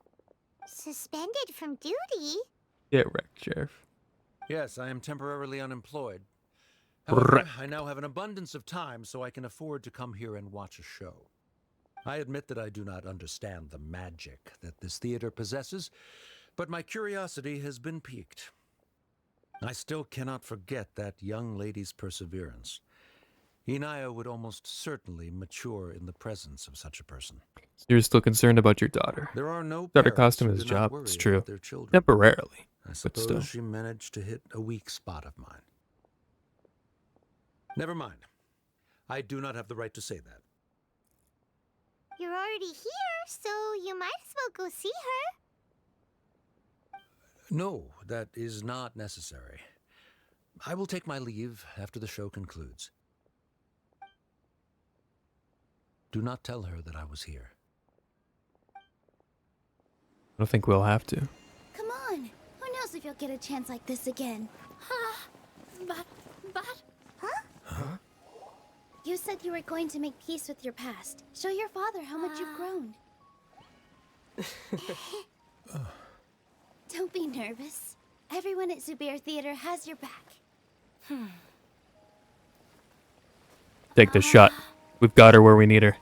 Suspended from duty? Get wrecked, Sheriff. Yes, I am temporarily unemployed. However, I now have an abundance of time, so I can afford to come here and watch a show. I admit that I do not understand the magic that this theater possesses, but my curiosity has been piqued. I still cannot forget that young lady's perseverance. Inaya would almost certainly mature in the presence of such a person. You're still concerned about your daughter. There are no Daughter parents cost him who his do not job. worry It's about true. their children. Temporarily, I but suppose still. she managed to hit a weak spot of mine. Never mind. I do not have the right to say that. You're already here, so you might as well go see her. No, that is not necessary. I will take my leave after the show concludes. Do not tell her that I was here. I don't think we'll have to. Come on. Who knows if you'll get a chance like this again? But You said you were going to make peace with your past. Show your father how much you've grown. Don't be nervous. Everyone at Zubair Theater has your back. Take the shot. We've got her where we need her.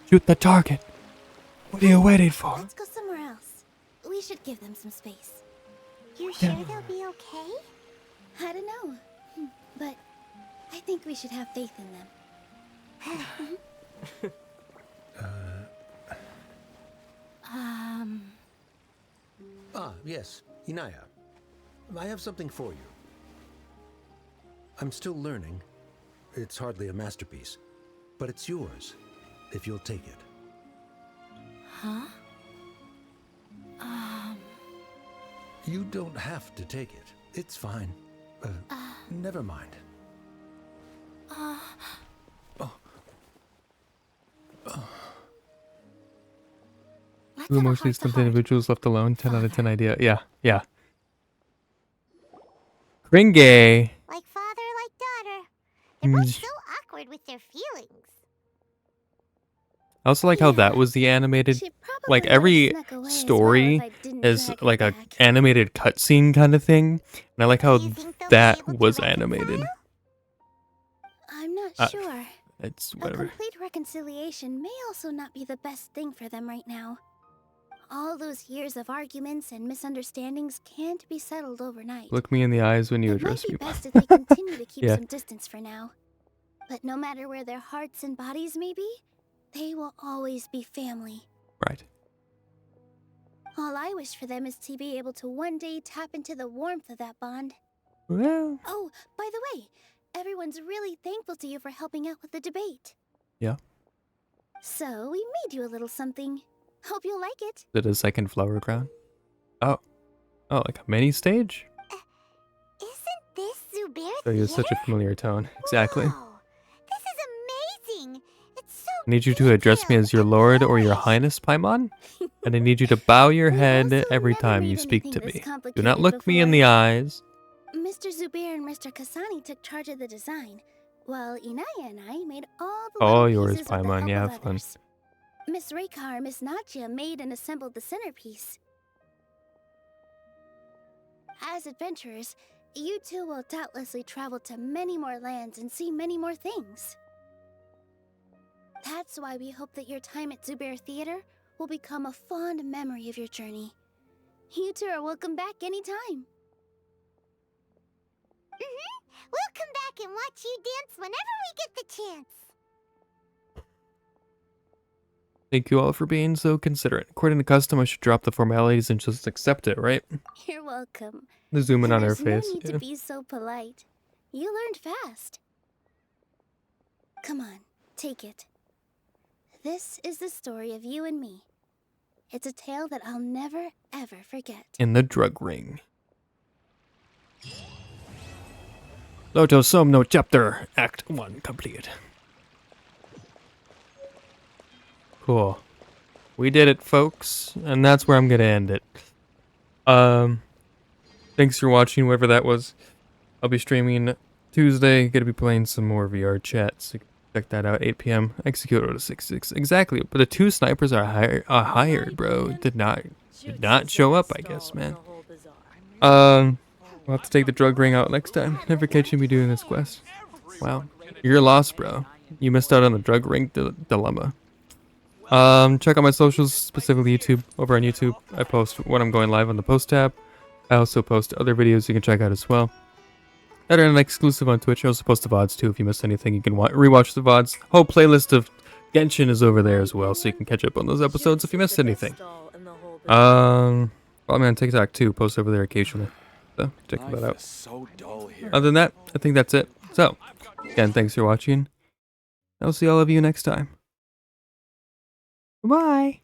Shoot the target. What are you waiting for? Let's go somewhere else. We should give them some space. You're sure they'll be okay? I don't know. But I think we should have faith in them. Ah, yes, Inaya. I have something for you. I'm still learning. It's hardly a masterpiece, but it's yours, if you'll take it. Huh? You don't have to take it. It's fine. Never mind. Two emotionally stumped individuals left alone. 10 out of 10 idea. Yeah. Kringe. Like father, like daughter. They're both so awkward with their feelings. I also like how that was the animated, like every story is like a animated cutscene kind of thing, and I like how that was animated. I'm not sure. It's A whatever. complete reconciliation may also not be the best thing for them right now. All those years of arguments and misunderstandings can't be settled overnight. Look me in the eyes when you It might address be people. best if they continue to keep Yeah. some distance for now. But no matter where their hearts and bodies may be, they will always be family. Right. All I wish for them is to be able to one day tap into the warmth of that bond. Well. Oh, by the way, everyone's really thankful to you for helping out with the debate. Yeah. So, we made you a little something. Hope you'll like it. Did a second flower crown? Oh, like a mini stage? Isn't this Zubair So you have such a familiar tone. Exactly. Whoa, this is amazing. It's so I need you to address me as your lord or your highness, Paimon. And I need you to bow your head every time you speak to me. Do not look me in the eyes. Mr. Zubair and Mr. Kasani took charge of the design, while Inaya and I made all the All little yours, pieces with the Paimon. help Yeah, of have fun. others. Miss Reikar and Miss Nadia made and assembled the centerpiece. As adventurers, you two will doubtlessly travel to many more lands and see many more things. That's why we hope that your time at Zubair Theater will become a fond memory of your journey. You two are welcome back anytime. We'll come back and watch you dance whenever we get the chance. Thank you all for being so considerate. According to custom, I should drop the formalities and just accept it, right? You're welcome. The zoom in on her There's face. no need Yeah. to be so polite. You learned fast. Come on, take it. This is the story of you and me. It's a tale that I'll never, ever forget. In the drug ring. Loto Somno Chapter Act 1 complete. Cool. We did it, folks, and that's where I'm gonna end it. Thanks for watching, whatever that was. I'll be streaming Tuesday. Gonna be playing some more VR chat, so check that out. 8 p.m. Execute Order 66. Exactly. But the two snipers are hired, bro. Did not show up, I guess, man. We'll have to take the drug ring out next time. Never catching me doing this quest. Wow. You're lost, bro. You missed out on the drug ring dilemma. Check out my socials, specifically YouTube. Over on YouTube, I post when I'm going live on the post tab. I also post other videos you can check out as well. That are an exclusive on Twitch. I also post the VODs too. If you missed anything, you can rewatch the VODs. Whole playlist of Genshin is over there as well, so you can catch up on those episodes if you missed anything. Follow me on TikTok too. Post over there occasionally. So check that out. So dull here. Other than that, I think that's it. So, again, thanks for watching. I'll see all of you next time. Bye.